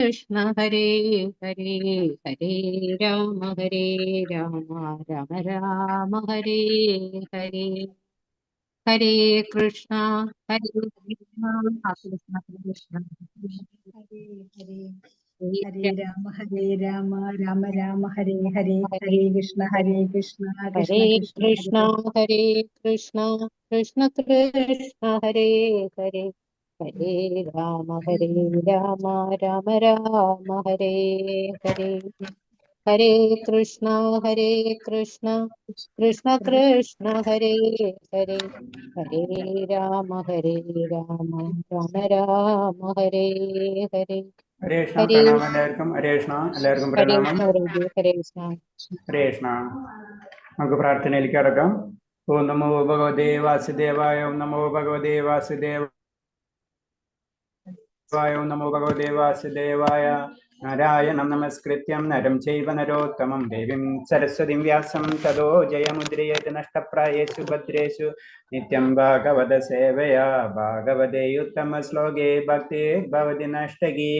कृष्ण हरे हरे हरे राम राम राम हरे हरे हरे कृष्ण हरे कृष्ण कृष्ण कृष्ण हरे हरे हरे हरे राम राम राम हरे हरे हरे हरे कृष्ण कृष्ण हरे कृष्ण हरे कृष्ण हरे कृष्ण कृष्ण कृष्ण हरे हरे हरे राम राम राम हरे हरे हरे कृष्ण कृष्ण कृष्ण हरे हरे हरे राम राम राम हरे हरे हरे कृष्ण हरे प्रणाम എല്ലാവർക്കും ഹരേ കൃഷ്ണ എല്ലാവർക്കും हरे പ്രണാമം कृष्ण हरे कृष्ण ഹരേ കൃഷ്ണ നമുക്ക് പ്രാർത്ഥനയിലേക്ക് കടക്കാം ഓം നമോ ഭഗവതേ വാസുദേവായ ഓം നമോ ഭഗവതേ വാസുദേവായ ഓം നമോ ഭഗവതേ വാസുദേവായ നാരായണം നമസ്കൃത്യം നരം ചൈവ നരോത്തമം ദേവീം സരസ്വതിം വ്യാസം തതോ ജയമുദ്രയേത് നഷ്ടപ്രായേഷു ഭദ്രേഷു നിത്യം ഭാഗവത സേവയാ ഭാഗവതേ ഉത്തമ ശ്ലോകേ ഭക്തി ഭവതി നഷ്ടകി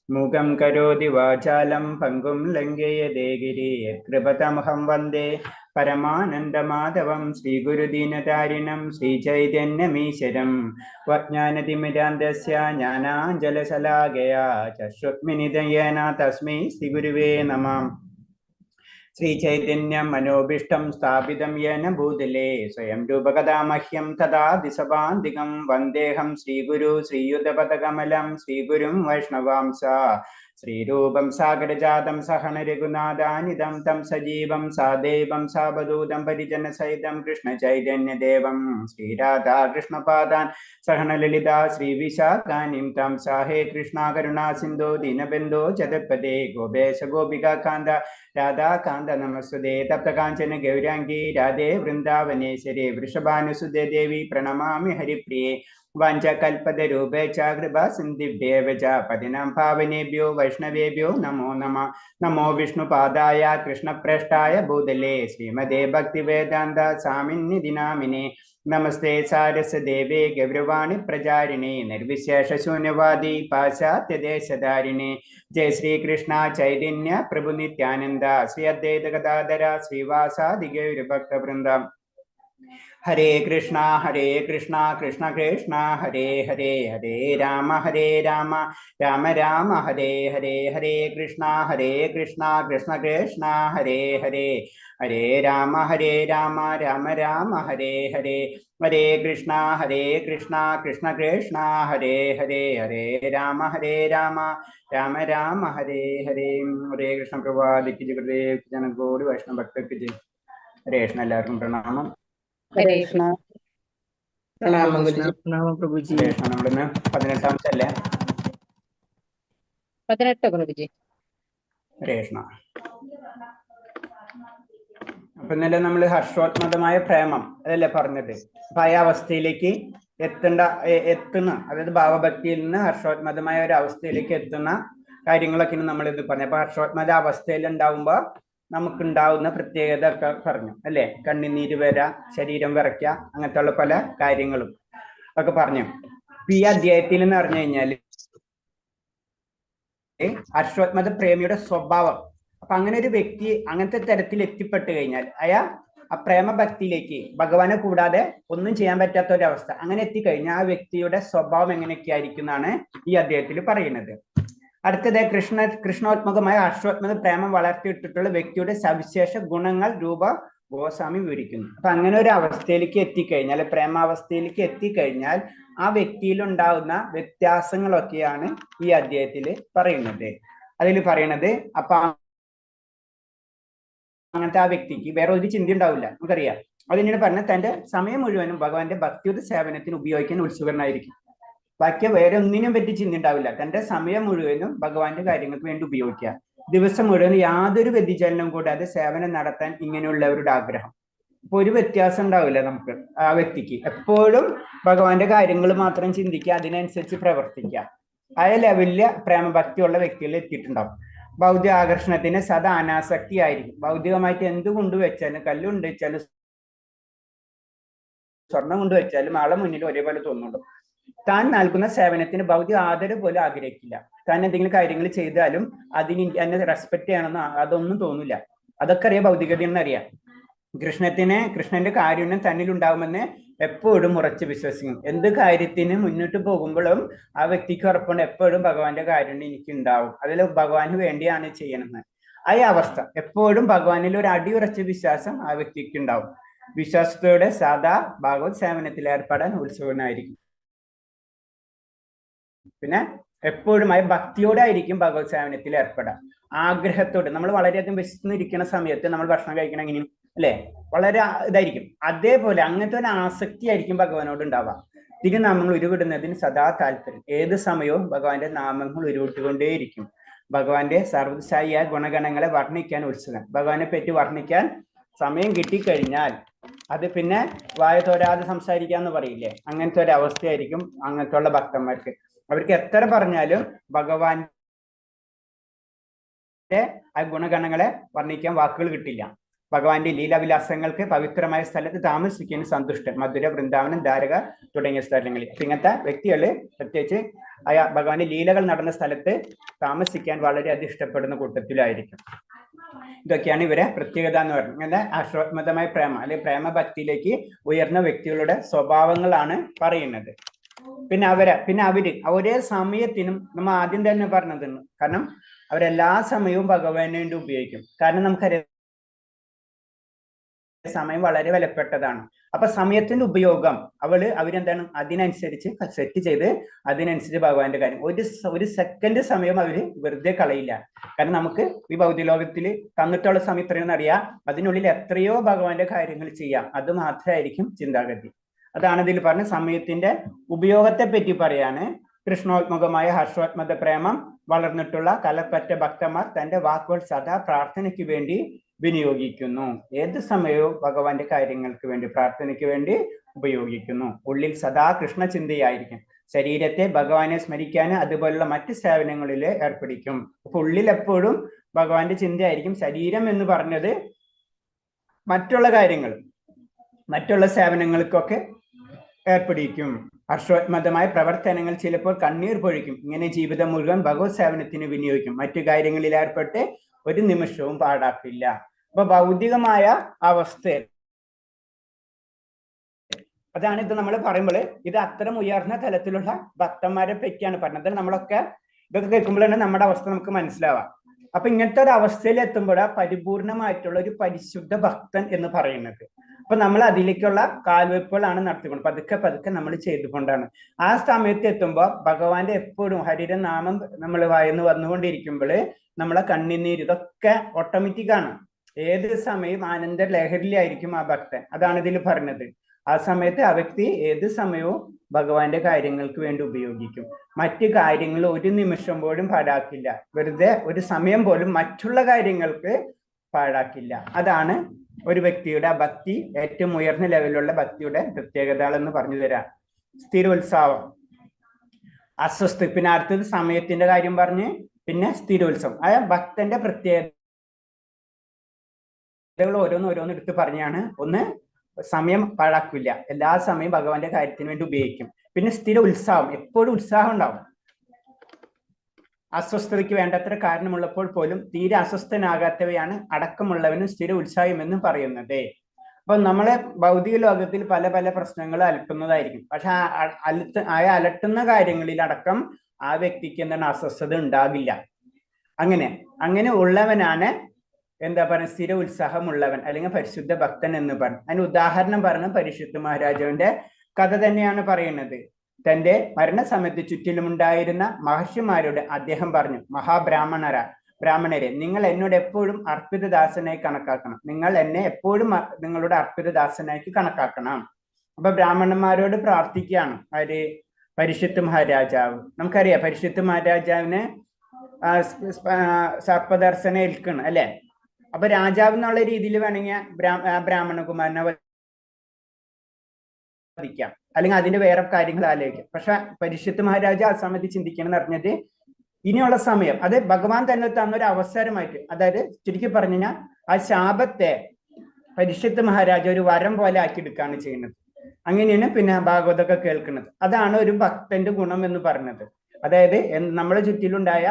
മൂകം കരോതി വാചാലം പങ്കും ലംഘയതേ ഗിരി യത്കൃപതമഹം വന്ദേ പരമാനന്ദമാധവം ശ്രീഗുരുദീനതാരിണം ശ്രീചൈതന്യമീശ്വരം വജ്ഞാനതിമിരാന്തസ്യ ജ്ഞാനാഞ്ജലശലാകയാ ചക്ഷുഷ്മിനിദയേന തസ്മൈ ശ്രീഗുരുവേ നമഃ ശ്രീചൈതന്യം മനോഭീഷ്ടം സ്ഥാപിതം യേന ഭൂതലേ സ്വയം രൂപകഥാ മഹ്യം തഥാ ദിശഭാന്തികം വന്ദേഹം ശ്രീഗുരു ശ്രീയുതപദകമലം ശ്രീഗുരും വൈഷ്ണവാംസ ശ്രീരൂപം സാഗരജാതം സഹന രഘുനാഥാനിതം തം സജീവം സാദേവം സാവധൂതം പരിജനസഹിതം കൃഷ്ണ ചൈതന്യദേവം ശ്രീരാധാ കൃഷ്ണപാദാൻ സഹന ലളിതാ ശ്രീവിശാഖാനിം തം സാഹേ കൃഷ്ണ കരുണാ സിന്ധോ ദീനബന്ധോ ജഗത്പദേ ഗോപേശ ഗോപികാന്ത രാധാകാന്ത നമസ്തുതേ തപ്തകാഞ്ചന ഗൗരാംഗീ രാധേ വൃന്ദാവനേശ്വരേ വൃഷഭാനുസുതേ ദേവി പ്രണമാമി ഹരിപ്രിയേ വാഞ്ചകൽപതരൂപേ ച കൃപാ സിന്ധിഭ്യേവ ച പതിനാം പാവനേഭ്യോ വൈഷ്ണവേഭ്യോ നമോ നമഃ നമോ വിഷ്ണുപാദായ കൃഷ്ണപ്രേഷ്ഠായ ഭൂതലേ ശ്രീമദേ ഭക്തിവേദാന്ത സ്വാമിന്നിധി നാമിനേ നമസ്തേ സാരസദേവേ ഗൗരവാണി പ്രചാരിണേ നിർവിശേഷശൂന്യവാദി പാശ്ചാത്യദേശധാരിണേ जय श्री कृष्ण चैतन्य प्रभु नित्यानंद श्री अद्वैत गदाधर श्रीवासादि गौर भक्त वृंद हरे कृष्णा कृष्ण कृष्ण हरे हरे हरे राम राम राम हरे हरे हरे कृष्णा कृष्ण कृष्ण हरे हरे हरे राम राम राम हरे हरे हरे कृष्णा कृष्ण कृष्ण हरे हरे हरे राम राम राम हरे हरे हरे कृष्ण प्रभुपाद की जय जन गौर वैष्णव भक्त की जय हरे कृष्ण എല്ലാവർക്കും പ്രണാമം हरे കൃഷ്ണ പ്രണാമം ഗുരുജി പ്രണാമം പ്രഭുജി ഹരേ കൃഷ്ണ നമ്മളിന്ന് 18ാമത്തെ അല്ലേ 18 गुरुजी ഹരേ കൃഷ്ണ അപ്പൊ ഇന്നലെ നമ്മൾ ഹർഷോത്മകമായ പ്രേമം അതല്ലേ പറഞ്ഞത് അപ്പൊ ആ അവസ്ഥയിലേക്ക് എത്തുന്ന അതായത് ഭാവഭക്തിയിൽ നിന്ന് ഹർഷോത്മകമായ ഒരു അവസ്ഥയിലേക്ക് എത്തുന്ന കാര്യങ്ങളൊക്കെയാണ് നമ്മൾ ഇത് പറഞ്ഞത് അപ്പൊ ഹർഷോത്മക അവസ്ഥയിൽ ഉണ്ടാവുമ്പോ നമുക്കുണ്ടാവുന്ന പ്രത്യേകത ഒക്കെ പറഞ്ഞു അല്ലെ കണ്ണുനീര് വരാ ശരീരം വിറയ്ക്ക അങ്ങനത്തെ ഉള്ള പല കാര്യങ്ങളും ഒക്കെ പറഞ്ഞു ഈ അധ്യായത്തിൽ എന്ന് പറഞ്ഞു കഴിഞ്ഞാല് ഹർഷോത്മക പ്രേമിയുടെ സ്വഭാവം അപ്പൊ അങ്ങനെ ഒരു വ്യക്തി അങ്ങനത്തെ തരത്തിൽ എത്തിപ്പെട്ട് കഴിഞ്ഞാൽ ആ പ്രേമഭക്തിയിലേക്ക് ഭഗവാനെ കൂടാതെ ഒന്നും ചെയ്യാൻ പറ്റാത്ത ഒരു അവസ്ഥ അങ്ങനെ എത്തിക്കഴിഞ്ഞാൽ ആ വ്യക്തിയുടെ സ്വഭാവം എങ്ങനെയൊക്കെ ആയിരിക്കും എന്നാണ് ഈ അധ്യായത്തിൽ പറയുന്നത് അടുത്തത് കൃഷ്ണോത്മകമായ ഹർഷോത്മക പ്രേമം വളർത്തിയിട്ടിട്ടുള്ള വ്യക്തിയുടെ സവിശേഷ ഗുണങ്ങൾ രൂപ ഗോസ്വാമി വിവരിക്കുന്നു അപ്പൊ അങ്ങനെ ഒരു അവസ്ഥയിലേക്ക് എത്തിക്കഴിഞ്ഞാൽ പ്രേമാവസ്ഥയിലേക്ക് എത്തിക്കഴിഞ്ഞാൽ ആ വ്യക്തിയിൽ ഉണ്ടാകുന്ന വ്യത്യാസങ്ങളൊക്കെയാണ് ഈ അധ്യായത്തിൽ പറയുന്നത് അതിൽ പറയണത് അപ്പൊ അങ്ങനത്തെ ആ വ്യക്തിക്ക് വേറെ ഒരു ചിന്ത ഉണ്ടാവില്ല നമുക്കറിയാം അതിനാണ് പറഞ്ഞത് തന്റെ സമയം മുഴുവനും ഭഗവാന്റെ ഭക്തിയുടെ സേവനത്തിന് ഉപയോഗിക്കാൻ ഉത്സുകനായിരിക്കും ബാക്കി വേറെ ഒന്നിനും പറ്റി ചിന്ത ഉണ്ടാവില്ല തന്റെ സമയം മുഴുവനും ഭഗവാന്റെ കാര്യങ്ങൾക്ക് വേണ്ടി ഉപയോഗിക്കുക ദിവസം മുഴുവൻ യാതൊരു വ്യതിചലനം കൂടാതെ സേവനം നടത്താൻ ഇങ്ങനെയുള്ളവരുടെ ആഗ്രഹം ഇപ്പൊ ഒരു വ്യത്യാസം ഉണ്ടാവില്ല നമുക്ക് ആ വ്യക്തിക്ക് എപ്പോഴും ഭഗവാന്റെ കാര്യങ്ങൾ മാത്രം ചിന്തിക്കുക അതിനനുസരിച്ച് പ്രവർത്തിക്കുക ആ ലെവലില് പ്രേമഭക്തിയുള്ള വ്യക്തികൾ എത്തിയിട്ടുണ്ടാവും ഭൗതിക ആകർഷണത്തിന് സദാ അനാസക്തി ആയിരിക്കും ഭൗതികമായിട്ട് എന്ത് കൊണ്ടുവച്ചാലും കല്ലുകൊണ്ട് വെച്ചാലും സ്വർണം കൊണ്ട് വെച്ചാലും ആളെ മുന്നിൽ ഒരേപോലെ തോന്നുന്നുള്ളൂ താൻ നൽകുന്ന സേവനത്തിന് ഭൗതിക ആദരവ് പോലും ആഗ്രഹിക്കില്ല. താൻ എന്തെങ്കിലും കാര്യങ്ങൾ ചെയ്താലും അതിന് എന്നെ റെസ്പെക്ട് ചെയ്യണമെന്ന് അതൊന്നും തോന്നില്ല. അതൊക്കെ അറിയാം, ഭൗതികതയെന്ന് അറിയാം. കൃഷ്ണന്റെ കാരുണ്യം തന്നിൽ ഉണ്ടാവുമെന്ന് എപ്പോഴും ഉറച്ച് വിശ്വസിക്കും. എന്ത് കാര്യത്തിന് മുന്നോട്ട് പോകുമ്പോഴും ആ വ്യക്തിക്ക് ഉറപ്പുണ്ട് എപ്പോഴും ഭഗവാന്റെ കാരുണ്യം എനിക്ക് ഉണ്ടാവും, അതിൽ ഭഗവാന് വേണ്ടിയാണ് ചെയ്യണമെന്ന്. ആ അവസ്ഥ എപ്പോഴും ഭഗവാനിൽ ഒരു അടിയുറച്ച വിശ്വാസം ആ വ്യക്തിക്ക് ഉണ്ടാവും. വിശ്വാസത്തോടെ സദാ ഭാഗവത് സേവനത്തിൽ ഏർപ്പെടാൻ ഉത്സുകനായിരിക്കും. പിന്നെ എപ്പോഴും ഭക്തിയോടെ ആയിരിക്കും ഭഗവത് സേവനത്തിൽ ഏർപ്പെടാം. ആഗ്രഹത്തോടെ നമ്മൾ വളരെയധികം വിശന്നിരിക്കുന്ന സമയത്ത് നമ്മൾ ഭക്ഷണം കഴിക്കണം എങ്ങനെയും അല്ലെ, വളരെ ഇതായിരിക്കും. അതേപോലെ അങ്ങനത്തെ ഒരു ആസക്തി ആയിരിക്കും ഭഗവാനോട് ഉണ്ടാവുക. തിരുനാമങ്ങൾ ഉരുവിടുന്നതിന് സദാ താല്പര്യം. ഏത് സമയവും ഭഗവാന്റെ നാമങ്ങൾ ഉരുവിട്ടുകൊണ്ടേയിരിക്കും. ഭഗവാന്റെ സർവ്വസായിയായ ഗുണഗണങ്ങളെ വർണ്ണിക്കാൻ ഉത്സുകൻ. ഭഗവാനെ പറ്റി വർണ്ണിക്കാൻ സമയം കിട്ടിക്കഴിഞ്ഞാൽ അത് പിന്നെ വായ തോരാതെ സംസാരിക്കാന്ന് പറയില്ലേ, അങ്ങനത്തെ ഒരു അവസ്ഥയായിരിക്കും അങ്ങനത്തെ ഉള്ള ഭക്തന്മാർക്ക്. അവർക്ക് എത്ര പറഞ്ഞാലും ഭഗവാന്റെ ആ ഗുണഗണങ്ങളെ വർണ്ണിക്കാൻ വാക്കുകൾ കിട്ടില്ല. ഭഗവാന്റെ ലീലാവിലാസങ്ങൾക്ക് പവിത്രമായ സ്ഥലത്ത് താമസിക്കുന്ന സന്തുഷ്ടൻ. മധുര, വൃന്ദാവനം, ദ്വാരക തുടങ്ങിയ സ്ഥലങ്ങളിൽ. ഇങ്ങനത്തെ വ്യക്തികള് പ്രത്യേകിച്ച് ഭഗവാന്റെ ലീലകൾ നടന്ന സ്ഥലത്ത് താമസിക്കാൻ വളരെയധികം ഇഷ്ടപ്പെടുന്ന കൂട്ടത്തിലായിരിക്കും. ഇതൊക്കെയാണ് ഇവരെ പ്രത്യേകത എന്ന് പറയുന്നത്. ഇങ്ങനെ ആശ്വാത്മതമായ പ്രേമ അല്ലെങ്കിൽ പ്രേമഭക്തിയിലേക്ക് ഉയർന്ന വ്യക്തികളുടെ സ്വഭാവങ്ങളാണ് പറയുന്നത്. പിന്നെ അവര് ഒരേ സമയത്തിനും നമ്മൾ ആദ്യം തന്നെ പറഞ്ഞതാണ്, കാരണം അവരെല്ലാ സമയവും ഭഗവാന് വേണ്ടി ഉപയോഗിക്കും. കാരണം നമുക്കറിയാം സമയം വളരെ വിലപ്പെട്ടതാണ്. അപ്പൊ സമയത്തിന്റെ ഉപയോഗം അവരെന്താണ് അതിനനുസരിച്ച് സെറ്റ് ചെയ്ത് അതിനനുസരിച്ച് ഭഗവാന്റെ കാര്യം ഒരു സെക്കൻഡ് സമയം അവര് വെറുതെ കളയില്ല. കാരണം നമുക്ക് ഈ ഭൗതിക ലോകത്തിൽ തന്നിട്ടുള്ള സമയം ഇത്രയെന്ന് അറിയാം, അതിനുള്ളിൽ എത്രയോ ഭഗവാന്റെ കാര്യങ്ങൾ ചെയ്യാം. അത് മാത്രമായിരിക്കും ചിന്താഗതി. അതാണ് ഇതിൽ പറഞ്ഞ സമയത്തിന്റെ ഉപയോഗത്തെ പറ്റി പറയാണ്. കൃഷ്ണോത്മുഖമായ ഹർഷോത്മക പ്രേമം വളർന്നിട്ടുള്ള കലപ്പറ്റ ഭക്തന്മാർ തന്റെ വാക്കുകൾ സദാ പ്രാർത്ഥനയ്ക്ക് വേണ്ടി വിനിയോഗിക്കുന്നു. ഏത് സമയവും ഭഗവാന്റെ കാര്യങ്ങൾക്ക് വേണ്ടി പ്രാർത്ഥനയ്ക്ക് വേണ്ടി ഉപയോഗിക്കുന്നു. ഉള്ളിൽ സദാ കൃഷ്ണചിന്തയായിരിക്കും. ശരീരത്തെ ഭഗവാനെ സ്മരിക്കാൻ അതുപോലുള്ള മറ്റ് സേവനങ്ങളിൽ ഏർപ്പെടിക്കും. അപ്പൊ ഉള്ളിൽ എപ്പോഴും ഭഗവാന്റെ ചിന്തയായിരിക്കും. ശരീരം എന്ന് പറഞ്ഞത് മറ്റുള്ള കാര്യങ്ങൾ മറ്റുള്ള സേവനങ്ങൾക്കൊക്കെ ഏർപ്പെടിക്കും. ഹർഷോത്മതമായ പ്രവർത്തനങ്ങൾ ചിലപ്പോൾ കണ്ണീർ പൊഴിക്കും. ഇങ്ങനെ ജീവിതം മുഴുവൻ ഭഗവത് സേവനത്തിന് വിനിയോഗിക്കും. മറ്റു കാര്യങ്ങളിൽ ഏർപ്പെട്ട് ഒരു നിമിഷവും പാഴാക്കില്ല. അപ്പൊ ഭൗതികമായ അവസ്ഥ അതാണ് ഇത് നമ്മൾ പറയുമ്പോൾ ഇത് അത്തരം ഉയർന്ന തലത്തിലുള്ള ഭക്തന്മാരെ പറ്റിയാണ് പറഞ്ഞത്. നമ്മളൊക്കെ ഇതൊക്കെ കേൾക്കുമ്പോഴാണ് നമ്മുടെ അവസ്ഥ നമുക്ക് മനസ്സിലാവാം. അപ്പൊ ഇങ്ങനത്തെ ഒരു അവസ്ഥയിൽ എത്തുമ്പോഴാണ് പരിപൂർണമായിട്ടുള്ള ഒരു പരിശുദ്ധ ഭക്തൻ എന്ന് പറയുന്നത്. അപ്പൊ നമ്മൾ അതിലേക്കുള്ള കാൽവെപ്പുകളാണ് നടത്തിക്കൊണ്ട് പതുക്കെ നമ്മൾ ചെയ്തുകൊണ്ടാണ്. ആ സമയത്ത് എത്തുമ്പോൾ ഭഗവാന്റെ എപ്പോഴും ഹരിയുടെ നാമം നമ്മൾ വായന്ന് വന്നുകൊണ്ടിരിക്കുമ്പോൾ നമ്മളെ കണ്ണുനീര് ഇതൊക്കെ ഓട്ടോമാറ്റിക് ആണ്. ഏത് സമയം ആനന്ദ ലഹരിയിലായിരിക്കും ആ ഭക്തൻ. അതാണ് ഇതിൽ പറഞ്ഞത്. ആ സമയത്ത് ആ വ്യക്തി ഏത് സമയവും ഭഗവാന്റെ കാര്യങ്ങൾക്ക് വേണ്ടി ഉപയോഗിക്കും. മറ്റു കാര്യങ്ങൾ ഒരു നിമിഷം പോലും പാഴാക്കില്ല. വെറുതെ ഒരു സമയം പോലും മറ്റുള്ള കാര്യങ്ങൾക്ക് പാഴാക്കില്ല. അതാണ് ഒരു വ്യക്തിയുടെ ഭക്തി, ഏറ്റവും ഉയർന്ന ലെവലിലുള്ള ഭക്തിയുടെ പ്രത്യേകതകളെന്ന് പറഞ്ഞു തരാം. സ്ഥിരോത്സാഹം, അസ്വസ്ഥ. പിന്നെ അടുത്തത് സമയത്തിന്റെ കാര്യം പറഞ്ഞ് പിന്നെ സ്ഥിരോത്സവം. ആ ഭക്തന്റെ പ്രത്യേകതകൾ ഓരോന്ന് എടുത്ത് പറഞ്ഞാണ്. ഒന്ന്, സമയം പാഴാക്കില്ല, എല്ലാ സമയം ഭഗവാന്റെ കാര്യത്തിന് വേണ്ടി ഉപയോഗിക്കും. പിന്നെ സ്ഥിര ഉത്സാഹം, എപ്പോഴും ഉത്സാഹം ഉണ്ടാവും. അസ്വസ്ഥതയ്ക്ക് വേണ്ടത്ര കാരണമുള്ളപ്പോൾ പോലും തീരെ അസ്വസ്ഥനാകാത്തവയാണ് അടക്കമുള്ളവനും സ്ഥിര ഉത്സാഹം എന്ന് പറയുന്നത്. അപ്പൊ നമ്മളെ ഭൗതിക ലോകത്തിൽ പല പല പ്രശ്നങ്ങൾ അലട്ടുന്നതായിരിക്കും. പക്ഷെ അലട്ടുന്ന കാര്യങ്ങളിൽ അടക്കം ആ വ്യക്തിക്ക് എന്താണ് അസ്വസ്ഥത ഉണ്ടാകില്ല. അങ്ങനെ ഉള്ളവനാണ് എന്താ പറയുക, സ്ഥിര ഉത്സാഹമുള്ളവൻ അല്ലെങ്കിൽ പരിശുദ്ധ ഭക്തൻ എന്ന് പറഞ്ഞു. അതിന് ഉദാഹരണം പറഞ്ഞ പരിശുദ്ധ മഹാരാജാവിന്റെ കഥ തന്നെയാണ് പറയുന്നത്. തന്റെ മരണസമയത്ത് ചുറ്റിലുമുണ്ടായിരുന്ന മഹർഷിമാരോട് അദ്ദേഹം പറഞ്ഞു, ബ്രാഹ്മണരെ, നിങ്ങൾ എന്നോട് എപ്പോഴും അർപ്പിതദാസനായി കണക്കാക്കണം. നിങ്ങൾ എന്നെ എപ്പോഴും നിങ്ങളുടെ അർപ്പിതദാസനായി കണക്കാക്കണം. അപ്പൊ ബ്രാഹ്മണന്മാരോട് പ്രാർത്ഥിക്കുകയാണ് ആര്? പരിശുദ്ധ മഹാരാജാവ്. നമുക്കറിയാം പരിശുദ്ധ മഹാരാജാവിന് സർപ്പദർശനം ഏൽക്കണം അല്ലെ. അപ്പൊ രാജാവ് എന്നുള്ള രീതിയിൽ വേണമെങ്കിൽ ബ്രാഹ്മണകുമാരനെ വധിക്കാം, അല്ലെങ്കിൽ അതിന്റെ വേറെ കാര്യങ്ങൾ ആലോചിക്കാം. പക്ഷെ പരിശുദ്ധ മഹാരാജ ആ സമയത്ത് ചിന്തിക്കണം എന്ന് പറഞ്ഞത് ഇനിയുള്ള സമയം അത് ഭഗവാൻ തന്നെ തന്നൊരു അവസരമായിട്ട്, അതായത് ചുരുക്കി പറഞ്ഞു കഴിഞ്ഞാൽ ആ ശാപത്തെ പരിശുദ്ധ മഹാരാജ ഒരു വരം പോലെ ആക്കിയെടുക്കുകയാണ് ചെയ്യുന്നത്. അങ്ങനെയാണ് പിന്നെ ഭാഗവതമൊക്കെ കേൾക്കുന്നത്. അതാണ് ഒരു ഭക്തന്റെ ഗുണം എന്ന് പറഞ്ഞത്. അതായത് നമ്മുടെ ചുറ്റിലുണ്ടായ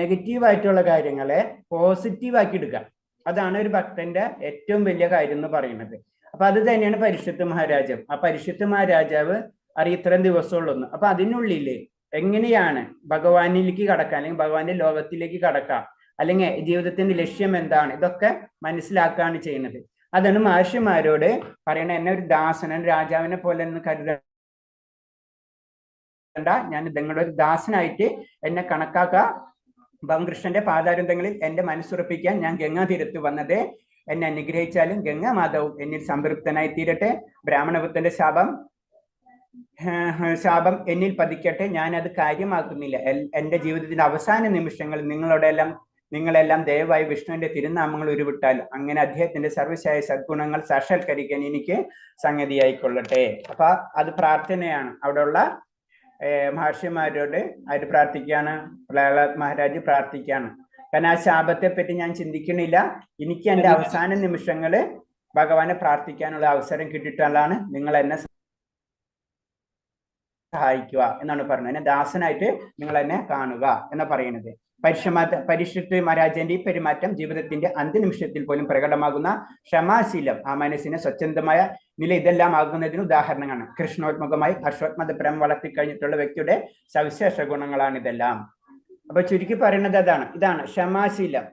നെഗറ്റീവ് ആയിട്ടുള്ള കാര്യങ്ങളെ പോസിറ്റീവ് ആക്കി എടുക്കുക. അതാണ് ഒരു ഭക്തന്റെ ഏറ്റവും വലിയ കാര്യം എന്ന് പറയുന്നത്. അപ്പൊ അത് തന്നെയാണ് പരിഷത്ത് മഹാരാജാവ്. ആ പരിഷത്ത് മഹാരാജാവ് ഇത്രയും ദിവസമുള്ളൊന്ന്. അപ്പൊ അതിനുള്ളില് എങ്ങനെയാണ് ഭഗവാനിലേക്ക് കടക്കാം, അല്ലെങ്കിൽ ഭഗവാന്റെ ലോകത്തിലേക്ക് കടക്കാം, അല്ലെങ്കിൽ ജീവിതത്തിന്റെ ലക്ഷ്യം എന്താണ്, ഇതൊക്കെ മനസ്സിലാക്കുകയാണ് ചെയ്യുന്നത്. അതാണ് മഹർഷിമാരോട് പറയണ, എന്നെ ഒരു ദാസൻ, രാജാവിനെ പോലെ എന്ന് കരുതണ്ട, ഞാൻ നിങ്ങളുടെ ഒരു ദാസനായിട്ട് എന്നെ കണക്കാക്ക. ഭഗവാൻ പാദാരന്തങ്ങളിൽ എന്റെ മനസ്സുറപ്പിക്കാൻ ഞാൻ ഗംഗാതീരത്ത് വന്നത്. എന്നെ അനുഗ്രഹിച്ചാലും ഗംഗാമാതാവും എന്നിൽ സംതൃപ്തനായി തീരട്ടെ. ബ്രാഹ്മണപുത്രന്റെ ശാപം എന്നിൽ പതിക്കട്ടെ. ഞാൻ അത് കാര്യമാക്കുന്നില്ല. എന്റെ ജീവിതത്തിന്റെ അവസാന നിമിഷങ്ങൾ നിങ്ങളെല്ലാം ദയവായി വിഷ്ണുവിന്റെ തിരുനാമങ്ങൾ ഉരുവിട്ടാൽ അങ്ങനെ അദ്ദേഹത്തിന്റെ സർവശായ സദ്ഗുണങ്ങൾ സാക്ഷാത്കരിക്കാൻ എനിക്ക് സംഗതിയായിക്കൊള്ളട്ടെ. അപ്പൊ അത് പ്രാർത്ഥനയാണ്. അവിടെയുള്ള മഹർഷിമാരോട് ആര് പ്രാർത്ഥിക്കുകയാണ്? പ്രഹ്ലാദ് മഹാരാജ് പ്രാർത്ഥിക്കുകയാണ്. കാരണം ആ ശാപത്തെ പറ്റി ഞാൻ ചിന്തിക്കണില്ല. എനിക്ക് എന്റെ അവസാന നിമിഷങ്ങള് ഭഗവാനെ പ്രാർത്ഥിക്കാനുള്ള അവസരം കിട്ടിയിട്ടുള്ളതാണ്. നിങ്ങൾ എന്നെ സഹായിക്കുക എന്നാണ് പറയുന്നത്. എന്നെ ദാസനായിട്ട് നിങ്ങൾ എന്നെ കാണുക എന്നാ പറയുന്നത്. പരിഷത്ത് മഹാരാജന്റെ ഈ പെരുമാറ്റം ജീവിതത്തിന്റെ അന്ത്യനിമിഷത്തിൽ പോലും പ്രകടമാകുന്ന ക്ഷമാശീലം, ആ മനസ്സിനെ സ്വച്ഛന്തമായ നില, ഇതെല്ലാം ആകുന്നതിന് ഉദാഹരണങ്ങളാണ്. കൃഷ്ണോത്മകമായി ഹർഷോത്മത പ്രേമം വളർത്തി കഴിഞ്ഞിട്ടുള്ള വ്യക്തിയുടെ സവിശേഷ ഗുണങ്ങളാണ് ഇതെല്ലാം. അപ്പൊ ചുരുക്കി പറയുന്നത് ഇതാണ് ക്ഷമാശീലം.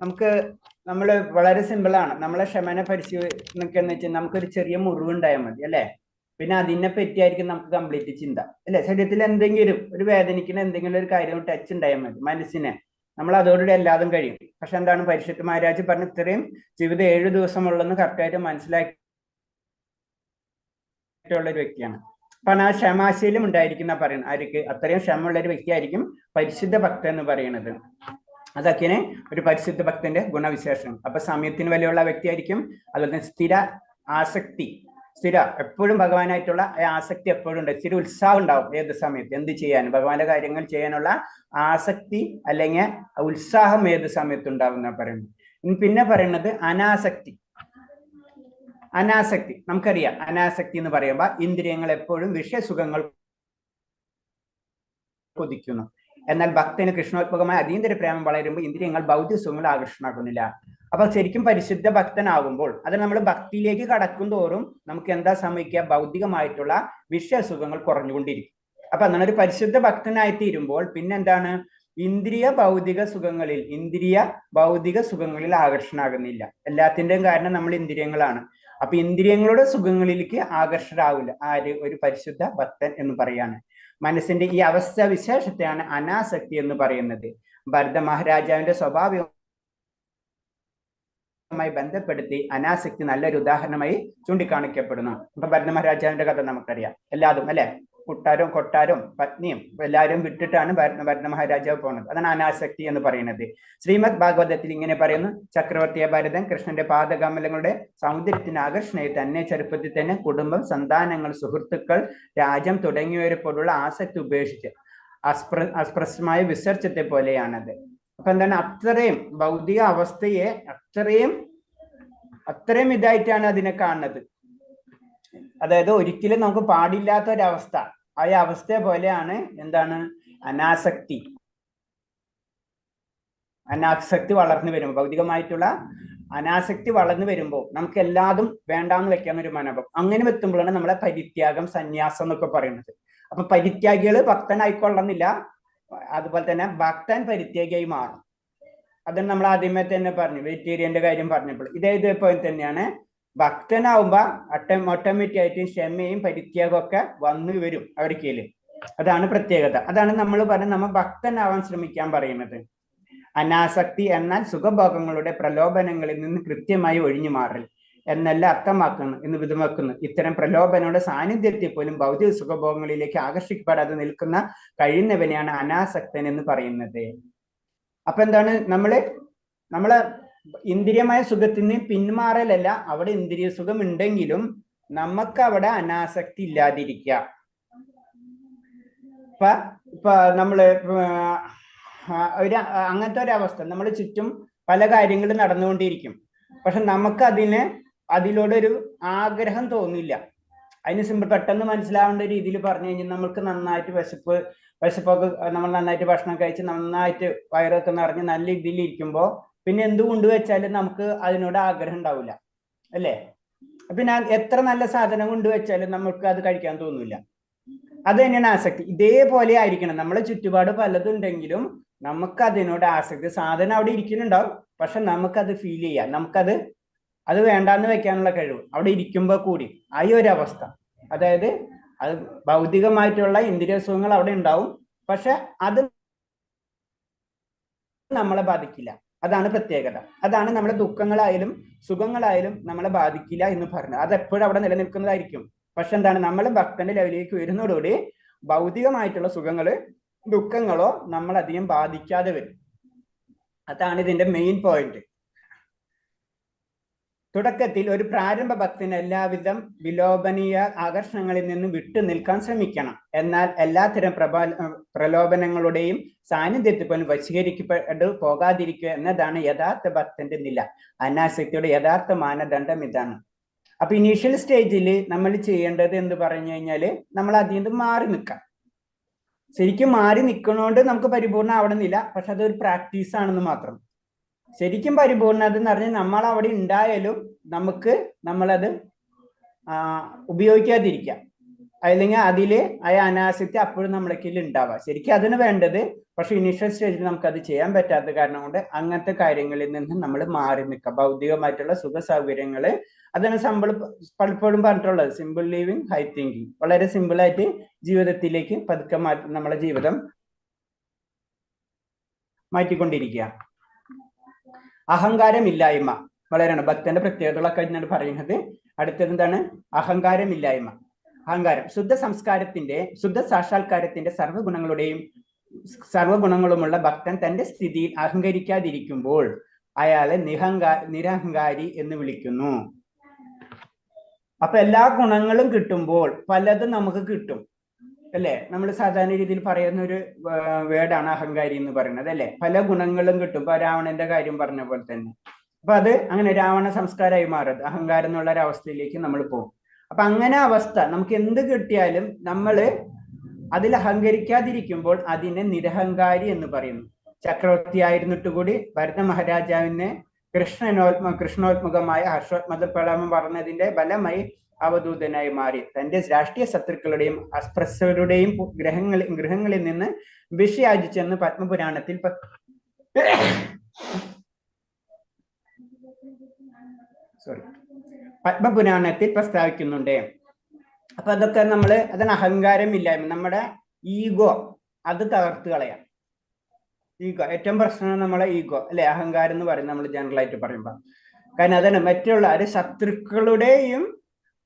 നമ്മള് വളരെ സിമ്പിളാണ്. നമ്മളെ ക്ഷമനെ പരിശീലിക്കുന്ന വെച്ചാൽ നമുക്കൊരു ചെറിയ മുറിവുണ്ടായാൽ മതി അല്ലെ, പിന്നെ അതിനെ പറ്റിയായിരിക്കും നമുക്ക് കംപ്ലീറ്റ് ചിന്ത അല്ലെ. ശരീരത്തിൽ എന്തെങ്കിലും ഒരു വേദനിക്കുന്ന എന്തെങ്കിലും ഒരു കാര്യം ടച്ച് ഉണ്ടായാൽ മതി മനസ്സിനെ, നമ്മൾ അതോടുകൂടി എല്ലാതും കഴിയും. പക്ഷെ എന്താണ് പരിഷത്ത് മഹാരാജ് പറഞ്ഞ, ഇത്രയും ജീവിതം 7 ദിവസമുള്ളെന്ന് കറക്റ്റായിട്ട് മനസ്സിലാക്കിയിട്ടുള്ള ഒരു വ്യക്തിയാണ്. അപ്പൊ ആ ക്ഷമാശീലം ഉണ്ടായിരിക്കുന്ന പറയുന്നത് ആർക്ക്? അത്രയും ക്ഷമയുള്ള ഒരു വ്യക്തിയായിരിക്കും പരിശുദ്ധ ഭക്തൻ എന്ന് പറയുന്നത്. അതൊക്കെയാണ് ഒരു പരിശുദ്ധ ഭക്തന്റെ ഗുണവിശേഷം. അപ്പൊ സമയത്തിന് വിലയുള്ള വ്യക്തിയായിരിക്കും. അതുപോലെ തന്നെ സ്ഥിര എപ്പോഴും ഭഗവാനായിട്ടുള്ള ആസക്തി എപ്പോഴും ഉണ്ട്. ഇച്ചിരി ഉത്സാഹം ഉണ്ടാവും ഏത് സമയത്ത് എന്ത് ചെയ്യാനും, ഭഗവാന്റെ കാര്യങ്ങൾ ചെയ്യാനുള്ള ആസക്തി അല്ലെങ്കിൽ ഉത്സാഹം ഏത് സമയത്ത് ഉണ്ടാവും എന്നാ പറയുന്നത്. പിന്നെ പറയുന്നത് അനാസക്തി. നമുക്കറിയാം അനാസക്തി എന്ന് പറയുമ്പോൾ ഇന്ദ്രിയങ്ങൾ എപ്പോഴും വിഷയസുഖങ്ങൾ കൊതിക്കുന്നു. എന്നാൽ ഭക്തന് കൃഷ്ണോത്മകമായ അതീന്ദ്ര പ്രേമം വളരുമ്പോൾ ഇന്ദ്രിയങ്ങൾ ഭൗതിക സുഖങ്ങൾ ആകർഷണമാക്കുന്നില്ല. അപ്പൊ ശരിക്കും പരിശുദ്ധ ഭക്തനാകുമ്പോൾ അത് നമ്മൾ ഭക്തിയിലേക്ക് കടക്കും തോറും നമുക്ക് എന്താ സംഭവിക്കുക? ഭൗതികമായിട്ടുള്ള വിഷയസുഖങ്ങൾ കുറഞ്ഞുകൊണ്ടിരിക്കും. അപ്പൊ അങ്ങനെ ഒരു പരിശുദ്ധ ഭക്തനായി തീരുമ്പോൾ പിന്നെന്താണ്? ഇന്ദ്രിയ ഭൗതിക സുഖങ്ങളിൽ ആകർഷണമാകുന്നില്ല. എല്ലാത്തിന്റെയും കാരണം നമ്മൾ ഇന്ദ്രിയങ്ങളാണ്. അപ്പൊ ഇന്ദ്രിയങ്ങളുടെ സുഖങ്ങളിലേക്ക് ആകർഷകരാവില്ല ആര്? ഒരു പരിശുദ്ധ ഭക്തൻ എന്ന് പറയാണ്. മനസ്സിന്റെ ഈ അവസ്ഥ വിശേഷത്തെയാണ് അനാസക്തി എന്ന് പറയുന്നത്. ഭരത മഹാരാജാവിന്റെ സ്വഭാവമായി ബന്ധപ്പെടുത്തി അനാസക്തി നല്ലൊരു ഉദാഹരണമായി ചൂണ്ടിക്കാണിക്കപ്പെടുന്നു. ഇപ്പൊ ഭരത മഹാരാജാവിന്റെ കഥ നമുക്കറിയാം, എല്ലാതും അല്ലെ, കൊട്ടാരും പത്നിയും എല്ലാവരും വിട്ടിട്ടാണ് ഭരത മഹാരാജാവ് പോകുന്നത്. അതാണ് അനാസക്തി എന്ന് പറയുന്നത്. ശ്രീമദ് ഭാഗവതത്തിൽ ഇങ്ങനെ പറയുന്നു, ചക്രവർത്തിയ ഭരതൻ കൃഷ്ണന്റെ പാദകമലങ്ങളുടെ സൗന്ദര്യത്തിന് ആകർഷണയെ തന്നെ ചെറുപ്പത്തിൽ തന്നെ കുടുംബം, സന്താനങ്ങൾ, സുഹൃത്തുക്കൾ, രാജ്യം തുടങ്ങിയവരെപ്പോലുള്ള ആസക്തി ഉപേക്ഷിച്ച് അസ്പൃശ്യമായ വിസർജ്യത്തെ പോലെയാണത്. അപ്പൊ എന്താണ്? അത്രയും ഭൗതിക അവസ്ഥയെ അത്രയും ഇതായിട്ടാണ് അതിനെ കാണുന്നത്. അതായത് ഒരിക്കലും നമുക്ക് പാടില്ലാത്ത ഒരവസ്ഥ, ആ അവസ്ഥയെ പോലെയാണ് എന്താണ്? അനാസക്തി വളർന്നു വരുമ്പോൾ, ഭൗതികമായിട്ടുള്ള അനാസക്തി വളർന്നു വരുമ്പോൾ നമുക്ക് എല്ലാതും വേണ്ടാന്ന് വെക്കാൻ ഒരു മനോഭാവം. അങ്ങനെ വെത്തുമ്പോഴാണ് നമ്മളെ പരിത്യാഗം, സന്യാസം എന്നൊക്കെ പറയുന്നത്. അപ്പൊ പരിത്യാഗികള് ഭക്തനായിക്കൊള്ളുന്നില്ല, അതുപോലെ തന്നെ ഭക്തൻ പരിത്യാഗിയായി മാറും. അതാണ് നമ്മൾ ആദ്യമേ തന്നെ പറഞ്ഞു, വെജിറ്റേറിയന്റെ കാര്യം പറഞ്ഞപ്പോൾ ഇതേപോലെ തന്നെയാണ്. ഭക്തനാവുമ്പോ ഓട്ടോമാറ്റിക് ആയിട്ട് ക്ഷമയും പരിത്യാഗവും ഒക്കെ വന്നു വരും അവർക്കേല്. അതാണ് പ്രത്യേകത. അതാണ് നമ്മൾ പറഞ്ഞത് നമ്മൾ ഭക്തനാവാൻ ശ്രമിക്കാൻ പറയുന്നത്. അനാസക്തി എന്നാൽ സുഖഭോഗങ്ങളുടെ പ്രലോഭനങ്ങളിൽ നിന്ന് കൃത്യമായി ഒഴിഞ്ഞു മാറൽ എന്നല്ല അർത്ഥമാക്കുന്നു എന്ന് വിധമാക്കുന്നു. ഇത്തരം പ്രലോഭനങ്ങളുടെ സാന്നിധ്യത്തിൽ പോലും ഭൗതിക സുഖഭോഗങ്ങളിലേക്ക് ആകർഷിക്കപ്പെടാതെ നിൽക്കുന്ന കഴിയുന്നവനെയാണ് അനാസക്തൻ എന്ന് പറയുന്നത്. അപ്പൊ എന്താണ്? നമ്മളെ ഇന്ദ്രിയമായ സുഖത്തിൽ നിന്ന് പിന്മാറലല്ല, അവിടെ ഇന്ദ്രിയ സുഖം ഉണ്ടെങ്കിലും നമുക്ക് അവിടെ അനാസക്തി ഇല്ലാതിരിക്കുക. ഇപ്പൊ നമ്മള് അങ്ങനത്തെ ഒരവസ്ഥ, നമ്മൾ ചുറ്റും പല കാര്യങ്ങളും നടന്നുകൊണ്ടിരിക്കും, പക്ഷെ നമുക്ക് അതിലോടൊരു ആഗ്രഹം തോന്നില്ല. അതിന് സിമ്പിൾ പെട്ടെന്ന് മനസ്സിലാവേണ്ട രീതിയിൽ പറഞ്ഞു കഴിഞ്ഞാൽ നമുക്ക് നന്നായിട്ട് വിശപ്പൊക്കെ നമ്മൾ നന്നായിട്ട് ഭക്ഷണം കഴിച്ച് നന്നായിട്ട് വയറൊക്കെ നിറഞ്ഞ് നല്ല രീതിയിൽ ഇരിക്കുമ്പോൾ പിന്നെ എന്ത് കൊണ്ടുവച്ചാലും നമുക്ക് അതിനോട് ആഗ്രഹം ഉണ്ടാവില്ല അല്ലേ? പിന്നെ എത്ര നല്ല സാധനം കൊണ്ടുവച്ചാലും നമുക്ക് അത് കഴിക്കാൻ തോന്നില്ല. അത് തന്നെയാണ് ആസക്തി. ഇതേപോലെ ആയിരിക്കണം. നമ്മളെ ചുറ്റുപാട് പലതുണ്ടെങ്കിലും നമുക്ക് അതിനോട് ആസക്തി. സാധനം അവിടെ ഇരിക്കുന്നുണ്ടാവും, പക്ഷെ നമുക്കത് ഫീൽ ചെയ്യാം, അത് വേണ്ടാന്ന് വെക്കാനുള്ള കഴിവ് അവിടെ ഇരിക്കുമ്പോൾ കൂടി ആ ഒരു അവസ്ഥ. അതായത് അത് ഭൗതികമായിട്ടുള്ള ഇന്ദ്രിയ സുഖങ്ങൾ അവിടെ ഉണ്ടാവും, പക്ഷെ അത് നമ്മളെ ബാധിക്കില്ല. അതാണ് പ്രത്യേകത. അതാണ് നമ്മളെ ദുഃഖങ്ങളായാലും സുഖങ്ങളായാലും നമ്മളെ ബാധിക്കില്ല എന്ന് പറഞ്ഞത്. അത് എപ്പോഴും അവിടെ നിലനിൽക്കുന്നതായിരിക്കും. പക്ഷെ എന്താണ്, നമ്മൾ ഭക്തന്റെ ലെവലിലേക്ക് വരുന്നതോടുകൂടി ഭൗതികമായിട്ടുള്ള സുഖങ്ങള് ദുഃഖങ്ങളോ നമ്മളധികം ബാധിക്കാതെ വരും. അതാണ് ഇതിന്റെ മെയിൻ പോയിന്റ്. തുടക്കത്തിൽ ഒരു പ്രാരംഭ ഭക്തന് എല്ലാവിധം വിലോഭനീയ ആകർഷണങ്ങളിൽ നിന്ന് വിട്ടു നിൽക്കാൻ ശ്രമിക്കണം. എന്നാൽ എല്ലാത്തരം പ്രലോഭനങ്ങളുടെയും സാന്നിധ്യത്തിൽ പോലും വശീകരിക്കപ്പെട്ടു പോകാതിരിക്കുക എന്നതാണ് യഥാർത്ഥ ഭക്തന്റെ നില. അനാസക്തിയുടെ യഥാർത്ഥ മാനദണ്ഡം ഇതാണ്. അപ്പൊ ഇനീഷ്യൽ സ്റ്റേജിൽ നമ്മൾ ചെയ്യേണ്ടത് എന്ന് പറഞ്ഞു കഴിഞ്ഞാല് നമ്മൾ അതിൽ നിന്ന് മാറി നിൽക്കാം. ശരിക്കും മാറി നിൽക്കണോണ്ട് നമുക്ക് പരിപൂർണ്ണ ആവണമെന്നില്ല, പക്ഷെ അതൊരു പ്രാക്ടീസ് ആണെന്ന് മാത്രം. ശരിക്കും പരിപൂർണത എന്ന് പറഞ്ഞാൽ നമ്മൾ അവിടെ ഉണ്ടായാലും നമ്മളത് ഉപയോഗിക്കാതിരിക്കാം, അല്ലെങ്കിൽ അതില് ആ അനാസക്തി അപ്പോഴും നമ്മളെ കയ്യിൽ ഉണ്ടാവുക. ശരിക്കും അതിന് വേണ്ടത്. പക്ഷെ ഇനീഷ്യൽ സ്റ്റേജിൽ നമുക്കത് ചെയ്യാൻ പറ്റാത്ത കാരണം കൊണ്ട് അങ്ങനത്തെ കാര്യങ്ങളിൽ നിന്ന് നമ്മൾ മാറി നിൽക്കുക. ഭൗതികമായിട്ടുള്ള സുഖ സൗകര്യങ്ങള് അതാണ് പലപ്പോഴും പറഞ്ഞിട്ടുള്ളത്. Simple living, high thinking. വളരെ സിമ്പിളായിട്ട് ജീവിതത്തിലേക്ക് പതുക്കെ നമ്മളെ ജീവിതം മാറ്റിക്കൊണ്ടിരിക്കുക. അഹങ്കാരമില്ലായ്മ വളരെയാണ് ഭക്തന്റെ പ്രത്യേകതകളൊക്കെ ഞാൻ പറയുന്നത്. അടുത്തത് എന്താണ്? അഹങ്കാരമില്ലായ്മ. അഹങ്കാരം ശുദ്ധ സാക്ഷാത്കാരത്തിന്റെ സർവഗുണങ്ങളുമുള്ള ഭക്തൻ തന്റെ സ്ഥിതിയിൽ അഹങ്കരിക്കാതിരിക്കുമ്പോൾ അയാളെ നിരഹങ്കാരി എന്ന് വിളിക്കുന്നു. അപ്പൊ എല്ലാ ഗുണങ്ങളും കിട്ടുമ്പോൾ പലതും നമുക്ക് കിട്ടും അല്ലെ? നമ്മൾ സാധാരണ രീതിയിൽ പറയുന്ന ഒരു വേർഡാണ് അഹങ്കാരി എന്ന് പറയുന്നത് അല്ലെ? പല ഗുണങ്ങളും കിട്ടും. ഇപ്പൊ രാവണന്റെ കാര്യം പറഞ്ഞ പോലെ തന്നെ. അപ്പൊ അത് അങ്ങനെ രാവണ സംസ്കാരമായി മാറുന്നത് അഹങ്കാരം എന്നുള്ള ഒരു അവസ്ഥയിലേക്ക് നമ്മൾ പോകും. അപ്പൊ അങ്ങനെ അവസ്ഥ നമുക്ക് എന്ത് കിട്ടിയാലും നമ്മള് അതിൽ അഹങ്കരിക്കാതിരിക്കുമ്പോൾ അതിനെ നിരഹങ്കാരി എന്ന് പറയുന്നു. ചക്രവർത്തി ആയിരുന്നിട്ട് കൂടി ഭരത മഹാരാജാവിനെ കൃഷ്ണോത്മുഖമായ ഹർഷോത്മത പ്രളയം പറഞ്ഞതിന്റെ ഫലമായി അവധൂതനായി മാറി തന്റെ രാഷ്ട്രീയ ശത്രുക്കളുടെയും അസ്പൃശ്യരുടെയും ഗൃഹങ്ങളിൽ നിന്ന് ഭിക്ഷയാചിച്ചെന്ന് പത്മപുരാണത്തിൽ പ്രസ്താവിക്കുന്നുണ്ട്. അപ്പൊ അതൊക്കെ അതാണ് അഹങ്കാരം ഇല്ലായ്മ. നമ്മുടെ ഈഗോ അത് തകർത്ത് കളയാം. ഈഗോ ഏറ്റവും പ്രശ്നം നമ്മളെ ഈഗോ അല്ലെ? അഹങ്കാരം എന്ന് പറയുന്നത് നമ്മൾ ജനറൽ ആയിട്ട് പറയുമ്പോ. കാരണം അതാണ് മറ്റുള്ള ശത്രുക്കളുടെയും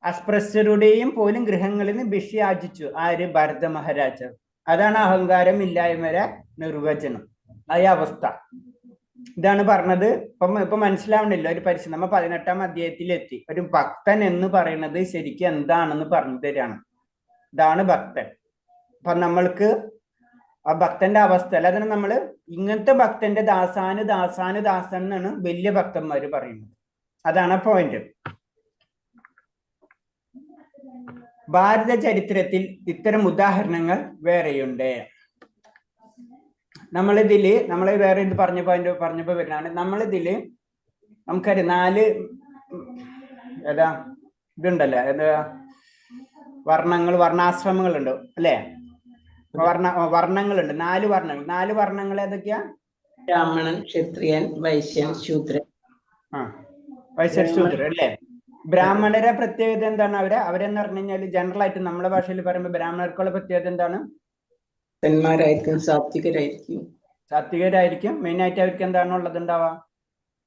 അസ്പൃശ്യരുടെയും പോലും ഗൃഹങ്ങളിൽ നിന്ന് ഭിക്ഷയാചിച്ചു ആര്? ഭരത മഹാരാജാവ്. അതാണ് അഹങ്കാരം ഇല്ലായ്മയുടെ നിർവചനം. ആ അവസ്ഥ ഇതാണ് പറഞ്ഞത്. ഇപ്പൊ മനസ്സിലാവണില്ല ഒരു പരിശീലനം. നമ്മ 18-ാം അധ്യായത്തിലെത്തി. ഒരു ഭക്തൻ എന്ന് പറയുന്നത് ശരിക്കും എന്താണെന്ന് പറഞ്ഞു തരാണ്. ഇതാണ് ഭക്തൻ. അപ്പൊ നമ്മൾക്ക് ആ ഭക്തന്റെ അവസ്ഥ അല്ല, അതിന് നമ്മള് ഇങ്ങനത്തെ ഭക്തന്റെ ദാസാന് എന്നാണ് വലിയ ഭക്തന്മാര് പറയുന്നത്. അതാണ് പോയിന്റ്. ഭാരത ചരിത്രത്തിൽ ഇത്തരം ഉദാഹരണങ്ങൾ വേറെയുണ്ട്. നമ്മൾ വേറെ ഇത് പറഞ്ഞപ്പോ വരുന്നതാണ്. നമ്മളിതില് നമുക്കറിയാം 4 ഇതുണ്ടല്ലേ, വർണ്ണാശ്രമങ്ങളുണ്ട് അല്ലെ? വർണ്ണങ്ങളുണ്ട്. 4 വർണ്ണങ്ങൾ. 4 വർണ്ണങ്ങൾ ഏതൊക്കെയാ? ബ്രാഹ്മണൻ, ക്ഷത്രിയൻ, വൈശ്യൻ, ശൂദ്രൻ. വൈശ്യൻ, ശൂദ്രൻ അല്ലേ? ബ്രാഹ്മണരെ പ്രത്യേകത എന്താണ്? അവരെന്ന് പറഞ്ഞു കഴിഞ്ഞാൽ ജനറൽ ആയിട്ട് നമ്മുടെ ഭാഷയിൽ പറയുമ്പോൾ ബ്രാഹ്മണർക്കുള്ള പ്രത്യേകത എന്താണ്? സാത്വികരായിരിക്കും. മെയിൻ ആയിട്ട് അവർക്ക് എന്താണ് ഉള്ളത് ഉണ്ടാവുക?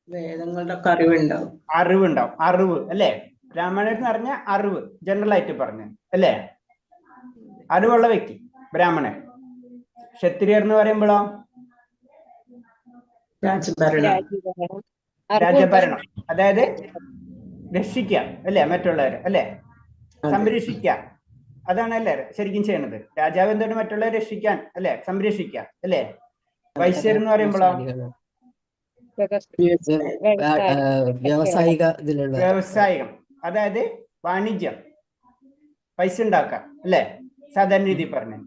വേദങ്ങളുടെ അറിവുണ്ടാവും. അറിവ് അല്ലെ? ബ്രാഹ്മണർ എന്ന് പറഞ്ഞ അറിവ് ജനറൽ ആയിട്ട് പറഞ്ഞു അല്ലേ? അറിവുള്ള വ്യക്തി ബ്രാഹ്മണൻ. ക്ഷത്രിയർ എന്ന് പറയുമ്പോഴോ രാജഭരണം, അതായത് രക്ഷിക്കുക അല്ലെ? മറ്റുള്ളവരെ അല്ലെ? സംരക്ഷിക്കുക. അതാണ് അല്ലേ ശരിക്കും ചെയ്യണത്. രാജാവ് എന്താണ്? മറ്റുള്ളവരെ രക്ഷിക്കാൻ അല്ലെ? സംരക്ഷിക്കുക അല്ലെ? വൈശ്യർ എന്ന് പറയുമ്പോഴോ വ്യവസായികം, അതായത് വാണിജ്യം. പൈസ ഉണ്ടാക്കാം അല്ലെ? സാധാരണ രീതിയിൽ പറഞ്ഞു.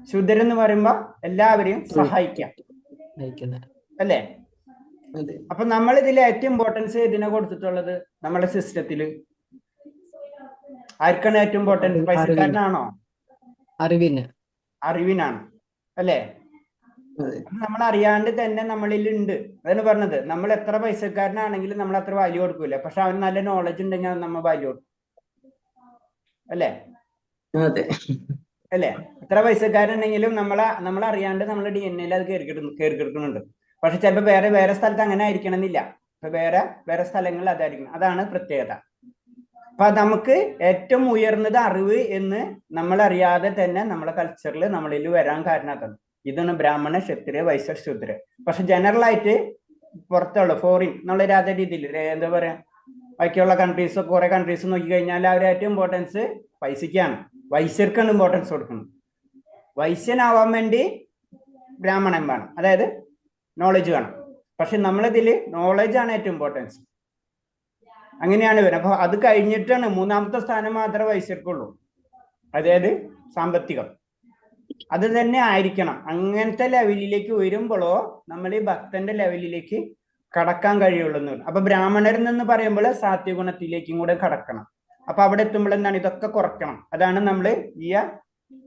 ശൂദ്രൻ എന്ന് പറയുമ്പോ എല്ലാവരെയും സഹായിക്കാം അല്ലെ? അപ്പൊ നമ്മൾ ഇതിൽ ഏറ്റവും ഇമ്പോർട്ടൻസ് ഇതിനെ കൊടുത്തിട്ടുള്ളത് നമ്മുടെ സിസ്റ്റത്തില് ആർക്കാണ് ഏറ്റവും ഇമ്പോർട്ടൻസ്? പൈസക്കാരനാണോ? അറിവിനാണ് അല്ലെ? നമ്മൾ അറിയാണ്ട് തന്നെ നമ്മളിൽ ഉണ്ട്. അതാണ് പറഞ്ഞത്, നമ്മൾ എത്ര പൈസക്കാരനാണെങ്കിലും നമ്മൾ അത്ര വാല്യൂ കൊടുക്കൂല. പക്ഷെ അവന് നല്ല നോളജ് ഉണ്ടെങ്കിൽ നമ്മൾ വാല്യൂ കൊടുക്കും അല്ലെ? അല്ലെ? എത്ര പൈസക്കാരുണ്ടെങ്കിലും നമ്മൾ അറിയാണ്ട് നമ്മൾ DNA അത് കയറി കിടക്കുന്നുണ്ട്. പക്ഷെ ചിലപ്പോ വേറെ സ്ഥലത്ത് അങ്ങനെ ആയിരിക്കണം എന്നില്ല. ഇപ്പൊ വേറെ സ്ഥലങ്ങളിൽ അതായിരിക്കണം. അതാണ് പ്രത്യേകത. അപ്പൊ നമുക്ക് ഏറ്റവും ഉയർന്നത് അറിവ് എന്ന് നമ്മൾ അറിയാതെ തന്നെ നമ്മളെ കൾച്ചറിൽ നമ്മളിൽ വരാൻ കാരണമാക്കുന്നത് ഇതാണ് ബ്രാഹ്മണ, ക്ഷത്രിയ, വൈശ്യ, ശൂദ്ര. പക്ഷെ ജനറൽ ആയിട്ട് പുറത്തുള്ള ഫോറിൻ എന്നുള്ള അതേ രീതിയിൽ എന്താ പറയാ, ബാക്കിയുള്ള കൺട്രീസ് കുറെ കൺട്രീസ് നോക്കി കഴിഞ്ഞാൽ അവർ ഏറ്റവും ഇമ്പോർട്ടൻസ് പൈസക്കാണ്. വൈശ്യർക്കാണ് ഇമ്പോർട്ടൻസ് കൊടുക്കുന്നത്. വൈശ്യനാവാൻ വേണ്ടി ബ്രാഹ്മണൻ വേണം, അതായത് നോളജ് വേണം. പക്ഷെ നമ്മളിതില് നോളജ് ആണ് ഏറ്റവും ഇമ്പോർട്ടൻസ്. അങ്ങനെയാണ് വരുന്നത്. അപ്പൊ അത് കഴിഞ്ഞിട്ടാണ് മൂന്നാമത്തെ സ്ഥാനം മാത്രമേ വൈശ്യർക്കുള്ളൂ, അതായത് സാമ്പത്തികം. അത് തന്നെ ആയിരിക്കണം. അങ്ങനത്തെ ലെവലിലേക്ക് വരുമ്പോഴോ നമ്മൾ ഈ ഭക്തന്റെ ലെവലിലേക്ക് കടക്കാൻ കഴിയുള്ളൂ എന്ന്. അപ്പൊ ബ്രാഹ്മണരിൽ നിന്ന് പറയുമ്പോൾ സാത്വികഗുണത്തിലേക്കും കൂടെ കടക്കണം. അപ്പൊ അവിടെ എത്തുമ്പോൾ എന്താണ്, ഇതൊക്കെ കുറയ്ക്കണം. അതാണ് നമ്മൾ ഈ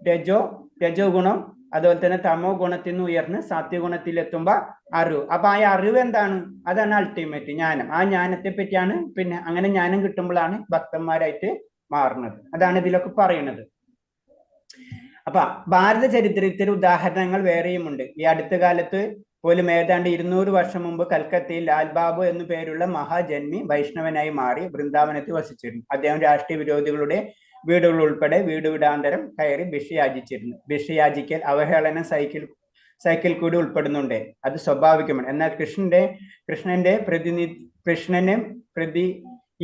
രജോ ഗുണം അതുപോലെ തന്നെ തമോ ഗുണത്തിൽ നിന്ന് ഉയർന്ന് സാത്വിക ഗുണത്തിൽ എത്തുമ്പോ അറിവ്. അപ്പൊ ആ അറിവ് എന്താണ്? അതാണ് അൾട്ടിമേറ്റ് ജ്ഞാനം. ആ ജ്ഞാനത്തെ പറ്റിയാണ് പിന്നെ അങ്ങനെ ജ്ഞാനം കിട്ടുമ്പോഴാണ് ഭക്തന്മാരായിട്ട് മാറുന്നത്. അതാണ് ഇതിലൊക്കെ പറയുന്നത്. അപ്പൊ ഭാരത ചരിത്രത്തിൽ ഉദാഹരണങ്ങൾ വേറെയുമുണ്ട്. ഈ അടുത്ത കാലത്ത് പോലും ഏതാണ്ട് 200 വർഷം മുമ്പ് കൽക്കത്തയിൽ ലാൽ ബാബു എന്നു പേരുള്ള മഹാജന്മി വൈഷ്ണവനായി മാറി വൃന്ദാവനത്തിൽ വസിച്ചിരുന്നു. അദ്ദേഹം രാഷ്ട്രീയ വിരോധികളുടെ വീടുകൾ ഉൾപ്പെടെ വീടാന്തരം കയറി ഭിക്ഷയാചിച്ചിരുന്നു. ഭിക്ഷയാചിക്കൽ, അവഹേളനം, സൈക്കിൾ കൂടി ഉൾപ്പെടുന്നുണ്ട്. അത് സ്വാഭാവികമാണ്. എന്നാൽ കൃഷ്ണനെ പ്രതി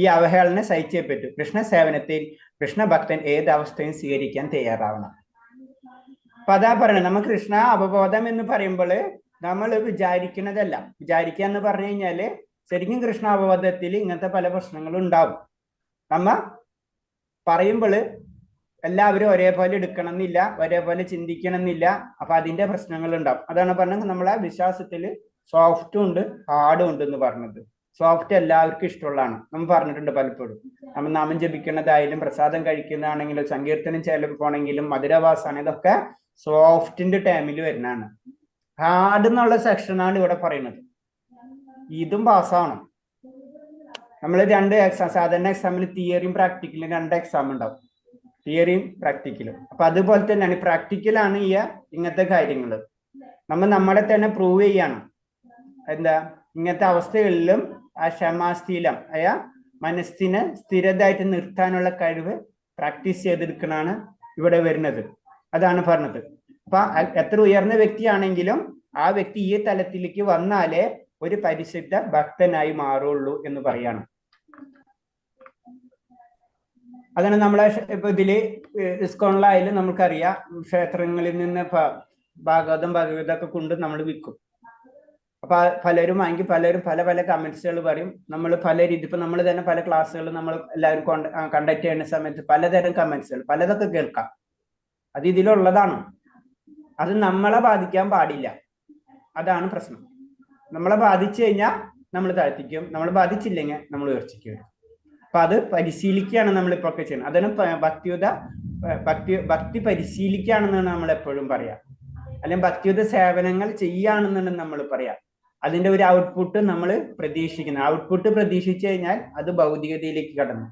ഈ അവഹേളനം സഹിച്ചേ പറ്റൂ. കൃഷ്ണ സേവനത്തിൽ കൃഷ്ണഭക്തൻ ഏത് അവസ്ഥയും സ്വീകരിക്കാൻ തയ്യാറാവണം. അപ്പൊ അതാ പറയുന്നത്, നമ്മൾ കൃഷ്ണ അവബോധം എന്ന് പറയുമ്പോൾ നമ്മൾ വിചാരിക്കുന്നതല്ല. വിചാരിക്കുക എന്ന് പറഞ്ഞു കഴിഞ്ഞാല് ശരിക്കും കൃഷ്ണ അവബോധത്തിൽ ഇങ്ങനത്തെ പല പ്രശ്നങ്ങളും ഉണ്ടാവും. നമ്മ പറയുമ്പോൾ എല്ലാവരും ഒരേപോലെ എടുക്കണം എന്നില്ല, ഒരേപോലെ ചിന്തിക്കണം എന്നില്ല. അപ്പൊ അതിന്റെ പ്രശ്നങ്ങൾ ഉണ്ടാവും. അതാണ് പറഞ്ഞത് നമ്മളെ വിശ്വാസത്തിൽ സോഫ്റ്റും ഉണ്ട് ഹാർഡും ഉണ്ട് എന്ന് പറഞ്ഞത്. സോഫ്റ്റ് എല്ലാവർക്കും ഇഷ്ടമുള്ളതാണ്. നമ്മൾ പറഞ്ഞിട്ടുണ്ട് പലപ്പോഴും. നമ്മൾ നാമം ജപിക്കുന്നതായാലും പ്രസാദം കഴിക്കുന്നതാണെങ്കിലും സങ്കീർത്തനം ചെലപ്പോണെങ്കിലും മധുരവാസാണ്, ഇതൊക്കെ സോഫ്റ്റിന്റെ ടൈമിൽ വരുന്നതാണ്. ഹാർഡ് എന്നുള്ള സെക്ഷനാണ് ഇവിടെ പറയുന്നത്. ഇതും പാസ്സാവണം. നമ്മൾ 2 എക്സാം, സാധാരണ എക്സാമിൽ തിയറിയും പ്രാക്ടിക്കലും 2 എക്സാം ഉണ്ടാവും, തിയറിയും പ്രാക്ടിക്കലും. അപ്പൊ അതുപോലെ തന്നെയാണ് പ്രാക്ടിക്കലാണ് ഇങ്ങനത്തെ കാര്യങ്ങൾ. നമ്മളെ തന്നെ പ്രൂവ് ചെയ്യാണ്. എന്താ ഇങ്ങനത്തെ അവസ്ഥകളിലും ആ ക്ഷമാസ്ഥിരം മനസ്സിനെ സ്ഥിരതായിട്ട് നിർത്താനുള്ള കഴിവ് പ്രാക്ടീസ് ചെയ്തെടുക്കണാണ് ഇവിടെ വരുന്നത്. അതാണ് പറഞ്ഞത്. അപ്പൊ എത്ര ഉയർന്ന വ്യക്തിയാണെങ്കിലും ആ വ്യക്തി ഈ തലത്തിലേക്ക് വന്നാലേ ഒരു പരിശുദ്ധ ഭക്തനായി മാറുള്ളൂ എന്ന് പറയാണ്. അതാണ് നമ്മളെ ഇപ്പൊ ഇതില് ഇസ്കോണിലായാലും നമുക്കറിയാം, ക്ഷേത്രങ്ങളിൽ നിന്ന് ഭഗവതമൊക്കെ കൊണ്ട് നമ്മൾ വിൽക്കും. അപ്പൊ പലരും വാങ്ങി പലരും പല കമന്റ്സുകൾ പറയും. നമ്മൾ പല രീതി ഇപ്പൊ നമ്മൾ തന്നെ പല ക്ലാസ്സുകൾ നമ്മൾ എല്ലാവരും കണ്ടക്ട് ചെയ്യുന്ന സമയത്ത് പലതരം കമന്റ്സുകൾ പലതൊക്കെ കേൾക്കാം. അത് ഇതിലുള്ളതാണ്. അത് നമ്മളെ ബാധിക്കാൻ പാടില്ല. അതാണ് പ്രശ്നം. നമ്മളെ ബാധിച്ചു കഴിഞ്ഞാൽ നമ്മൾ താഴ്ത്തിക്കും, നമ്മളെ ബാധിച്ചില്ലെങ്കിൽ നമ്മൾ ഉയർച്ചയ്ക്ക് വരും. അപ്പൊ അത് പരിശീലിക്കുകയാണ് നമ്മളിപ്പോ ഒക്കെ ചെയ്യുന്നത്. അതാണ് ഭക്തി പരിശീലിക്കുകയാണെന്നാണ് നമ്മൾ എപ്പോഴും പറയാം. അല്ലെങ്കിൽ ഭക്തിയുത സേവനങ്ങൾ ചെയ്യാണെന്നാണ് നമ്മൾ പറയാം. അതിന്റെ ഒരു ഔട്ട്പുട്ട് നമ്മൾ പ്രതീക്ഷിക്കുന്നത്. ഔട്ട്പുട്ട് പ്രതീക്ഷിച്ചു കഴിഞ്ഞാൽ അത് ഭൗതികതയിലേക്ക് കടന്നു.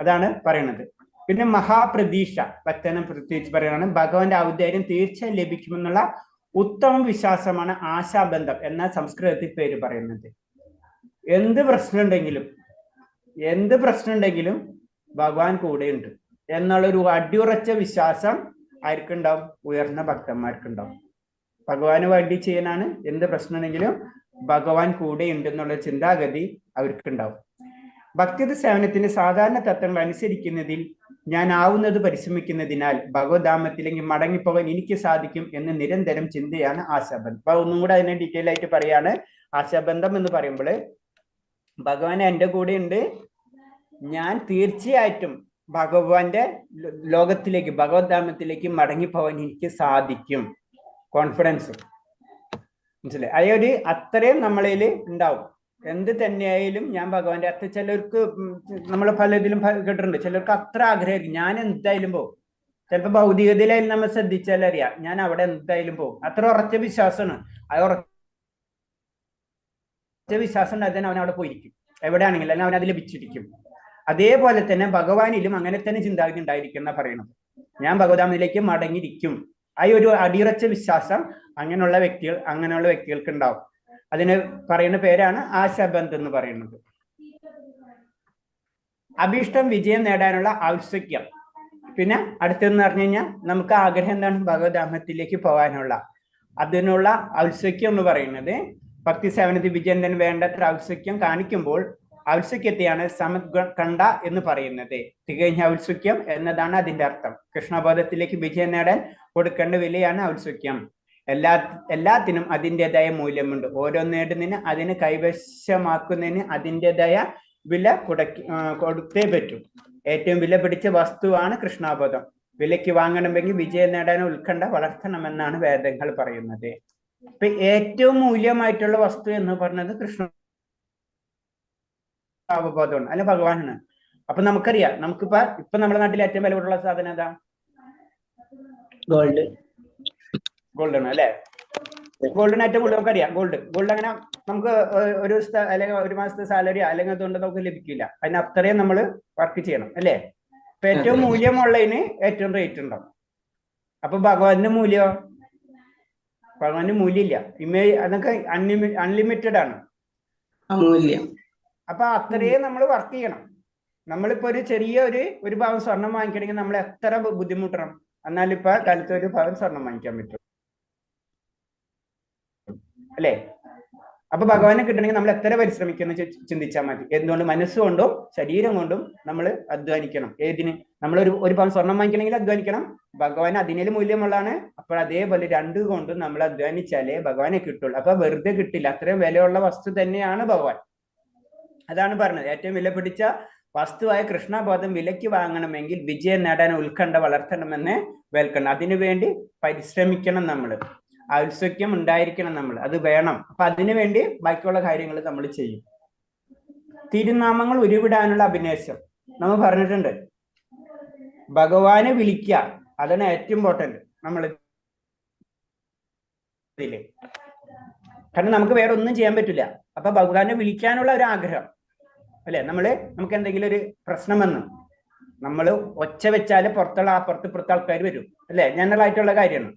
അതാണ് പറയണത്. പിന്നെ മഹാപ്രതീക്ഷ, ഭക്തനെ പ്രത്യേകിച്ച് പറയുകയാണ്, ഭഗവാന്റെ ഔദാര്യം തീർച്ചയായും ലഭിക്കുമെന്നുള്ള ഉത്തമ വിശ്വാസമാണ് ആശാബന്ധം എന്ന സംസ്കൃതത്തിൽ പേര് പറയുന്നത്. എന്ത് പ്രശ്നമുണ്ടെങ്കിലും ഭഗവാൻ കൂടെയുണ്ട് എന്നുള്ളൊരു അടിയുറച്ച വിശ്വാസം ആർക്കുണ്ടാവും? ഉയർന്ന ഭക്തന്മാർക്കുണ്ടാവും. ഭഗവാന് വേണ്ടി ചെയ്യാനാണ്, എന്ത് പ്രശ്നമുണ്ടെങ്കിലും ഭഗവാൻ കൂടെ ഉണ്ട് എന്നുള്ള ചിന്താഗതി അവർക്കുണ്ടാവും. ഭക്തിയുടെ സേവനത്തിന്റെ സാധാരണ തത്വങ്ങൾ അനുസരിക്കുന്നതിൽ ഞാൻ ആവുന്നത് പരിശ്രമിക്കുന്നതിനാൽ ഭഗവദ്ധാമത്തിലേക്ക് മടങ്ങിപ്പോകാൻ എനിക്ക് സാധിക്കും എന്ന് നിരന്തരം ചിന്തയാണ് ആശാബന്ധം. അപ്പൊ ഒന്നും കൂടെ അതിനെ ഡീറ്റെയിൽ ആയിട്ട് പറയാണ്. ആശാബന്ധം എന്ന് പറയുമ്പോൾ ഭഗവാൻ എൻ്റെ കൂടെ ഉണ്ട്, ഞാൻ തീർച്ചയായിട്ടും ഭഗവാന്റെ ലോകത്തിലേക്ക് ഭഗവത് ധാമത്തിലേക്ക് മടങ്ങിപ്പോവാൻ എനിക്ക് സാധിക്കും. കോൺഫിഡൻസ് മനസ്സിലായി. അതൊരു അത്രയും നമ്മളിൽ ഉണ്ടാവും. എന്ത് തന്നെയായാലും ഞാൻ ഭഗവാന്റെ അത്ര ചിലർക്ക് നമ്മൾ പലതിലും കേട്ടിട്ടുണ്ട്. ചിലർക്ക് അത്ര ആഗ്രഹമായിരിക്കും ഞാൻ എന്തായാലും പോകും. ചിലപ്പോൾ ഭൗതികതയിലായാലും നമ്മൾ ശ്രദ്ധിച്ചാൽ അറിയാം ഞാൻ അവിടെ എന്തായാലും പോകും. അത്ര ഉറച്ച വിശ്വാസമാണ്. അത് ഉറച്ച വിശ്വാസം ഉണ്ടായാൽ അവൻ അവിടെ പോയിരിക്കും. എവിടെയാണെങ്കിലും അല്ലെങ്കിൽ അവൻ അത് ലഭിച്ചിരിക്കും. അതേപോലെ തന്നെ ഭഗവാനിലും അങ്ങനെ തന്നെ ചിന്താഗതി ഉണ്ടായിരിക്കും എന്നാ പറയുന്നത്. ഞാൻ ഭഗവതാമിലേക്ക് മടങ്ങിയിരിക്കും. ആ ഒരു അടിയുറച്ച വിശ്വാസം അങ്ങനെയുള്ള വ്യക്തികൾക്ക് ഉണ്ടാവും. അതിന് പറയുന്ന പേരാണ് ആശാബന്ധം എന്ന് പറയുന്നത്. അഭീഷ്ടം വിജയം നേടാനുള്ള ഔത്സുക്യം. പിന്നെ അടുത്തെന്ന് പറഞ്ഞു കഴിഞ്ഞാൽ നമുക്ക് ആഗ്രഹം എന്താണ്? ഭഗവത്ധാമത്തിലേക്ക് പോകാനുള്ള അതിനുള്ള ഔത്സുക്യം എന്ന് പറയുന്നത് ഭക്തി സേവനത്തിൽ വിജയത്തിന് വേണ്ടത്ര ഔത്സുക്യം കാണിക്കുമ്പോൾ ഔത്സുക്യത്തെയാണ് സമത്കണ്ഠ എന്ന് പറയുന്നത്. തികഞ്ഞ ഔത്സുക്യം എന്നതാണ് അതിന്റെ അർത്ഥം. കൃഷ്ണബോധത്തിലേക്ക് വിജയം നേടാൻ കൊടുക്കേണ്ട വിലയാണ് ഔത്സുക്യം. എല്ലാത്തിനും അതിൻ്റെതായ മൂല്യമുണ്ട്. ഓരോ നേടുന്നതിന് അതിന് കൈവശമാക്കുന്നതിന് അതിൻ്റെതായ വില കൊടുത്തേ പറ്റൂ. ഏറ്റവും വില പിടിച്ച വസ്തുവാണ് കൃഷ്ണബോധം. വിലയ്ക്ക് വാങ്ങണമെങ്കിൽ വിജയം നേടാൻ ഉത്കണ്ഠ വളർത്തണമെന്നാണ് വേദങ്ങൾ പറയുന്നത്. ഇപ്പൊ ഏറ്റവും മൂല്യമായിട്ടുള്ള വസ്തു എന്ന് പറഞ്ഞത് കൃഷ്ണ അവബോധമാണ്, അല്ല ഭഗവാനാണ്. അപ്പൊ നമുക്കറിയാം, ഇപ്പൊ നമ്മുടെ നാട്ടിൽ ഏറ്റവും വില കൂടുതലുള്ള സാധനം ഏതാ? ഗോൾഡാണ് അല്ലെ. ഗോൾഡിന് ഏറ്റവും കൂടുതൽ നമുക്കറിയാം. ഗോൾഡ് അങ്ങനെ നമുക്ക് ഒരു അല്ലെങ്കിൽ ഒരു മാസത്തെ സാലറി അല്ലെങ്കിൽ അതുകൊണ്ട് നമുക്ക് ലഭിക്കില്ല. അതിന് അത്രയും നമ്മൾ വർക്ക് ചെയ്യണം അല്ലേ. ഇപ്പൊ ഏറ്റവും മൂല്യമുള്ളതിന് ഏറ്റവും റേറ്റ് ഉണ്ടാവും. അപ്പൊ ഭഗവാന്റെ മൂല്യമില്ല. അതൊക്കെ അൺലിമിറ്റഡ് ആണ്. അപ്പൊ അത്രയും നമ്മൾ വർക്ക് ചെയ്യണം. നമ്മളിപ്പോ ഒരു ചെറിയ ഒരു ഭാഗം സ്വർണം വാങ്ങിക്കണമെങ്കിൽ നമ്മൾ എത്ര ബുദ്ധിമുട്ടണം. എന്നാലിപ്പോ കാലത്ത് ഒരു ഭാഗം സ്വർണം വാങ്ങിക്കാൻ പറ്റും അല്ലേ. അപ്പൊ ഭഗവാനെ കിട്ടണമെങ്കിൽ നമ്മൾ എത്ര പരിശ്രമിക്കുന്നു ചിന്തിച്ചാൽ മതി. എന്തുകൊണ്ട്? മനസ്സുകൊണ്ടും ശരീരം കൊണ്ടും നമ്മൾ അധ്വാനിക്കണം. ഏതിന്? നമ്മൾ ഒരു ഭാഗം സ്വർണം വാങ്ങിക്കണമെങ്കിൽ അധ്വാനിക്കണം. ഭഗവാൻ അതിനേലും മൂല്യമുള്ളതാണ്. അപ്പോൾ അതേപോലെ രണ്ടു കൊണ്ടും നമ്മൾ അധ്വാനിച്ചാലേ ഭഗവാനെ കിട്ടുള്ളൂ. അപ്പൊ വെറുതെ കിട്ടില്ല. അത്രയും വിലയുള്ള വസ്തു തന്നെയാണ് ഭഗവാൻ. അതാണ് പറഞ്ഞത്, ഏറ്റവും വില പിടിച്ച വസ്തുവായ കൃഷ്ണബോധം വിലയ്ക്ക് വാങ്ങണമെങ്കിൽ വിജയം നേടാൻ ഉത്കണ്ഠ വളർത്തണമെന്ന് വേൽക്കണം. അതിനുവേണ്ടി പരിശ്രമിക്കണം. നമ്മൾ ഔത്സുക്യം ഉണ്ടായിരിക്കണം. നമ്മൾ അത് വേണം. അപ്പൊ അതിനുവേണ്ടി ബാക്കിയുള്ള കാര്യങ്ങൾ നമ്മൾ ചെയ്യും. തിരുനാമങ്ങൾ ഉരുവിടാനുള്ള അഭിനിവേശം നമ്മൾ പറഞ്ഞിട്ടുണ്ട്. ഭഗവാനെ വിളിക്കുക, അതാണ് ഏറ്റവും ഇമ്പോർട്ടന്റ്. നമ്മൾ കാരണം നമുക്ക് വേറെ ഒന്നും ചെയ്യാൻ പറ്റില്ല. അപ്പൊ ഭഗവാനെ വിളിക്കാനുള്ള ഒരു ആഗ്രഹം അല്ലെ. നമുക്ക് എന്തെങ്കിലും ഒരു പ്രശ്നം വന്നു നമ്മൾ ഒച്ച വെച്ചാല് പുറത്ത് ആൾക്കാർ വരും അല്ലെ. ജനറൽ ആയിട്ടുള്ള കാര്യമാണ്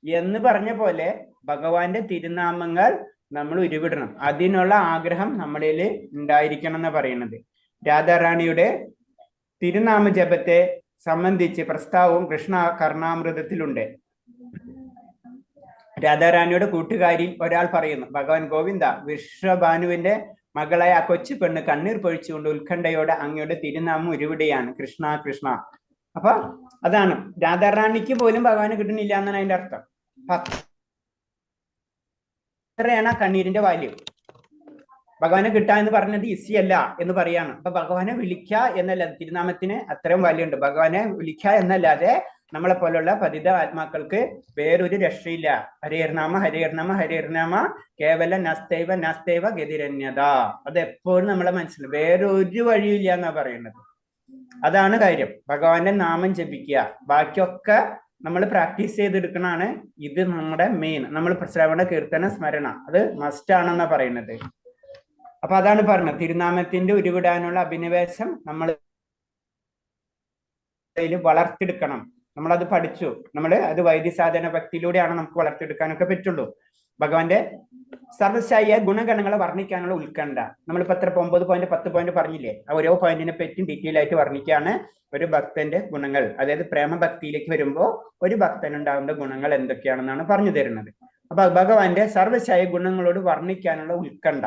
എന്ന് പറഞ്ഞ പോലെ ഭഗവാന്റെ തിരുനാമങ്ങൾ നമ്മൾ ഉരുവിടണം. അതിനുള്ള ആഗ്രഹം നമ്മളിൽ ഉണ്ടായിരിക്കണം എന്ന് പറയുന്നത്. രാധാറാണിയുടെ തിരുനാമ ജപത്തെ സംബന്ധിച്ച് പ്രസ്താവവും കൃഷ്ണ കർണാമൃതത്തിലുണ്ട്. രാധാറാണിയുടെ കൂട്ടുകാരിൽ ഒരാൾ പറയുന്നു, ഭഗവാൻ ഗോവിന്ദ, വിശ്വഭാനുവിന്റെ മകളായ ആ കൊച്ചു പെണ്ണ് കണ്ണീർ പൊഴിച്ചുകൊണ്ട് ഉത്കണ്ഠയോടെ അങ്ങയുടെ തിരുനാമം ഉരുവിടുകയാണ്. കൃഷ്ണ കൃഷ്ണ. അപ്പൊ അതാണ്, രാധാറാണിക്ക് പോലും ഭഗവാന് കിട്ടുന്നില്ല എന്നാണ് അതിന്റെ അർത്ഥം. അത്രയാണ് ആ കണ്ണീരിന്റെ വാല്യം. ഭഗവാനെ കിട്ടുക എന്ന് പറഞ്ഞത് ഈസി അല്ല എന്ന് പറയാണ്. അപ്പൊ ഭഗവാനെ വിളിക്കുക എന്നല്ല, തിരുനാമത്തിന് അത്രയും വാല്യുണ്ട്. ഭഗവാനെ വിളിക്കുക എന്നല്ലാതെ നമ്മളെ പോലുള്ള പതിത ആത്മാക്കൾക്ക് വേറൊരു രക്ഷയില്ല. ഹരിഹർനാമ ഹരിഹർനാമ ഹരിഹർനാമ കേവല നാസ്തൈവ ഗതിരന്യത. അത് എപ്പോഴും നമ്മളെ മനസ്സിൽ വേറൊരു വഴിയില്ല എന്നാ പറയുന്നത്. അതാണ് കാര്യം. ഭഗവാന്റെ നാമം ജപിക്കുക, ബാക്കിയൊക്കെ നമ്മൾ പ്രാക്ടീസ് ചെയ്തെടുക്കണാണ്. ഇത് നമ്മുടെ മെയിൻ. നമ്മൾ ശ്രവണ കീർത്തന സ്മരണ അത് മസ്റ്റ് ആണെന്നാ പറയുന്നത്. അപ്പൊ അതാണ് പറഞ്ഞത്, തിരുനാമത്തിന്റെ ഉരുവിടാനുള്ള അഭിനിവേശം നമ്മൾ വളർത്തിയെടുക്കണം. നമ്മളത് പഠിച്ചു. അത് വൈദ്യസാധന ഭക്തിയിലൂടെയാണ് നമുക്ക് വളർത്തിയെടുക്കാനൊക്കെ പറ്റുള്ളൂ. ഭഗവാന്റെ സർവശായ ഗുണഗണങ്ങളെ വർണ്ണിക്കാനുള്ള ഉത്കണ്ഠ. നമ്മളിപ്പോ 9 പോയിന്റ് 10 പോയിന്റ് പറഞ്ഞില്ലേ, ആ ഓരോ പോയിന്റിനെ പറ്റി ഡീറ്റെയിൽ ആയിട്ട് വർണ്ണിക്കുകയാണ് ഒരു ഭക്തന്റെ ഗുണങ്ങൾ. അതായത് പ്രേമഭക്തിയിലേക്ക് വരുമ്പോൾ ഒരു ഭക്തനുണ്ടാകുന്ന ഗുണങ്ങൾ എന്തൊക്കെയാണെന്നാണ് പറഞ്ഞു തരുന്നത്. അപ്പൊ ഭഗവാന്റെ സർവശായ ഗുണങ്ങളോട് വർണ്ണിക്കാനുള്ള ഉത്കണ്ഠ.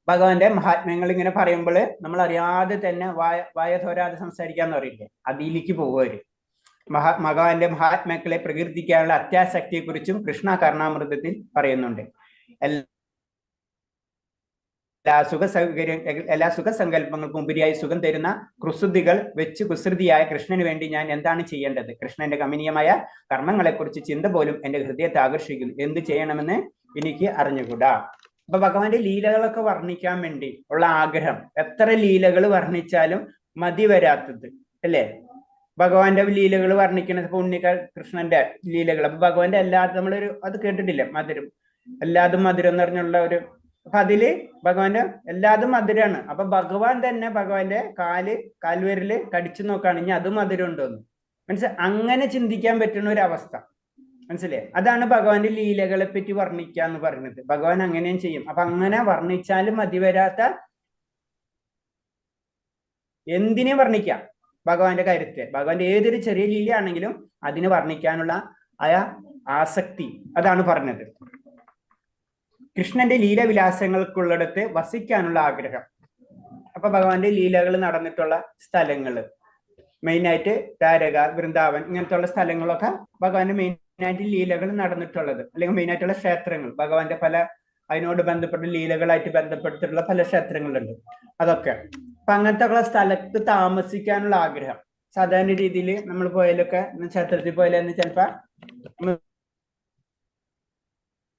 ഭഗവാന്റെ മഹാത്മ്യങ്ങൾ ഇങ്ങനെ പറയുമ്പോൾ നമ്മൾ അറിയാതെ തന്നെ വായ തോരാതെ സംസാരിക്കാന്ന് പറയില്ലേ, അതിലേക്ക് പോകുവര്. ഭഗവാന്റെ മഹാത്മാക്കളെ പ്രകീർത്തിക്കാനുള്ള അത്യാസക്തിയെ കുറിച്ചും കൃഷ്ണ കർണാമൃതത്തിൽ പറയുന്നുണ്ട്. എല്ലാ സുഖസങ്കല്പങ്ങൾക്കും ഉപരിയായി സുഖം തരുന്ന കുസൃതികൾ വെച്ച് കുസൃതിയായ കൃഷ്ണന് വേണ്ടി ഞാൻ എന്താണ് ചെയ്യേണ്ടത്? കൃഷ്ണന്റെ കമനീയമായ കർമ്മങ്ങളെക്കുറിച്ച് ചിന്ത പോലും എന്റെ ഹൃദയത്തെ ആകർഷിക്കുന്നു. എന്ത് ചെയ്യണമെന്ന് എനിക്ക് അറിഞ്ഞുകൂടാ. അപ്പൊ ഭഗവാന്റെ ലീലകളൊക്കെ വർണ്ണിക്കാൻ വേണ്ടി ഉള്ള ആഗ്രഹം, എത്ര ലീലകൾ വർണ്ണിച്ചാലും മതി വരാത്തത് അല്ലേ? ഭഗവാന്റെ ലീലകൾ വർണ്ണിക്കുന്നത് ഇപ്പൊ കൃഷ്ണന്റെ ലീലകൾ, അപ്പൊ ഭഗവാന്റെ നമ്മളൊരു അത് കേട്ടിട്ടില്ലേ, മധുരം എല്ലാതും മധുരം എന്ന് പറഞ്ഞുള്ള ഒരു, അപ്പൊ അതില് ഭഗവാന്റെ എല്ലാതും മധുരമാണ്. അപ്പൊ ഭഗവാൻ തന്നെ ഭഗവാന്റെ കാൽവിരല് കടിച്ചു നോക്കുകയാണെങ്കിൽ അത് മധുരം ഉണ്ടോന്ന് മനസ്സിലായി. അങ്ങനെ ചിന്തിക്കാൻ പറ്റുന്ന ഒരു അവസ്ഥ മനസ്സിലായി. അതാണ് ഭഗവാന്റെ ലീലകളെ പറ്റി വർണ്ണിക്കുക എന്ന് പറയുന്നത്. ഭഗവാൻ അങ്ങനെയും ചെയ്യും. അപ്പൊ അങ്ങനെ വർണ്ണിച്ചാലും മതി വരാത്ത എന്തിനേം വർണ്ണിക്കാം ഭഗവാന്റെ കാര്യത്തെ. ഭഗവാന്റെ ഏതൊരു ചെറിയ ലീലയാണെങ്കിലും അതിനെ വർണ്ണിക്കാനുള്ള ആസക്തി, അതാണ് പറഞ്ഞത്. കൃഷ്ണന്റെ ലീലവിലാസങ്ങൾക്കുള്ളിടത്ത് വസിക്കാനുള്ള ആഗ്രഹം. അപ്പൊ ഭഗവാന്റെ ലീലകൾ നടന്നിട്ടുള്ള സ്ഥലങ്ങള് മെയിനായിട്ട് ദ്വാരക, വൃന്ദാവൻ ഇങ്ങനത്തെ ഉള്ള സ്ഥലങ്ങളൊക്കെ ഭഗവാന്റെ മെയിനായിട്ട് ലീലകൾ നടന്നിട്ടുള്ളത്, അല്ലെങ്കിൽ മെയിനായിട്ടുള്ള ക്ഷേത്രങ്ങൾ, ഭഗവാന്റെ പല അതിനോട് ബന്ധപ്പെട്ട ലീലകളായിട്ട് ബന്ധപ്പെട്ടിട്ടുള്ള പല ക്ഷേത്രങ്ങളുണ്ട്. അതൊക്കെ അപ്പൊ അങ്ങനത്തെ ഉള്ള സ്ഥലത്ത് താമസിക്കാനുള്ള ആഗ്രഹം. സാധാരണ രീതിയിൽ നമ്മൾ പോയാലൊക്കെ ക്ഷേത്രത്തിൽ പോയാലെന്ന് ചിലപ്പോ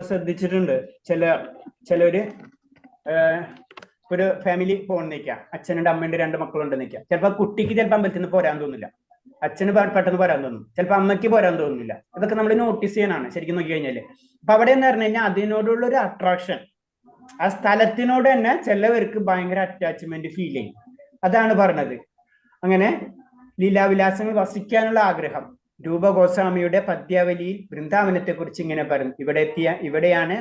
ശ്രദ്ധിച്ചിട്ടുണ്ട്, ചിലര് ഒരു ഫാമിലി പോകാൻ അച്ഛനുണ്ട്, അമ്മയുണ്ട്, 2 മക്കളുണ്ട് നിൽക്കാം. ചിലപ്പോ കുട്ടിക്ക് ചിലപ്പോൾ അമ്പലത്തിൽ നിന്ന് പോരാൻ തോന്നില്ല, അച്ഛന് പെട്ടെന്ന് പോരാൻ തോന്നും, ചിലപ്പോൾ അമ്മയ്ക്ക് പോരാൻ തോന്നുന്നില്ല. ഇതൊക്കെ നമ്മൾ നോട്ടീസ് ചെയ്യാനാണ് ശരിക്കും നോക്കി കഴിഞ്ഞാല്. അപ്പൊ അവിടെ എന്ന് പറഞ്ഞു കഴിഞ്ഞാൽ അതിനോടുള്ള ഒരു അട്രാക്ഷൻ, ആ സ്ഥലത്തിനോട് തന്നെ ചിലവർക്ക് ഭയങ്കര അറ്റാച്ച്മെന്റ് ഫീൽ ചെയ്യും. അതാണ് പറഞ്ഞത്. അങ്ങനെ ലീലാവിലാസങ്ങൾ വസിക്കാനുള്ള ആഗ്രഹം. രൂപഗോസ്വാമിയുടെ പദ്യാവലിയിൽ വൃന്ദാവനത്തെ കുറിച്ച് ഇങ്ങനെ പറഞ്ഞു. ഇവിടെയാണ്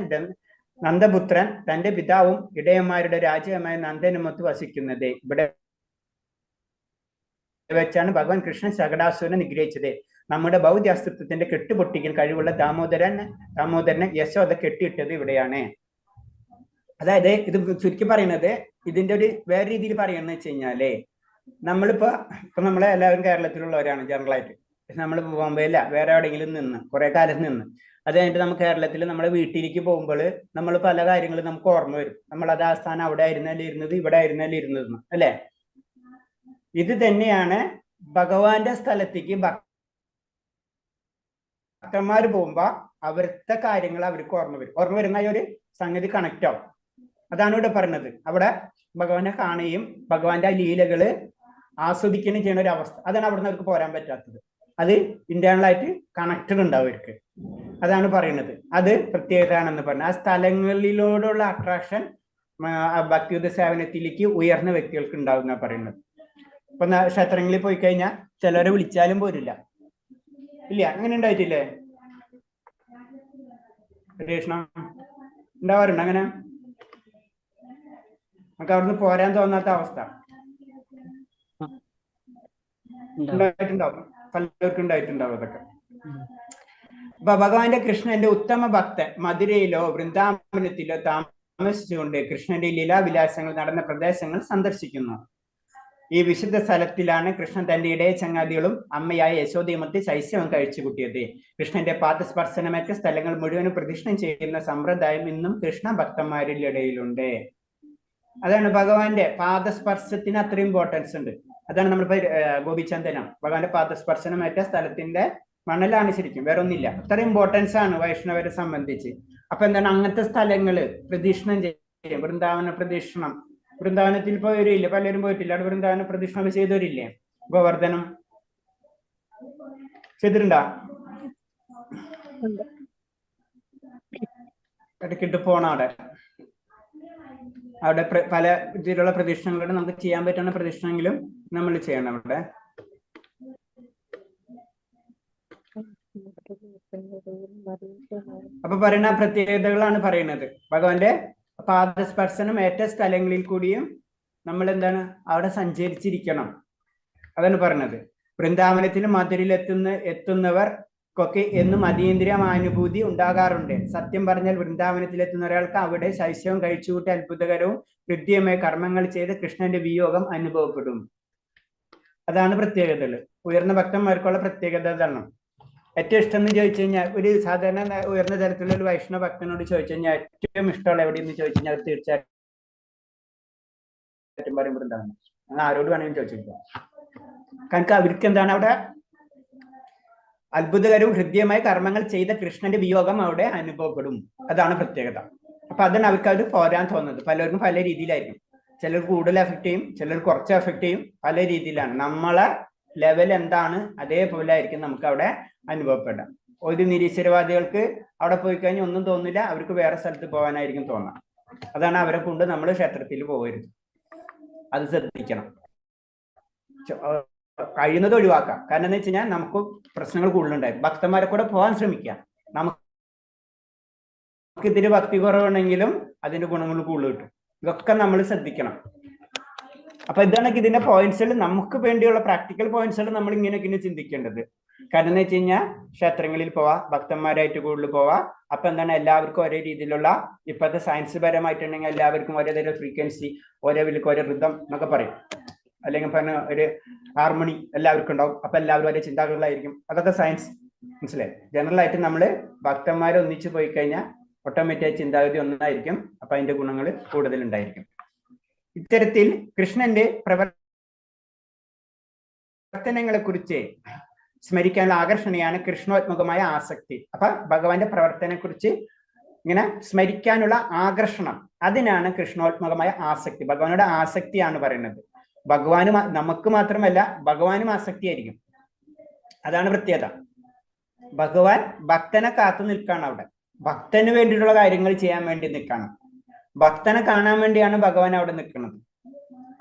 നന്ദപുത്രൻ തന്റെ പിതാവും ഇടയന്മാരുടെ രാജ്യമായ നന്ദനുമൊത്ത് വസിക്കുന്നത്. ഇവിടെ വെച്ചാണ് ഭഗവാൻ കൃഷ്ണൻ ശകടാസുരനെ നിഗ്രഹിച്ചത്. നമ്മുടെ ബൗദ്ധ അസ്തിത്വത്തിന്റെ കെട്ടുപൊട്ടിക്കൽ കഴിവുള്ള ദാമോദരനെ യശോദ കെട്ടിയിട്ടത് ഇവിടെയാണ്. അതായത് ഇത് ചുരുക്കി പറയുന്നത്, ഇതിന്റെ ഒരു വേറെ രീതിയിൽ പറയുന്നത് വെച്ച് കഴിഞ്ഞാല്, ഇപ്പൊ നമ്മളെ എല്ലാവരും കേരളത്തിലുള്ളവരാണ് ജനറലായിട്ട്. നമ്മൾ ബോംബെയില വേറെ എവിടെയെങ്കിലും നിന്ന് കുറെ കാലം നിന്ന് അത് കഴിഞ്ഞിട്ട് നമുക്ക് കേരളത്തിൽ നമ്മുടെ വീട്ടിലേക്ക് പോകുമ്പോൾ നമ്മൾ പല കാര്യങ്ങളും നമുക്ക് ഓർമ്മ വരും. നമ്മൾ അത് ആ സ്ഥാനം അവിടെ ആയിരുന്നല്ലേ ഇരുന്നത്, ഇവിടെ ആയിരുന്നല്ലേ ഇരുന്നത് അല്ലെ? ഇത് തന്നെയാണ് ഭഗവാന്റെ സ്ഥലത്തേക്ക് ഭക്തന്മാർ പോകുമ്പോ അവിടുത്തെ കാര്യങ്ങൾ അവർക്ക് ഓർമ്മ വരുന്ന ഒരു സംഗതി കണക്ട് ആവും. അതാണ് ഇവിടെ പറഞ്ഞത്. അവിടെ ഭഗവാനെ കാണുകയും ഭഗവാന്റെ ആ ലീലകള് ആസ്വദിക്കുകയും ചെയ്യുന്ന ഒരു അവസ്ഥ. അതാണ് അവിടുന്ന് അവർക്ക് പോരാൻ പറ്റാത്തത്. അത് ഇന്റേണലായിട്ട് കണക്റ്റഡ് ഉണ്ടാവും അവർക്ക്. അതാണ് പറയുന്നത്. അത് പ്രത്യേകതയാണെന്ന് പറഞ്ഞു. ആ സ്ഥലങ്ങളിലോടുള്ള അട്രാക്ഷൻ ഭക്തിയുദ്ധ സേവനത്തിലേക്ക് ഉയർന്ന വ്യക്തികൾക്ക് ഉണ്ടാവും എന്നാ പറയുന്നത്. ഇപ്പൊ ക്ഷേത്രങ്ങളിൽ പോയി കഴിഞ്ഞാൽ ചിലരെ വിളിച്ചാലും പോരില്ല, ഇല്ല? അങ്ങനെ ഉണ്ടായിട്ടില്ലേ കൃഷ്ണ? ഉണ്ടാവാറുണ്ട് അങ്ങനെ? നമുക്ക് അവിടുന്ന് പോരാൻ തോന്നാത്ത അവസ്ഥ ഉണ്ടായിട്ടുണ്ടാവും, പലർക്കും ഉണ്ടായിട്ടുണ്ടാവും അതൊക്കെ. അപ്പൊ ഭഗവാന്റെ കൃഷ്ണന്റെ ഉത്തമ ഭക്തൻ മധുരയിലോ വൃന്ദാവനത്തിലോ താമസിച്ചുകൊണ്ട് കൃഷ്ണന്റെ ലീലാവിലാസങ്ങൾ നടന്ന പ്രദേശങ്ങൾ സന്ദർശിക്കുന്നു. ഈ വിശുദ്ധ സ്ഥലത്തിലാണ് കൃഷ്ണൻ തന്റെ ഇടയ ചങ്ങാതികളും അമ്മയായ യശോദയുമൊത്ത് ശൈശവം കഴിച്ചു കൂട്ടിയത്. കൃഷ്ണന്റെ പാദസ്പർശനമേറ്റ സ്ഥലങ്ങൾ മുഴുവനും പ്രദക്ഷിണം ചെയ്യുന്ന സമ്പ്രദായം ഇന്നും കൃഷ്ണ ഭക്തന്മാരുടെ ഇടയിലുണ്ട്. അതാണ് ഭഗവാന്റെ പാദസ്പർശത്തിന് അത്ര ഇമ്പോർട്ടൻസ് ഉണ്ട്. അതാണ് നമ്മളിപ്പോ ഗോപിചന്ദനം, ഭഗവാന്റെ പാദസ്പർശനമേറ്റ സ്ഥലത്തിന്റെ മണലാണ് ശരിക്കും, വേറെ ഒന്നില്ല. അത്ര ഇമ്പോർട്ടൻസ് ആണ് വൈഷ്ണവരെ സംബന്ധിച്ച്. അപ്പൊ എന്താണ് അങ്ങനത്തെ സ്ഥലങ്ങള് പ്രദക്ഷിണം ചെയ്യും. വൃന്ദാവന പ്രദക്ഷിണം, വൃന്ദാവനത്തിൽ പോയവരില്ലേ? പലരും പോയിട്ടില്ല. അവിടെ വൃന്ദാവന പ്രദക്ഷിണം ചെയ്തവരില്ലേ? ഗോവർദ്ധനം ചെയ്തിട്ടുണ്ടാ? ഇടയ്ക്കിട്ട് പോണം അവിടെ പല രീതിയിലുള്ള പ്രദക്ഷിണങ്ങളുണ്ട്. നമുക്ക് ചെയ്യാൻ പറ്റുന്ന പ്രദക്ഷിണമെങ്കിലും നമ്മൾ ചെയ്യണം അവിടെ. അപ്പൊ പറയുന്ന പ്രത്യേകതകളാണ് പറയുന്നത്. ഭഗവാന്റെ പാദസ്പർശനം ഏറ്റ സ്ഥലങ്ങളിൽ കൂടിയും നമ്മൾ എന്താണ് അവിടെ സഞ്ചരിച്ചിരിക്കണം. അതാണ് പറഞ്ഞത്. വൃന്ദാവനത്തിന് മധുരയിൽ എത്തുന്നവർക്കൊക്കെ എന്നും അതീന്ദ്രിയമാനുഭൂതി ഉണ്ടാകാറുണ്ട്. സത്യം പറഞ്ഞാൽ വൃന്ദാവനത്തിലെത്തുന്ന ഒരാൾക്ക് അവിടെ ശൈശവം കഴിച്ചുകൂട്ടി അത്ഭുതകരവും കൃത്യമായ കർമ്മങ്ങൾ ചെയ്ത് കൃഷ്ണന്റെ വിയോഗം അനുഭവപ്പെടും. അതാണ് പ്രത്യേകതകൾ. ഉയർന്ന ഭക്തന്മാർക്കുള്ള പ്രത്യേകത അതാണ്. ഏറ്റവും ഇഷ്ടം എന്ന് ചോദിച്ചു കഴിഞ്ഞാൽ, ഒരു സാധാരണ ഉയർന്ന തരത്തിലുള്ള ഒരു വൈഷ്ണവ ഭക്തനോട് ചോദിച്ചു കഴിഞ്ഞാൽ ഏറ്റവും ഇഷ്ടമുള്ള എവിടെയെന്ന് ചോദിച്ചു കഴിഞ്ഞാൽ തീർച്ചയായിട്ടും പറയുമ്പോൾ എന്താണ് നിങ്ങൾ ആരോട് വേണമെങ്കിലും ചോദിച്ചിരിക്കുക. കാരണം അവർക്ക് എന്താണ് അവിടെ അത്ഭുതകരവും ഹൃദ്യമായ കർമ്മങ്ങൾ ചെയ്ത കൃഷ്ണന്റെ വിയോഗം അവിടെ അനുഭവപ്പെടും. അതാണ് പ്രത്യേകത. അപ്പൊ അതാണ് അവർക്ക് അത് പോരാൻ തോന്നുന്നത്. പലർക്കും പല രീതിയിലായിരിക്കും. ചിലർ കൂടുതൽ എഫക്ട് ചെയ്യും, ചിലർ കുറച്ച് എഫക്ട് ചെയ്യും. പല രീതിയിലാണ്. നമ്മളെ ലെവൽ എന്താണ് അതേപോലെ ആയിരിക്കും നമുക്ക് അവിടെ അനുഭവപ്പെടാം. ഒരു നിരീശ്വരവാദികൾക്ക് അവിടെ പോയി കഴിഞ്ഞാൽ ഒന്നും തോന്നില്ല, അവർക്ക് വേറെ സ്ഥലത്ത് പോകാനായിരിക്കും തോന്നാം. അതാണ് അവരെ കൊണ്ട് നമ്മൾ ക്ഷേത്രത്തിൽ പോകരുത്. അത് ശ്രദ്ധിക്കണം. കഴിയുന്നത് ഒഴിവാക്കാം. കാരണം എന്ന് വെച്ച് കഴിഞ്ഞാൽ നമുക്ക് പ്രശ്നങ്ങൾ കൂടുതലുണ്ടായി. ഭക്തന്മാരെ കൂടെ പോകാൻ ശ്രമിക്കാം. നമുക്ക് ഇതിന് ഭക്തി കുറവുണ്ടെങ്കിലും അതിന്റെ ഗുണങ്ങൾ കൂടുതൽ കിട്ടും. ഇതൊക്കെ നമ്മൾ ശ്രദ്ധിക്കണം. അപ്പൊ ഇതാണ് ഇതിന്റെ പോയിന്റ്സുകൾ. നമുക്ക് വേണ്ടിയുള്ള പ്രാക്ടിക്കൽ പോയിന്റ്സുകൾ നമ്മൾ ഇങ്ങനെയൊക്കെ ചിന്തിക്കേണ്ടത്. കാരണം എന്ന് വെച്ച് കഴിഞ്ഞാൽ ക്ഷേത്രങ്ങളിൽ പോവാ, ഭക്തന്മാരായിട്ട് കൂടുതൽ പോവാ. അപ്പൊ എന്താണ് എല്ലാവർക്കും ഒരേ രീതിയിലുള്ള ഇപ്പോഴത്തെ സയൻസ് പരമായിട്ടുണ്ടെങ്കിൽ എല്ലാവർക്കും ഒരേ തരം ഫ്രീക്വൻസി, ഒരേ വിലക്ക് ഒരേ ഋതം എന്നൊക്കെ പറയും. അല്ലെങ്കിൽ പറഞ്ഞ ഒരു ഹാർമണി എല്ലാവർക്കും ഉണ്ടാവും. അപ്പൊ എല്ലാവരും ഒരേ ചിന്താഗതികളായിരിക്കും. അതൊക്കെ സയൻസ്, മനസ്സിലായി. ജനറൽ ആയിട്ട് നമ്മള് ഭക്തന്മാരെ ഒന്നിച്ചു പോയി കഴിഞ്ഞാൽ ഓട്ടോമാറ്റിക് ചിന്താഗതി ഒന്നായിരിക്കും. അപ്പൊ അതിന്റെ ഗുണങ്ങൾ കൂടുതൽ ഉണ്ടായിരിക്കും. ഇത്തരത്തിൽ കൃഷ്ണന്റെ പ്രവർത്തനങ്ങളെ കുറിച്ച് സ്മരിക്കാനുള്ള ആകർഷണയാണ് കൃഷ്ണോത്മകമായ ആസക്തി. അപ്പൊ ഭഗവാന്റെ പ്രവർത്തനത്തെ കുറിച്ച് ഇങ്ങനെ സ്മരിക്കാനുള്ള ആകർഷണം, അതിനാണ് കൃഷ്ണോത്മകമായ ആസക്തി. ഭഗവാനോട് ആസക്തിയാണ് പറയുന്നത്. ഭഗവാനും നമുക്ക് മാത്രമല്ല ഭഗവാനും ആസക്തിയായിരിക്കും. അതാണ് പ്രത്യേകത. ഭഗവാൻ ഭക്തനെ കാത്തു നിൽക്കാണ്. അവിടെ ഭക്തന് വേണ്ടിയിട്ടുള്ള കാര്യങ്ങൾ ചെയ്യാൻ വേണ്ടി നിൽക്കാണ്. ഭക്തനെ കാണാൻ വേണ്ടിയാണ് ഭഗവാൻ അവിടെ നിൽക്കുന്നത്.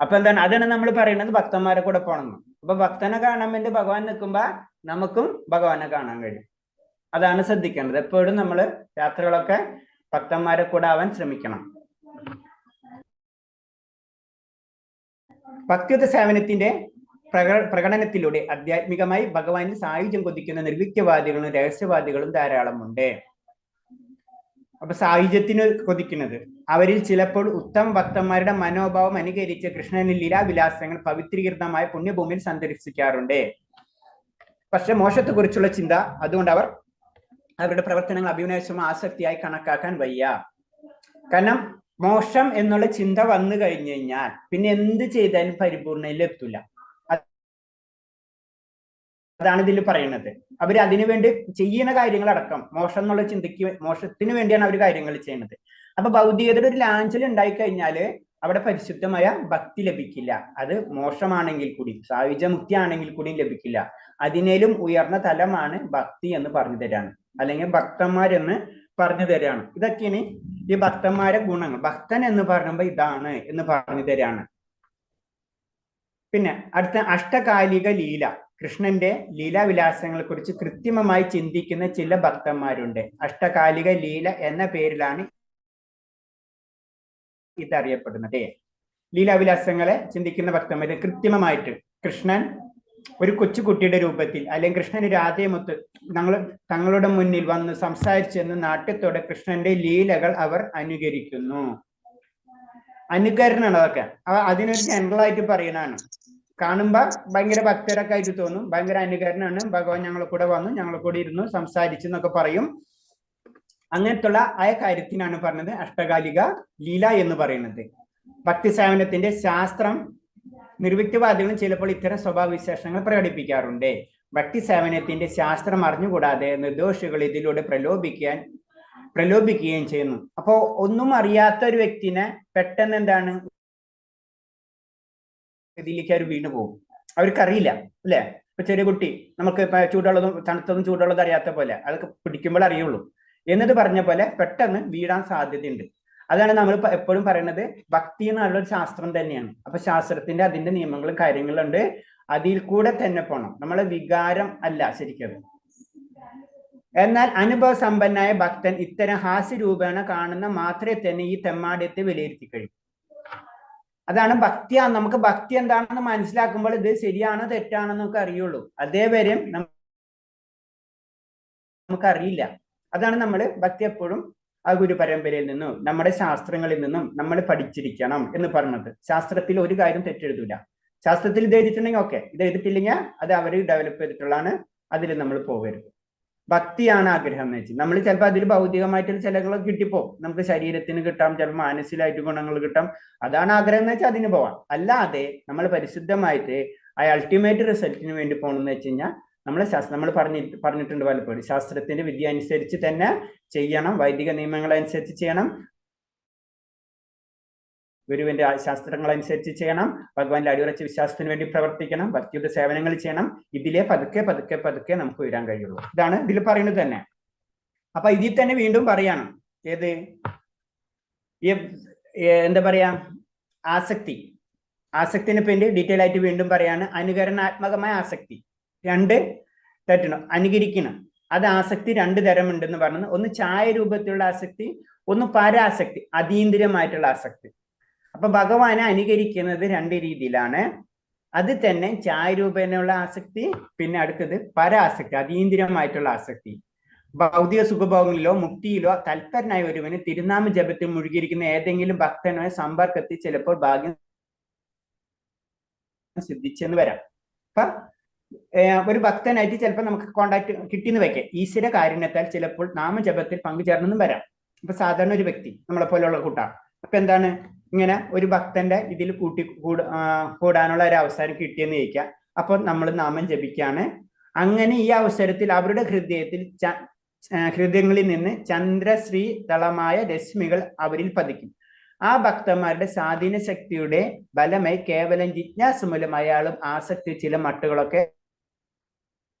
അപ്പൊ എന്താണ്, അതാണ് നമ്മൾ പറയുന്നത് ഭക്തന്മാരെ കൂടെ പോകണമെന്ന്. അപ്പൊ ഭക്തനെ കാണാൻ വേണ്ടി ഭഗവാൻ നിൽക്കുമ്പോ നമുക്കും ഭഗവാനെ കാണാൻ കഴിയും. അതാണ് ശ്രദ്ധിക്കേണ്ടത്. എപ്പോഴും നമ്മൾ യാത്രകളൊക്കെ ഭക്തന്മാരെ കൂടെ ആവാൻ ശ്രമിക്കണം. ഭക്തിയുത സേവനത്തിന്റെ പ്രകടനത്തിലൂടെ ആധ്യാത്മികമായി ഭഗവാനിൽ സായുജ്യം കൊതിക്കുന്ന നിർവിക്യവാദികളും രഹസ്യവാദികളും ധാരാളമുണ്ട്. അപ്പൊ സായുജ്യത്തിന് കൊതിക്കുന്നത് അവരിൽ ചിലപ്പോൾ ഉത്തമ ഭക്തന്മാരുടെ മനോഭാവം അനുകരിച്ച് കൃഷ്ണനിൽ ലീലാവിലാസങ്ങൾ പവിത്രീകൃതമായ പുണ്യഭൂമിയിൽ സന്ദർശിക്കാറുണ്ട്. പക്ഷെ മോക്ഷത്തെ കുറിച്ചുള്ള ചിന്ത, അതുകൊണ്ട് അവർ അവരുടെ പ്രവർത്തനങ്ങൾ അഭിനിവേശമോ ആസക്തിയായി കണക്കാക്കാൻ വയ്യ. കാരണം മോക്ഷം എന്നുള്ള ചിന്ത വന്നു കഴിഞ്ഞു കഴിഞ്ഞാൽ പിന്നെ എന്ത് ചെയ്താലും പരിപൂർണയിൽ എത്തൂല. അതാണ് ഇതിൽ പറയുന്നത്. അവർ അതിനുവേണ്ടി ചെയ്യുന്ന കാര്യങ്ങളടക്കം മോക്ഷം എന്നുള്ള ചിന്തയ്ക്ക്, മോക്ഷത്തിന് വേണ്ടിയാണ് അവർ കാര്യങ്ങൾ ചെയ്യുന്നത്. അപ്പൊ ഭൗതികതയുടെ ഒരു ലാഞ്ചൽ ഉണ്ടായി കഴിഞ്ഞാല് അവിടെ പരിശുദ്ധമായ ഭക്തി ലഭിക്കില്ല. അത് മോക്ഷമാണെങ്കിൽ കൂടി, സായുജ്യമുക്തി ആണെങ്കിൽ കൂടി ലഭിക്കില്ല. അതിനേലും ഉയർന്ന തലമാണ് ഭക്തി എന്ന് പറഞ്ഞു തരാണ്, അല്ലെങ്കിൽ ഭക്തന്മാരെന്ന് പറഞ്ഞു തരാണ്. ഇതൊക്കെയാണ് ഈ ഭക്തന്മാരെ ഗുണങ്ങൾ. ഭക്തൻ എന്ന് പറയുമ്പോൾ ഇതാണ് എന്ന് പറഞ്ഞു തരാണ്. പിന്നെ അടുത്ത അഷ്ടകാലിക ലീല, കൃഷ്ണന്റെ ലീലാവിലാസങ്ങളെ കുറിച്ച് കൃത്രിമമായി ചിന്തിക്കുന്ന ചില ഭക്തന്മാരുണ്ട്. അഷ്ടകാലിക ലീല എന്ന പേരിലാണ് ഇതറിയപ്പെടുന്നത്. ലീലാവിലാസങ്ങളെ ചിന്തിക്കുന്ന ഭക്തന്മാര് കൃത്രിമമായിട്ട് കൃഷ്ണൻ ഒരു കൊച്ചുകുട്ടിയുടെ രൂപത്തിൽ, അല്ലെങ്കിൽ കൃഷ്ണന് രാധയുമൊത്ത് തങ്ങളുടെ മുന്നിൽ വന്ന് സംസാരിച്ചെന്ന് നാട്യത്തോടെ കൃഷ്ണന്റെ ലീലകൾ അവർ അനുകരിക്കുന്നു. അനുകരണമാണ് അതൊക്കെ. അതിനൊരു ജനറൽ ആയിട്ട് പറയുന്നതാണ്. കാണുമ്പോ ഭയങ്കര ഭക്തരൊക്കെ ആയിട്ട് തോന്നും. ഭയങ്കര അനുകരണമാണ്. ഭഗവാൻ ഞങ്ങളെ കൂടെ വന്നു, ഞങ്ങളെ കൂടെ ഇരുന്നു, സംസാരിച്ചു എന്നൊക്കെ പറയും. അങ്ങനത്തുള്ള ആ കാര്യത്തിനാണ് പറഞ്ഞത് അഷ്ടകാലിക ലീല എന്ന് പറയുന്നത്. ഭക്തി സേവനത്തിന്റെ ശാസ്ത്രം നിർവിക്തവാദികളും ചിലപ്പോൾ ഇത്തരം സ്വഭാവവിശേഷങ്ങൾ പ്രകടിപ്പിക്കാറുണ്ട്. ഭക്തി സേവനത്തിന്റെ ശാസ്ത്രം അറിഞ്ഞുകൂടാതെ നിർദോഷികൾ ഇതിലൂടെ പ്രലോഭിക്കുകയും ചെയ്യുന്നു. അപ്പോ ഒന്നും അറിയാത്ത ഒരു വ്യക്തിനെ പെട്ടെന്ന് എന്താണ് ഇതിലേക്ക് അവർ വീണു പോകും. അവർക്കറിയില്ല, അല്ലെ? ഇപ്പൊ ചെറിയ കുട്ടി നമുക്ക് ഇപ്പൊ ചൂടുള്ളതും തണുത്തതും ചൂടുള്ളതും അറിയാത്ത പോലെ, അതൊക്കെ പിടിക്കുമ്പോൾ അറിയുള്ളൂ എന്നത് പറഞ്ഞ പോലെ പെട്ടെന്ന് വീഴാൻ സാധ്യതയുണ്ട്. അതാണ് നമ്മൾ എപ്പോഴും പറയുന്നത്, ഭക്തി എന്നുള്ളൊരു ശാസ്ത്രം തന്നെയാണ്. അപ്പൊ ശാസ്ത്രത്തിന്റെ അതിന്റെ നിയമങ്ങളും കാര്യങ്ങളുണ്ട്. അതിൽ കൂടെ തന്നെ പോണം. നമ്മളെ വികാരം അല്ല ശരിക്കും. എന്നാൽ അനുഭവ സമ്പന്നായ ഭക്തൻ ഇത്തരം ഹാസ്യരൂപേണ കാണുന്ന മാത്രമേ തന്നെ ഈ തെമ്മാടിയത്തെ വിലയിരുത്തി കഴിയും. അതാണ് ഭക്തി. നമുക്ക് ഭക്തി എന്താണെന്ന് മനസ്സിലാക്കുമ്പോൾ ഇത് ശരിയാണോ തെറ്റാണോ എന്നൊക്കെ അറിയുള്ളൂ. അതേവരെ നമുക്കറിയില്ല. അതാണ് നമ്മൾ ഭക്തി എപ്പോഴും ആ ഗുരു പരമ്പരയിൽ നിന്നും നമ്മുടെ ശാസ്ത്രങ്ങളിൽ നിന്നും നമ്മൾ പഠിച്ചിരിക്കണം എന്ന് പറഞ്ഞത്. ശാസ്ത്രത്തിൽ ഒരു കാര്യം തെറ്റെഴുതൂല. ശാസ്ത്രത്തിൽ ഇത് എഴുതിയിട്ടുണ്ടെങ്കിൽ ഓക്കെ, ഇത് എഴുതിയിട്ടില്ലെങ്കിൽ അത് അവർ ഡെവലപ്പ് ചെയ്തിട്ടുള്ളതാണ്, അതിൽ നമ്മൾ പോകരുത്. ഭക്തിയാണ് ആഗ്രഹം എന്ന് വെച്ചാൽ നമ്മൾ ചിലപ്പോൾ അതിൽ ഭൗതികമായിട്ടുള്ള ചിലകൾ കിട്ടിപ്പോ നമുക്ക് ശരീരത്തിന് കിട്ടാം, ചിലപ്പോൾ മാനസികമായിട്ട് ഗുണങ്ങൾ കിട്ടാം. അതാണ് ആഗ്രഹം എന്ന് വെച്ചാൽ അതിന് പോവാം. അല്ലാതെ നമ്മൾ പരിശുദ്ധമായിട്ട് ആ അൾട്ടിമേറ്റ് റിസൾട്ടിന് വേണ്ടി പോകണമെന്ന് വെച്ച് കഴിഞ്ഞാൽ നമ്മൾ പറഞ്ഞിട്ടുണ്ട് പലപ്പോഴും, ശാസ്ത്രത്തിന്റെ വിദ്യ അനുസരിച്ച് തന്നെ ചെയ്യണം, വൈദിക നിയമങ്ങൾ അനുസരിച്ച് ചെയ്യണം, ഗുരുവിന്റെ ശാസ്ത്രങ്ങൾ അനുസരിച്ച് ചെയ്യണം, ഭഗവാന്റെ അടിയുറച്ച വിശ്വാസത്തിന് വേണ്ടി പ്രവർത്തിക്കണം, ഭക്തിയുടെ സേവനങ്ങൾ ചെയ്യണം. ഇതിലെ പതുക്കെ പതുക്കെ പതുക്കെ നമുക്ക് ഉയരാൻ കഴിയുള്ളൂ. ഇതാണ് ഇതിൽ പറയുന്നത് തന്നെ. അപ്പൊ ഇതിൽ തന്നെ വീണ്ടും പറയാണ്, ഏത് എന്താ പറയാ, ആസക്തിനെ പറ്റി ഡീറ്റെയിൽ ആയിട്ട് വീണ്ടും പറയാണ്. അനുകരണാത്മകമായ ആസക്തി 2 തരണം, അനുകരിക്കണം. അത് ആസക്തി 2 തരം ഉണ്ടെന്ന് പറഞ്ഞത്. ഒന്ന് ഛായ രൂപത്തിലുള്ള ആസക്തി, ഒന്ന് പരാസക്തി, അതീന്ദ്രിയമായിട്ടുള്ള ആസക്തി. അപ്പൊ ഭഗവാനെ അനുകരിക്കുന്നത് 2 രീതിയിലാണ്. അത് തന്നെ ഛായ രൂപേണയുള്ള ആസക്തി, പിന്നെ അടുത്തത് പരാസക്തി, അതീന്ദ്രിയമായിട്ടുള്ള ആസക്തി. ഭൗതിക സുഖഭോഗങ്ങളിലോ മുക്തിയിലോ തൽപരനായ ഒരുവന് തിരുനാമ ജപത്തിൽ മുഴുകിയിരിക്കുന്ന ഏതെങ്കിലും ഭക്തനുമായി സമ്പർക്കത്തിൽ ചിലപ്പോൾ ഭാഗ്യം സിദ്ധിച്ചെന്ന് വരാം. അപ്പൊ ഒരു ഭക്തനായിട്ട് ചിലപ്പോൾ നമുക്ക് കോണ്ടാക്ട് കിട്ടിയെന്ന് വെക്കാം. ഈശ്വര കാരുണ്യത്താൽ ചിലപ്പോൾ നാമജപത്തിൽ പങ്കുചേർന്നെന്നും വരാം. ഇപ്പൊ സാധാരണ ഒരു വ്യക്തി നമ്മളെ പോലെയുള്ള കൂട്ടാണ്. അപ്പൊ എന്താണ്, ഇങ്ങനെ ഒരു ഭക്തന്റെ ഇതിൽ കൂടാനുള്ള ഒരു അവസരം കിട്ടിയെന്ന് ചോദിക്കാം. അപ്പോൾ നമ്മൾ നാമം ജപിക്കാണ്. അങ്ങനെ ഈ അവസരത്തിൽ അവരുടെ ഹൃദയങ്ങളിൽ നിന്ന് ചന്ദ്രശ്രീ തളമായ രശ്മികൾ അവരിൽ പതിക്കും. ആ ഭക്തന്മാരുടെ സ്വാധീന ശക്തിയുടെ ബലമായി കേവലം ജിജ്ഞാസ മൂലം അയാളും ആസക്തി ചില മട്ടുകളൊക്കെ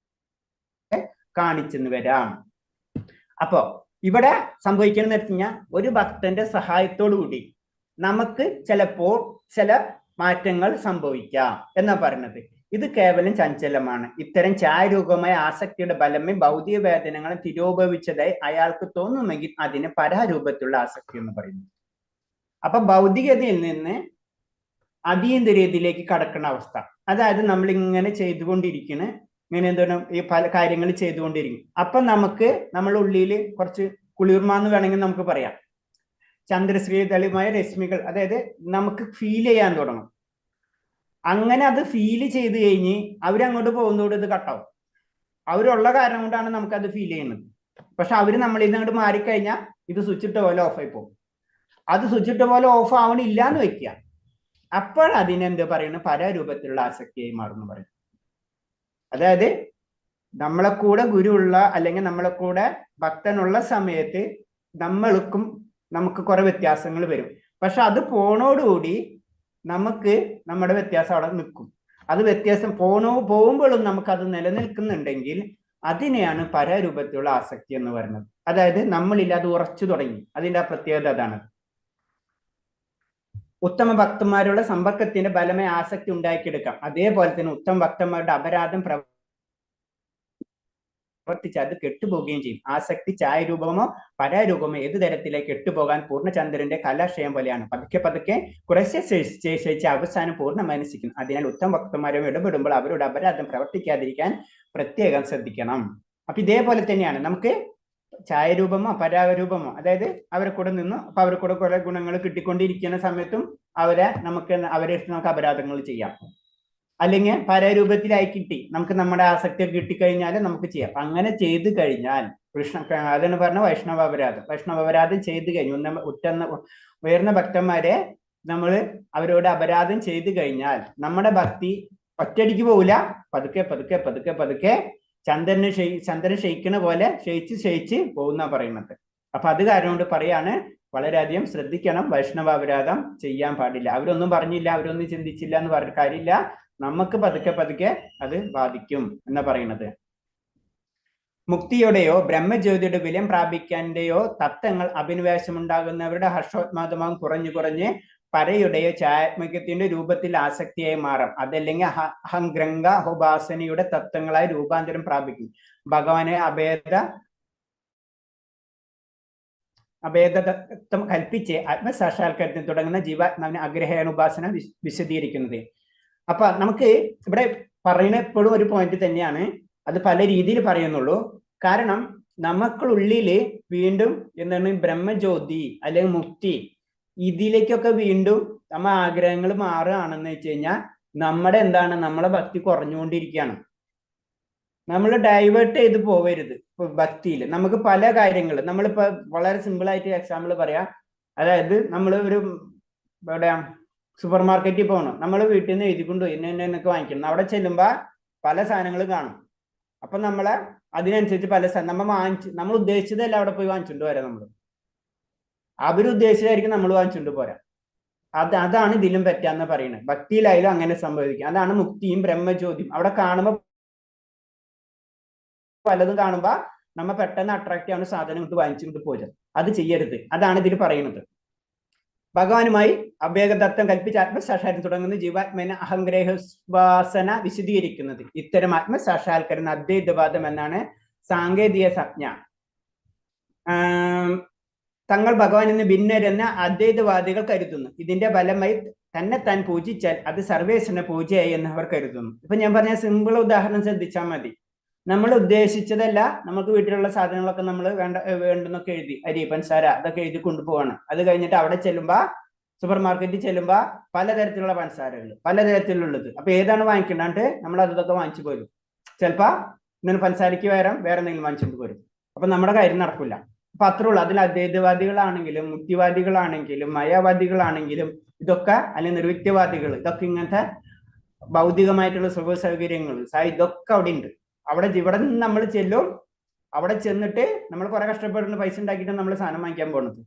കാണിച്ചെന്ന് വരാം. അപ്പോ ഇവിടെ സംഭവിക്കണമെന്ന് വെച്ച് കഴിഞ്ഞാൽ ഒരു ഭക്തന്റെ സഹായത്തോടു കൂടി നമുക്ക് ചിലപ്പോൾ ചില മാറ്റങ്ങൾ സംഭവിക്കാം എന്നാ പറയുന്നത്. ഇത് കേവലം ചഞ്ചലമാണ്. ഇത്തരം ഛായാരൂപമായ ആസക്തിയുടെ ബലമേ ഭൗതിക വേദനകളും തിരോഭവിച്ചതായി അയാൾക്ക് തോന്നുമെങ്കിൽ അതിന് പരാരൂപത്തിലുള്ള ആസക്തി എന്ന് പറയുന്നു. അപ്പൊ ഭൗതികതയിൽ നിന്ന് അതീന്ദ്രിയതയിലേക്ക് കടക്കുന്ന അവസ്ഥ, അതായത് നമ്മൾ ഇങ്ങനെ ചെയ്തുകൊണ്ടിരിക്കുന്ന, ഇങ്ങനെ എന്താണ് ഈ പല കാര്യങ്ങൾ ചെയ്തുകൊണ്ടിരിക്കും. അപ്പൊ നമുക്ക് നമ്മുടെ ഉള്ളിൽ കുറച്ച് കുളിർമാന്ന് വേണമെങ്കിൽ നമുക്ക് പറയാം. ചന്ദ്രശ്രീതളിമായ രശ്മികൾ, അതായത് നമുക്ക് ഫീൽ ചെയ്യാൻ തുടങ്ങും. അങ്ങനെ അത് ഫീൽ ചെയ്ത് കഴിഞ്ഞ് അവരങ്ങോട്ട് പോകുന്നതോട് ഇത് കട്ടാവും. അവരുള്ള കാരണം കൊണ്ടാണ് നമുക്ക് അത് ഫീൽ ചെയ്യുന്നത്. പക്ഷെ അവര് നമ്മളിൽ നിന്ന് അങ്ങോട്ട് മാറിക്കഴിഞ്ഞാൽ ഇത് സ്വിച്ച് ഇട്ട പോലെ ഓഫായി പോകും. അത് സ്വിച്ച് ഇട്ട പോലെ ഓഫ് ആവണില്ല എന്ന് വെക്കുക. അപ്പോൾ അതിനെന്ത് പറയുന്നത്, പരരൂപത്തിലുള്ള ആസക്തിയായി മാറുന്നു പറയും. അതായത് നമ്മളെ കൂടെ ഗുരു ഉള്ള അല്ലെങ്കിൽ നമ്മളെ കൂടെ ഭക്തനുള്ള സമയത്ത് നമുക്ക് കുറെ വ്യത്യാസങ്ങൾ വരും. പക്ഷെ അത് പോണോടുകൂടി നമുക്ക് നമ്മുടെ വ്യത്യാസം അവിടെ നിൽക്കും. അത് വ്യത്യാസം പോകുമ്പോഴും നമുക്ക് അത് നിലനിൽക്കുന്നുണ്ടെങ്കിൽ അതിനെയാണ് പരരൂപത്തിലുള്ള ആസക്തി എന്ന് പറയുന്നത്. അതായത് നമ്മളിൽ അത് ഉറച്ചു തുടങ്ങി. അതിന്റെ ആ പ്രത്യേകത അതാണ്. ഉത്തമ ഭക്തന്മാരുടെ സമ്പർക്കത്തിന്റെ ബലമായ ആസക്തി ഉണ്ടാക്കിയെടുക്കാം. അതേപോലെ തന്നെ ഉത്തമ ഭക്തന്മാരുടെ അപരാധം പ്രവർത്തിച്ച് അത് കെട്ടുപോവുകയും ചെയ്യും. ആസക്തി ഛായാരൂപമോ പരാരൂപമോ ഏതു തരത്തിലേക്ക് കെട്ടുപോകാൻ പൂർണ്ണചന്ദ്രന്റെ കലാശയം പോലെയാണ്. പതുക്കെ പതുക്കെ കുറച്ച് ശേഷിച്ച് അവസാനം പൂർണ്ണമായി നശിക്കും. അതിനാൽ ഉത്തമ ഭക്തന്മാരും ഇടപെടുമ്പോൾ അവരുടെ അപരാധം പ്രവർത്തിക്കാതിരിക്കാൻ പ്രത്യേകം ശ്രദ്ധിക്കണം. അപ്പൊ ഇതേപോലെ തന്നെയാണ് നമുക്ക് ഛായാരൂപമോ പരാരൂപമോ, അതായത് അവരെ കൂടെ നിന്ന് അപ്പൊ അവരെ കൂടെ കുറെ ഗുണങ്ങൾ കിട്ടിക്കൊണ്ടിരിക്കുന്ന സമയത്തും അവരെ നമുക്ക് അപരാധങ്ങൾ ചെയ്യാം. അല്ലെങ്കിൽ പരരൂപത്തിലായി കിട്ടി നമുക്ക് നമ്മുടെ ആസക്തി കിട്ടിക്കഴിഞ്ഞാൽ നമുക്ക് ചെയ്യാം. അങ്ങനെ ചെയ്തു കഴിഞ്ഞാൽ അതാണ് പറഞ്ഞ വൈഷ്ണവപരാധം ചെയ്തു കഴിഞ്ഞു. ഉയർന്ന ഭക്തന്മാരെ നമ്മൾ അവരോട് അപരാധം ചെയ്തു കഴിഞ്ഞാൽ നമ്മുടെ ഭക്തി ഒറ്റയടിക്ക് പോവില്ല. പതുക്കെ പതുക്കെ പതുക്കെ പതുക്കെ ചന്ദ്രൻ ക്ഷയിക്കുന്ന പോലെ ക്ഷയിച്ച് പോകുന്ന പറയുന്നത്. അപ്പൊ അത് കാരണം കൊണ്ട് പറയാണ്, വളരെയധികം ശ്രദ്ധിക്കണം. വൈഷ്ണവ അപരാധം ചെയ്യാൻ പാടില്ല. അവരൊന്നും പറഞ്ഞില്ല, അവരൊന്നും ചിന്തിച്ചില്ല എന്ന് പറഞ്ഞ കാര്യമില്ല. നമുക്ക് പതുക്കെ പതുക്കെ അത് ബാധിക്കും എന്നാ പറയുന്നത്. മുക്തിയുടെയോ ബ്രഹ്മജ്യോതിയുടെ വിലയം പ്രാപിക്കാൻ്റെയോ തത്വങ്ങൾ അഭിനിവേശമുണ്ടാകുന്നവരുടെ ഹർഷോത്മാദമാകും കുറഞ്ഞ് പരയുടെയോ ഛായാത്മകത്തിന്റെ രൂപത്തിൽ ആസക്തിയായി മാറാം. അതല്ലെങ്കിൽ അഹംഗ്രംഗോപാസനയുടെ തത്വങ്ങളായി രൂപാന്തരം പ്രാപിക്കും. ഭഗവാനെ അഭേദത്വം കൽപ്പിച്ച് ആത്മസാക്ഷാത്കാരത്തിന് തുടങ്ങുന്ന ജീവാത്മാവിനെ ആഗ്രഹയാണ് ഉപാസന വിശദീകരിക്കുന്നത്. അപ്പൊ നമുക്ക് ഇവിടെ പറയുന്ന എപ്പോഴും ഒരു പോയിന്റ് തന്നെയാണ്. അത് പല രീതിയിൽ പറയുന്നുള്ളൂ. കാരണം നമുക്കുള്ളില് വീണ്ടും എന്താണ് ബ്രഹ്മജ്യോതി അല്ലെങ്കിൽ മുക്തി ഇതിലേക്കൊക്കെ വീണ്ടും നമ്മ ആഗ്രഹങ്ങൾ മാറുകയാണെന്ന് വെച്ച് കഴിഞ്ഞാൽ നമ്മളെ ഭക്തി കുറഞ്ഞുകൊണ്ടിരിക്കുകയാണ്. നമ്മൾ ഡൈവേർട്ട് ചെയ്ത് പോവരുത്. ഭക്തിയിൽ നമുക്ക് പല കാര്യങ്ങൾ നമ്മളിപ്പോ വളരെ സിമ്പിൾ ആയിട്ട് എക്സാമ്പിൾ പറയാം. അതായത് നമ്മൾ ഒരു എവിടെയാ സൂപ്പർ മാർക്കറ്റിൽ പോകണം, നമ്മൾ വീട്ടിൽ നിന്ന് എഴുതിക്കൊണ്ട് എന്നൊക്കെ വാങ്ങിക്കണം. അവിടെ ചെല്ലുമ്പോ പല സാധനങ്ങൾ കാണും. അപ്പൊ നമ്മളെ അതിനനുസരിച്ച് പല നമ്മൾ ഉദ്ദേശിച്ചതല്ല അവിടെ പോയി വാങ്ങിച്ചുകൊണ്ട് വരാം. നമ്മൾ അവരുദ്ദേശിച്ചതായിരിക്കും നമ്മൾ വാങ്ങിച്ചുകൊണ്ട് പോരാ. അതാണ് ഇതിലും പറ്റാന്ന് പറയുന്നത്. ഭക്തിയിലായാലും അങ്ങനെ സംഭവിക്കും. അതാണ് മുക്തിയും ബ്രഹ്മജ്യോതിയും. അവിടെ കാണുമ്പോ പലതും കാണുമ്പോ നമ്മ പെട്ടെന്ന് അട്രാക്ട് ആവുന്ന സാധനം കൊണ്ട് വാങ്ങിച്ചുകൊണ്ട് പോരുക. അത് ചെയ്യരുത്. അതാണ് ഇതിൽ പറയുന്നത്. ഭഗവാനുമായി അഭേദത്വം കൽപ്പിച്ച ആത്മസാക്ഷാത്കാരം തുടങ്ങുന്ന ജീവാത്മന അഹംഗ്രഹവാസന വിശദീകരിക്കുന്നത്. ഇത്തരം ആത്മസാക്ഷാത്കരണ അദ്വൈതവാദം എന്നാണ് സാങ്കേതിക സംജ്ഞ. തങ്ങൾ ഭഗവാൻ എന്ന് ഭിന്നരെന്ന് അദ്വൈതവാദികൾ കരുതുന്നു. ഇതിന്റെ ഫലമായി തന്നെ താൻ പൂജിച്ചാൽ അത് സർവേശ്വരന്റെ പൂജയായി എന്ന് അവർ കരുതുന്നു. ഇപ്പൊ ഞാൻ പറഞ്ഞ സിമ്പിൾ ഉദാഹരണം ശ്രദ്ധിച്ചാൽ മതി. നമ്മൾ ഉദ്ദേശിച്ചതല്ല, നമുക്ക് വീട്ടിലുള്ള സാധനങ്ങളൊക്കെ നമ്മൾ വേണ്ടെന്നൊക്കെ എഴുതി, അരി പഞ്ചസാര അതൊക്കെ എഴുതി കൊണ്ടുപോവാണ്. അത് കഴിഞ്ഞിട്ട് അവിടെ ചെല്ലുമ്പോ സൂപ്പർ മാർക്കറ്റിൽ ചെല്ലുമ്പോ പലതരത്തിലുള്ള പഞ്ചസാരകൾ പലതരത്തിലുള്ളത്. അപ്പൊ ഏതാണ് വാങ്ങിക്കണ്ടാണ്ട് നമ്മൾ അതൊക്കെ വാങ്ങിച്ചു പോരും. ചിലപ്പോ ഇങ്ങനെ പഞ്ചസാരയ്ക്ക് വേറെ എന്തെങ്കിലും വാങ്ങിച്ചിട്ട് പോരും. അപ്പൊ നമ്മുടെ കാര്യം നടക്കില്ല. അപ്പൊ അത്രേ ഉള്ളൂ. അതിൽ അദ്വൈതവാദികളാണെങ്കിലും മുക്തിവാദികളാണെങ്കിലും മായാവാദികളാണെങ്കിലും ഇതൊക്കെ, അല്ലെങ്കിൽ നിർവിക്തവാദികൾ, ഇതൊക്കെ ഇങ്ങനത്തെ ഭൗതികമായിട്ടുള്ള സുഖ സൗകര്യങ്ങൾ ഇതൊക്കെ അവിടെ ഉണ്ട്. ഇവിടെ നിന്ന് നമ്മൾ ചെല്ലും, അവിടെ ചെന്നിട്ട് നമ്മൾ കുറെ കഷ്ടപ്പെടുന്ന പൈസ ഉണ്ടാക്കിയിട്ട് നമ്മൾ സാധനം വാങ്ങിക്കാൻ പോകുന്നത്.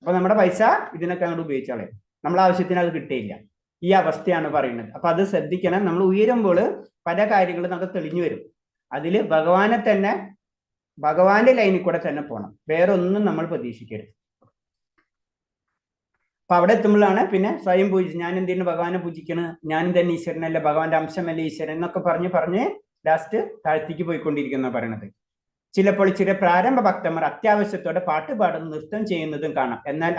അപ്പൊ നമ്മുടെ പൈസ ഇതിനൊക്കെ അങ്ങോട്ട് ഉപയോഗിച്ചാളെ, നമ്മളെ ആവശ്യത്തിന് അത് കിട്ടിയില്ല. ഈ അവസ്ഥയാണ് പറയുന്നത്. അപ്പൊ അത് ശ്രദ്ധിക്കണം. നമ്മൾ ഉയരുമ്പോൾ പല കാര്യങ്ങളും നമുക്ക് തെളിഞ്ഞു വരും. അതിൽ ഭഗവാനെ തന്നെ, ഭഗവാന്റെ ലൈനിൽ കൂടെ തന്നെ പോകണം. വേറെ ഒന്നും നമ്മൾ പ്രതീക്ഷിക്കരുത്. അപ്പൊ അവിടെ എത്തുമ്പോഴാണ് പിന്നെ സ്വയം പൂജിച്ച് ഞാൻ എന്തിനു ഭഗവാനെ പൂജിക്കണം, ഞാനും തന്നെ ഈശ്വരനല്ല, ഭഗവാന്റെ അംശമല്ല ഈശ്വരൻ എന്നൊക്കെ പറഞ്ഞ് ലാസ്റ്റ് താഴ്ത്തിക്ക് പോയിക്കൊണ്ടിരിക്കുന്ന പറയണത്. ചിലപ്പോൾ ചില പ്രാരംഭ ഭക്തന്മാർ അത്യാവശ്യത്തോടെ പാട്ട് പാടുന്ന നൃത്തം ചെയ്യുന്നതും കാണാം. എന്നാൽ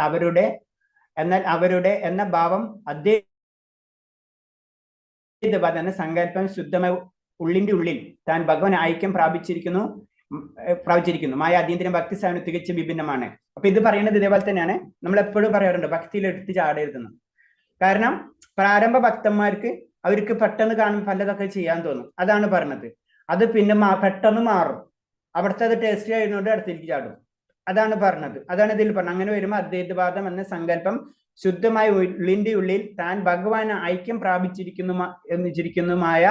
അവരുടെ എന്ന ഭാവം അദ്വൈതവാദം എന്ന സങ്കല്പം ശുദ്ധമായ ഉള്ളിന്റെ ഉള്ളിൽ താൻ ഭഗവാൻ ഐക്യം പ്രാപിച്ചിരിക്കുന്നു. മായ അതീന്ദ്രിയ ഭക്തി സാധനം തികച്ചും വിഭിന്നമാണ്. അപ്പൊ ഇത് പറയുന്നത് ഇതേപോലെ തന്നെയാണ്. നമ്മൾ എപ്പോഴും പറയാറുണ്ട് ഭക്തിയിൽ എടുത്ത് ചാടരുതെന്ന്. കാരണം പ്രാരംഭ ഭക്തന്മാർക്ക് അവർക്ക് പെട്ടെന്ന് കാണുമ്പോൾ പലതൊക്കെ ചെയ്യാൻ തോന്നും. അതാണ് പറഞ്ഞത്. അത് പിന്നെ പെട്ടെന്ന് മാറും. അവിടുത്തെ അത് ടേസ്റ്റ് കഴിയുന്നതുകൊണ്ട് അടുത്തേക്ക് ചാടും. അതാണ് പറഞ്ഞത്. അതാണ് ഇതിൽ പറഞ്ഞത്. അങ്ങനെ വരുമ്പോൾ അദ്വൈതവാദം എന്ന സങ്കല്പം ശുദ്ധമായ ഉള്ളിന്റെ ഉള്ളിൽ താൻ ഭഗവാൻ ഐക്യം പ്രാപിച്ചിരിക്കുന്നതുമായ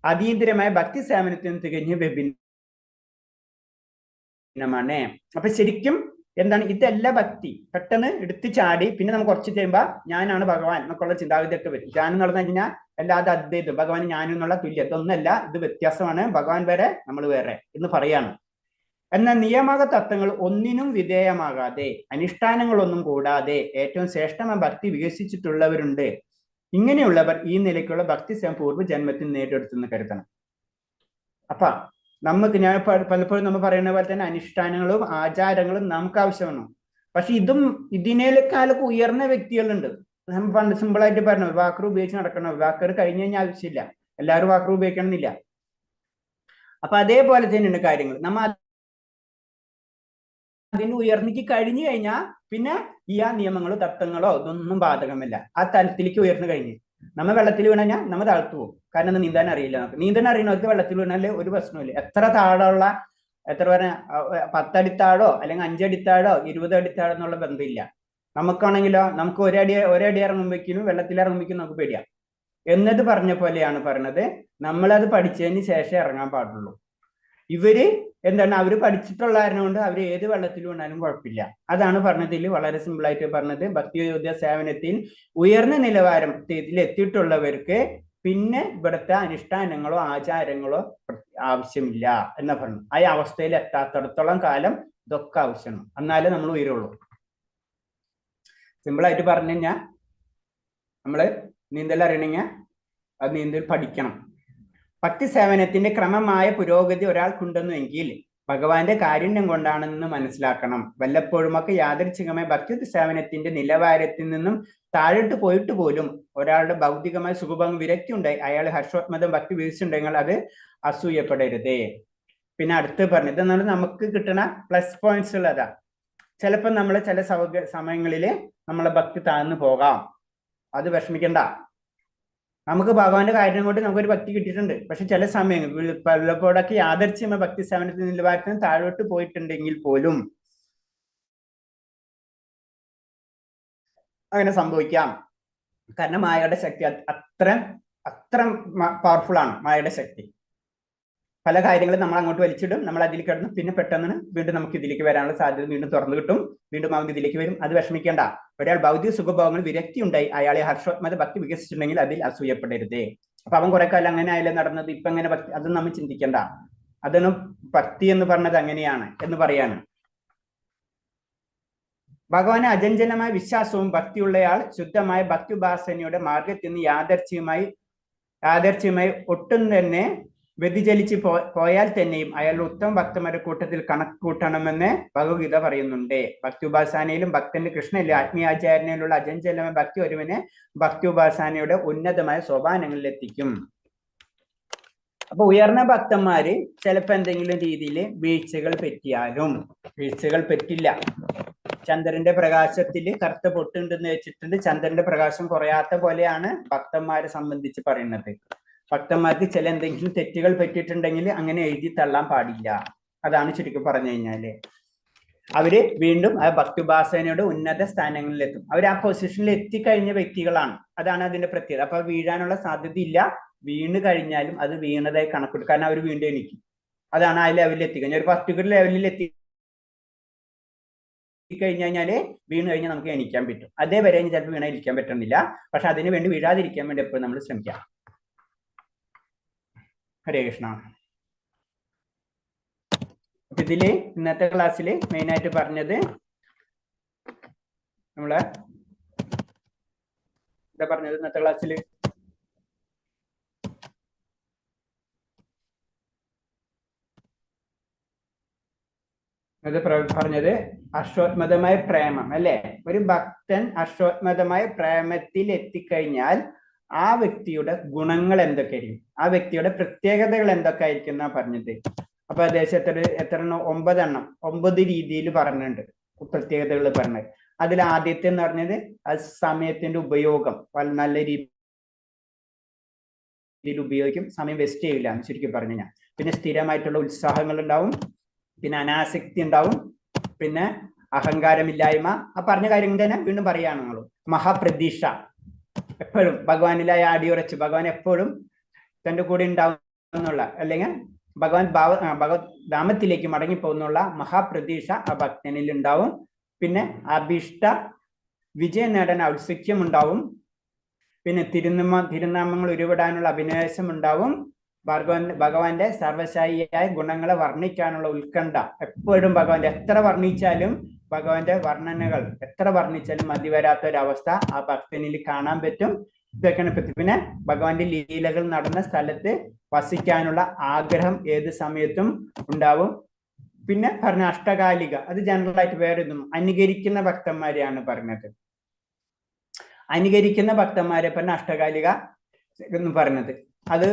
അതീന്ദ്രിയമായ ഭക്തി സേവനത്തിന് തികഞ്ഞ് വിഭിന്നമാണ്. അപ്പൊ ശരിക്കും എന്താണ് ഇതല്ല ഭക്തി. പെട്ടെന്ന് എടുത്തു ചാടി പിന്നെ നമുക്ക് കുറച്ച് കഴിയുമ്പോ ഞാനാണ് ഭഗവാൻ എന്നൊക്കെയുള്ള ചിന്താഗതിയൊക്കെ വരും. ഞാൻ എന്നുള്ളത് കഴിഞ്ഞാൽ അല്ലാതെ അദ്വൈതം ഭഗവാൻ ഞാനെന്നുള്ള തുല്യത ഒന്നല്ല, ഇത് വ്യത്യാസമാണ്. ഭഗവാൻ വേറെ നമ്മൾ വേറെ എന്ന് പറയാണ്. എന്നാൽ നിയമക തത്വങ്ങൾ ഒന്നിനും വിധേയമാകാതെ അനുഷ്ഠാനങ്ങളൊന്നും കൂടാതെ ഏറ്റവും ശ്രേഷ്ഠമായ ഭക്തി വികസിച്ചിട്ടുള്ളവരുണ്ട്. ഇങ്ങനെയുള്ളവർ ഈ നിലയ്ക്കുള്ള ഭക്തി പൂർവ്വ ജന്മത്തിൽ നേടിയെടുത്തെന്ന് കരുതണം. അപ്പൊ ഞാൻ പലപ്പോഴും നമ്മൾ പറയുന്ന പോലെ തന്നെ അനുഷ്ഠാനങ്ങളും ആചാരങ്ങളും നമുക്ക് ആവശ്യമാണ്. പക്ഷെ ഇതിനേക്കാളൊക്കെ ഉയർന്ന വ്യക്തികളുണ്ട്. നമ്മൾ പണ്ട് സിമ്പിളായിട്ട് പറഞ്ഞു വാക്കർ ഉപയോഗിച്ച് നടക്കണം. വാക്കർ കഴിഞ്ഞു കഴിഞ്ഞാൽ ആവശ്യമില്ല, എല്ലാവരും വാക്കർ ഉപയോഗിക്കണം എന്നില്ല. അപ്പൊ അതേപോലെ തന്നെയാണ് കാര്യങ്ങൾ. നമ്മ അതിന് ഉയർന്നിക്ക് കഴിഞ്ഞു കഴിഞ്ഞാൽ പിന്നെ ഈ നിയമങ്ങളോ തത്വങ്ങളോ ഇതൊന്നും ബാധകമല്ല. ആ തലത്തിലേക്ക് ഉയർന്നു കഴിഞ്ഞ് നമ്മ വെള്ളത്തിൽ വീണാൽ നമ്മ താഴ്ത്തു പോകും. കാരണം നീന്താൻ അറിയില്ല. നീന്താൻ അറിയുന്നവർക്ക് വെള്ളത്തിൽ വീണാല് ഒരു പ്രശ്നമില്ല. എത്ര താഴമുള്ള എത്ര പറഞ്ഞ 10 അടിത്താഴോ അല്ലെങ്കിൽ 5 അടിത്താഴോ 20 അടിത്താഴോ എന്നുള്ള ബന്ധമില്ല. നമുക്കാണെങ്കിലോ നമുക്ക് ഒരടി ഇറങ്ങുമ്പോഴേക്കും വെള്ളത്തിൽ ഇറങ്ങുമ്പോഴേക്കും നമുക്ക് പേടിയാം. എന്നത് പറഞ്ഞ പോലെയാണ് പറഞ്ഞത്. നമ്മളത് പഠിച്ചതിന് ശേഷം ഇറങ്ങാൻ പാടുള്ളൂ. ഇവര് എന്താണ് അവര് പഠിച്ചിട്ടുള്ള കാരണം കൊണ്ട് അവർ ഏത് വെള്ളത്തിൽ വീണാലും കുഴപ്പമില്ല. അതാണ് പറഞ്ഞതിൽ വളരെ സിമ്പിൾ ആയിട്ട് പറഞ്ഞത്. ഭക്തിയോദ്യ സേവനത്തിൽ ഉയർന്ന നിലവാരത്തിൽ എത്തിയിട്ടുള്ളവർക്ക് പിന്നെ ഇവിടുത്തെ അനുഷ്ഠാനങ്ങളോ ആചാരങ്ങളോ ആവശ്യമില്ല എന്നാ പറഞ്ഞു. ആ അവസ്ഥയിൽ എത്താത്തിടത്തോളം കാലം ഇതൊക്കെ ആവശ്യമാണ്. എന്നാലേ നമ്മൾ ഉയരുള്ളൂ. സിമ്പിൾ ആയിട്ട് പറഞ്ഞു കഴിഞ്ഞാൽ നമ്മള് നീന്തൽ അറിയണമെങ്കിൽ അത് നീന്തൽ പഠിക്കണം. ഭക്തി സേവനത്തിന്റെ ക്രമമായ പുരോഗതി ഒരാൾക്കുണ്ടെന്നുവെങ്കിൽ ഭഗവാന്റെ കാരുണ്യം കൊണ്ടാണെന്ന് മനസ്സിലാക്കണം. വല്ലപ്പോഴുമൊക്കെ യാദൃച്ഛികമായ ഭക്തി സേവനത്തിന്റെ നിലവാരത്തിൽ നിന്നും താഴോട്ട് പോയിട്ട് പോലും ഒരാളുടെ ഭൗതികമായ സുഖഭംഗം വിരക്തി ഉണ്ടായി അയാൾ ഹർഷോത്മതം ഭക്തി വീഴ്ചയുണ്ടെങ്കിൽ അത് അസൂയപ്പെടരുതേ. പിന്നെ അടുത്ത് പറഞ്ഞത് എന്നാണ് നമുക്ക് കിട്ടുന്ന പ്ലസ് പോയിന്റ്സ് ഉള്ളതാ. ചിലപ്പോൾ നമ്മൾ ചില സമയങ്ങളിൽ നമ്മളെ ഭക്തി താഴ്ന്നു പോകാം. അത് വിഷമിക്കണ്ട. നമുക്ക് ഭഗവാന്റെ കാര്യം കൊണ്ട് നമുക്കൊരു ഭക്തി കിട്ടിയിട്ടുണ്ട്. പക്ഷെ ചില സമയങ്ങൾ പലപ്പോഴൊക്കെ യാദർച്ഛ്യമ ഭക്തി സേവനത്തിന്റെ നിലവാരത്തിന് താഴോട്ട് പോയിട്ടുണ്ടെങ്കിൽ പോലും അങ്ങനെ സംഭവിക്കാം. കാരണം മായയുടെ ശക്തി അത്ര പവർഫുൾ ആണ് മായയുടെ ശക്തി. പല കാര്യങ്ങളും നമ്മൾ അങ്ങോട്ട് വലിച്ചിടും, നമ്മൾ അതിൽ കിടന്നു, പിന്നെ പെട്ടെന്ന് വീണ്ടും നമുക്ക് ഇതിലേക്ക് വരാനുള്ള സാധ്യത വീണ്ടും തുറന്നു കിട്ടും, വീണ്ടും അവൻ ഇതിലേക്ക് വരും. അത് വിഷമിക്കേണ്ട. ഒരാൾ ഭൗതിക സുഖഭോഗങ്ങൾ വിരക്തി ഉണ്ടായി അയാളെ ഹർഷോത്മത ഭക്തി വികസിച്ചിട്ടുണ്ടെങ്കിൽ അതിൽ അസൂയപ്പെടരുതേ. അപ്പൊ അവൻ കുറെ കാലം അങ്ങനെ ആയാലും നടന്നത്, ഇപ്പൊ അങ്ങനെ ഭക്തി, അതൊന്നും നമ്മൾ ചിന്തിക്കേണ്ട. അതൊന്നും ഭക്തി എന്ന് പറഞ്ഞത് അങ്ങനെയാണ് എന്ന് പറയാണ്. ഭഗവാനെ അചഞ്ചലമായ വിശ്വാസവും ഭക്തിയുള്ളയാൾ ശുദ്ധമായ ഭക്തി ഉപാസനയുടെ മാർഗത്തിൽ നിന്ന് യാദർച്ഛ്യമായി ഒട്ടും തന്നെ വ്യതിചലിച്ച് പോയാൽ തന്നെയും അയാളുടെ ഉത്തമ ഭക്തന്മാരുടെ കൂട്ടത്തിൽ കണക്ക് കൂട്ടണമെന്ന് ഭഗവത്ഗീത പറയുന്നുണ്ട്. ഭക്തി ഉപാസനയിലും ഭക്തന്റെ കൃഷ്ണനിലും ആത്മീയാചാര്യനിലുള്ള അചഞ്ചലമായ ഭക്തി ഒരുവനെ ഭക്തി ഉപാസനയുടെ ഉന്നതമായ സോപാനങ്ങളിൽ എത്തിക്കും. അപ്പൊ ഉയർന്ന ഭക്തന്മാര് ചിലപ്പോ എന്തെങ്കിലും രീതിയിൽ വീഴ്ചകൾ പറ്റില്ല. ചന്ദ്രന്റെ പ്രകാശത്തിൽ കറുത്ത പൊട്ടുണ്ടെന്ന് വെച്ചിട്ടുണ്ട്. ചന്ദ്രന്റെ പ്രകാശം കുറയാത്ത പോലെയാണ് ഭക്തന്മാരെ സംബന്ധിച്ച് പറയുന്നത്. ഭക്തന്മാർക്ക് ചില എന്തെങ്കിലും തെറ്റുകൾ പറ്റിയിട്ടുണ്ടെങ്കിൽ അങ്ങനെ എഴുതി തള്ളാൻ പാടില്ല. അതാണ് ചുരുക്കം പറഞ്ഞു കഴിഞ്ഞാല്. അവര് വീണ്ടും ആ ഭക്തിഉപാസനയുടെ ഉന്നത സ്ഥാനങ്ങളിലെത്തും. അവർ ആ പൊസിഷനിൽ എത്തിക്കഴിഞ്ഞ വ്യക്തികളാണ്. അതാണ് അതിന്റെ പ്രത്യേകത. അപ്പൊ വീഴാനുള്ള സാധ്യത ഇല്ല. വീണ് കഴിഞ്ഞാലും അത് വീണതായി കണക്കിടും. കാരണം അവർ വീണ്ടും എണീക്കും. അതാണ് ആ ലെവലിൽ എത്തിക്കഴിഞ്ഞാൽ. ഒരു പർട്ടിക്കുലർ ലെവലിൽ എത്തിക്കഴിഞ്ഞാല് വീണ് കഴിഞ്ഞാൽ നമുക്ക് എണീക്കാൻ പറ്റും. അതേവരെ ചിലപ്പോൾ വീണ ഇരിക്കാൻ പറ്റുന്നില്ല. പക്ഷെ അതിനു വേണ്ടി വീഴാതിരിക്കാൻ വേണ്ടി എപ്പോഴും നമ്മൾ ശ്രമിക്കാം. ഹരേ കൃഷ്ണ. ഇതില് ഇന്നത്തെ ക്ലാസ്സിൽ മെയിൻ ആയിട്ട് പറഞ്ഞത് നമ്മള് എന്താ പറഞ്ഞത്? ഇന്നത്തെ ക്ലാസ്സിൽ പറഞ്ഞത് അശ്വത്മതമായ പ്രേമം അല്ലെ. ഒരു ഭക്തൻ അശ്വത്മതമായ പ്രേമത്തിൽ എത്തിക്കഴിഞ്ഞാൽ ആ വ്യക്തിയുടെ ഗുണങ്ങൾ എന്തൊക്കെയായിരിക്കും, ആ വ്യക്തിയുടെ പ്രത്യേകതകൾ എന്തൊക്കെ ആയിരിക്കും എന്നാ പറഞ്ഞത്. അപ്പൊ എത്ര 9 രീതിയിൽ പറഞ്ഞിട്ടുണ്ട് പ്രത്യേകതകൾ പറഞ്ഞത്. അതിൽ ആദ്യത്തെ എന്ന് പറഞ്ഞത് സമയത്തിന്റെ ഉപയോഗം നല്ല രീതിയിൽ ഉപയോഗിക്കും, സമയം വേസ്റ്റ് ചെയ്യില്ല എന്ന് ചുരുക്കി പറഞ്ഞു ഞാൻ. പിന്നെ സ്ഥിരമായിട്ടുള്ള ഉത്സാഹങ്ങൾ ഉണ്ടാവും, പിന്നെ അനാസക്തി ഉണ്ടാവും, പിന്നെ അഹങ്കാരമില്ലായ്മ. ആ പറഞ്ഞ കാര്യങ്ങൾ തന്നെ വീണ്ടും പറയുകയാണ് നിങ്ങൾ. മഹാപ്രതീക്ഷ, എപ്പോഴും ഭഗവാനിലായി അടിയുറച്ച് ഭഗവാൻ എപ്പോഴും തൻ്റെ കൂടെ ഉണ്ടാവും എന്നുള്ള, അല്ലെങ്കിൽ ഭഗവത് ധാമത്തിലേക്ക് മടങ്ങിപ്പോകുന്നുള്ള മഹാപ്രതീക്ഷ ആ ഭക്തനിൽ ഉണ്ടാവും. പിന്നെ അഭിഷ്ട വിജയം നേടാൻ ഔത്സുക്യം ഉണ്ടാവും. പിന്നെ തിരുനാമങ്ങൾ ഉരുവിടാനുള്ള അഭിനിവേശം ഉണ്ടാവും. ഭഗവാന്റെ സർവശായിയായ ഗുണങ്ങളെ വർണ്ണിക്കാനുള്ള ഉത്കണ്ഠ. എപ്പോഴും ഭഗവാന്റെ എത്ര വർണ്ണിച്ചാലും ഭഗവാന്റെ വർണ്ണനകൾ എത്ര വർണ്ണിച്ചാലും മതി വരാത്ത ഒരവസ്ഥ ആ ഭക്തനിൽ കാണാൻ പറ്റും. ഇതൊക്കെയാണ് പറ്റി. പിന്നെ ഭഗവാന്റെ ലീലകൾ നടന്ന സ്ഥലത്ത് വസിക്കാനുള്ള ആഗ്രഹം ഏത് സമയത്തും ഉണ്ടാവും. പിന്നെ പറഞ്ഞ അഷ്ടകാലിക, അത് ജനറൽ ആയിട്ട് വേറെ ഇതും അനുകരിക്കുന്ന ഭക്തന്മാരെയാണ് പറഞ്ഞത്. അനുകരിക്കുന്ന ഭക്തന്മാരെ പറഞ്ഞ അഷ്ടകാലിക എന്ന് പറഞ്ഞത് അത്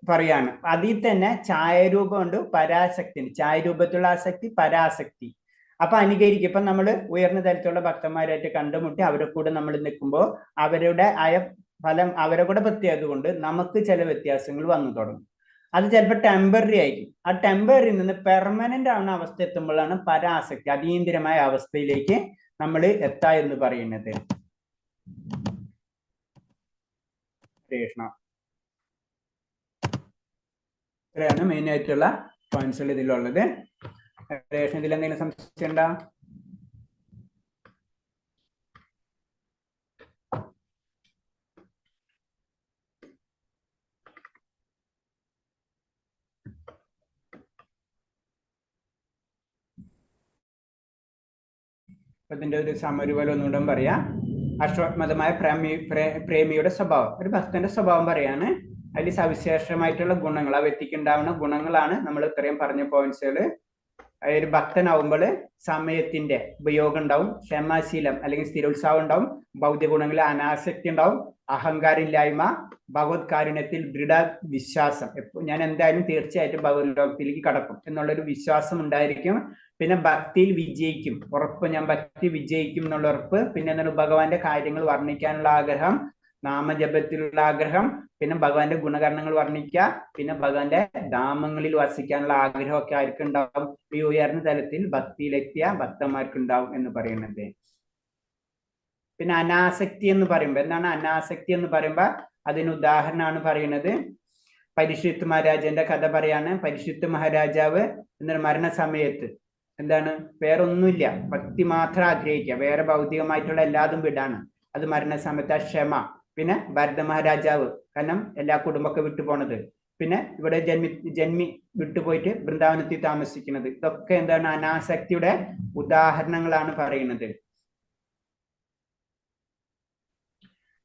പറയാണ്. അതിൽ തന്നെ ഛായരൂപമുണ്ട്, പരാശക്തി. ഛായരൂപത്തിലുള്ള ആസക്തി, പരാശക്തി. അപ്പൊ അനുകരിക്കും. ഇപ്പൊ നമ്മൾ ഉയർന്ന തരത്തിലുള്ള ഭക്തന്മാരായിട്ട് കണ്ടുമുട്ടി അവരെ കൂടെ നമ്മൾ നിൽക്കുമ്പോൾ അവരുടെ ആയ ഫലം, അവരെ കൂടെ പ്രത്യേകത കൊണ്ട് നമുക്ക് ചില വ്യത്യാസങ്ങൾ വന്നു തുടങ്ങും. അത് ചിലപ്പോൾ ടെമ്പററി ആയിരിക്കും. ആ ടെമ്പററി നിന്ന് പെർമനന്റ് ആവുന്ന അവസ്ഥ എത്തുമ്പോഴാണ് പരാശക്തി, അതീന്ദ്രമായ അവസ്ഥയിലേക്ക് നമ്മൾ എത്താ എന്ന് പറയുന്നത്. കൃഷ്ണ. ഇത്രയാണ് മെയിൻ ആയിട്ടുള്ള പോയിന്റ്സുകൾ ഇതിലുള്ളത്. ഇതിൽ എന്തെങ്കിലും സംശയം ഉണ്ടോ? ഇതിന്റെ ഒരു സമരി പോലെ ഒന്നുകൂടെ പറയാ. അശ്വത്മതമായ പ്രേമിയുടെ സ്വഭാവം, ഒരു ഭക്തന്റെ സ്വഭാവം പറയാണ്. അതിൽ സവിശേഷമായിട്ടുള്ള ഗുണങ്ങൾ, ആ വ്യക്തിക്ക് ഉണ്ടാവുന്ന ഗുണങ്ങളാണ് നമ്മൾ ഇത്രയും പറഞ്ഞ പോയിന്റ്സുകൾ. ഒരു ഭക്തനാവുമ്പോൾ സമയത്തിന്റെ ഉപയോഗം ഉണ്ടാവും, ക്ഷമാശീലം അല്ലെങ്കിൽ സ്ഥിരോത്സാഹം ഉണ്ടാവും, ഭൗതിക ഗുണങ്ങളിൽ അനാസക്തി ഉണ്ടാവും, അഹങ്കാരമില്ലായ്മ, ഭഗവത് കാരുണ്യത്തിൽ ദൃഢവിശ്വാസം, ഞാൻ എന്തായാലും തീർച്ചയായിട്ടും ഭഗവത് ലോകത്തിലേക്ക് കടക്കും എന്നുള്ളൊരു വിശ്വാസം ഉണ്ടായിരിക്കും. പിന്നെ ഭക്തിയിൽ വിജയിക്കും, ഉറപ്പ്, ഞാൻ ഭക്തി വിജയിക്കും എന്നുള്ള ഉറപ്പ്. പിന്നെ എന്താണ്, ഭഗവാന്റെ കാര്യങ്ങൾ വർണ്ണിക്കാനുള്ള ആഗ്രഹം, നാമജപത്തിലുള്ള ആഗ്രഹം, പിന്നെ ഭഗവാന്റെ ഗുണകരണങ്ങൾ വർണ്ണിക്കുക, പിന്നെ ഭഗവാന്റെ ധാമങ്ങളിൽ വസിക്കാനുള്ള ആഗ്രഹമൊക്കെ ആർക്കും ഉണ്ടാവും. ഈ ഉയർന്ന തലത്തിൽ ഭക്തിയിലെത്തിയ ഭക്തന്മാർക്ക് ഉണ്ടാവും എന്ന് പറയുന്നത്. പിന്നെ അനാസക്തി എന്ന് പറയുമ്പോൾ എന്താണ് അനാസക്തി എന്ന് പറയുമ്പോൾ അതിന് ഉദാഹരണമാണ് പറയുന്നത്. പരീക്ഷിത്ത് മഹാരാജന്റെ കഥ പറയാണ്. പരീക്ഷിത്ത് മഹാരാജാവ് എന്താണ് മരണസമയത്ത് എന്താണ് വേറൊന്നുമില്ല, ഭക്തി മാത്രം ആഗ്രഹിക്കുക, വേറെ ഭൗതികമായിട്ടുള്ള എല്ലാതും വിടാണ്. അത് മരണസമയത്ത് ക്ഷമ. പിന്നെ ഭരത മഹാരാജാവ് കാരണം എല്ലാ കുടുംബമൊക്കെ വിട്ടുപോണത്, പിന്നെ ഇവിടെ ജന്മി വിട്ടുപോയിട്ട് വൃന്ദാവനത്തിൽ താമസിക്കുന്നത്, ഇതൊക്കെ എന്താണ് അനാസക്തിയുടെ ഉദാഹരണങ്ങളാണ് പറയുന്നത്.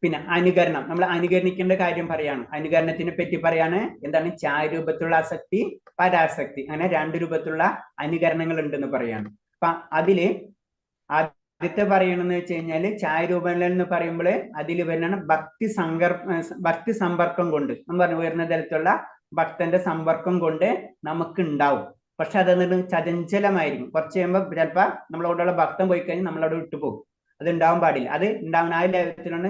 പിന്നെ അനുകരണം, നമ്മൾ അനുകരണിക്കേണ്ട കാര്യം പറയാണ്. അനുകരണത്തിനെ പറ്റി പറയാണ്. എന്താണ് ചായരൂപത്തിലുള്ള ആസക്തി, പരാസക്തി, അങ്ങനെ രണ്ട് രൂപത്തിലുള്ള അനുകരണങ്ങൾ ഉണ്ടെന്ന് പറയാണ്. അപ്പൊ അതില് ആദ്യത്തെ പറയണെന്ന് വെച്ച് കഴിഞ്ഞാല് ചായരൂപങ്ങൾ എന്ന് പറയുമ്പോൾ അതിൽ വരുന്നതാണ് ഭക്തി സമ്പർക്കം കൊണ്ട് നമ്മൾ പറഞ്ഞു ഉയർന്ന തലത്തിലുള്ള ഭക്തന്റെ സമ്പർക്കം കൊണ്ട് നമുക്ക് ഉണ്ടാവും. പക്ഷെ അതെന്നിട്ട് ചഞ്ചലമായിരിക്കും. കുറച്ച് കഴിയുമ്പോൾ ചിലപ്പോൾ നമ്മളോടുള്ള ഭക്തം പോയി കഴിഞ്ഞാൽ നമ്മളവിടെ വിട്ടുപോകും. അത് ഉണ്ടാവാൻ പാടില്ല. അത് ഉണ്ടാവുന്ന ആ ലെവത്തിലാണ്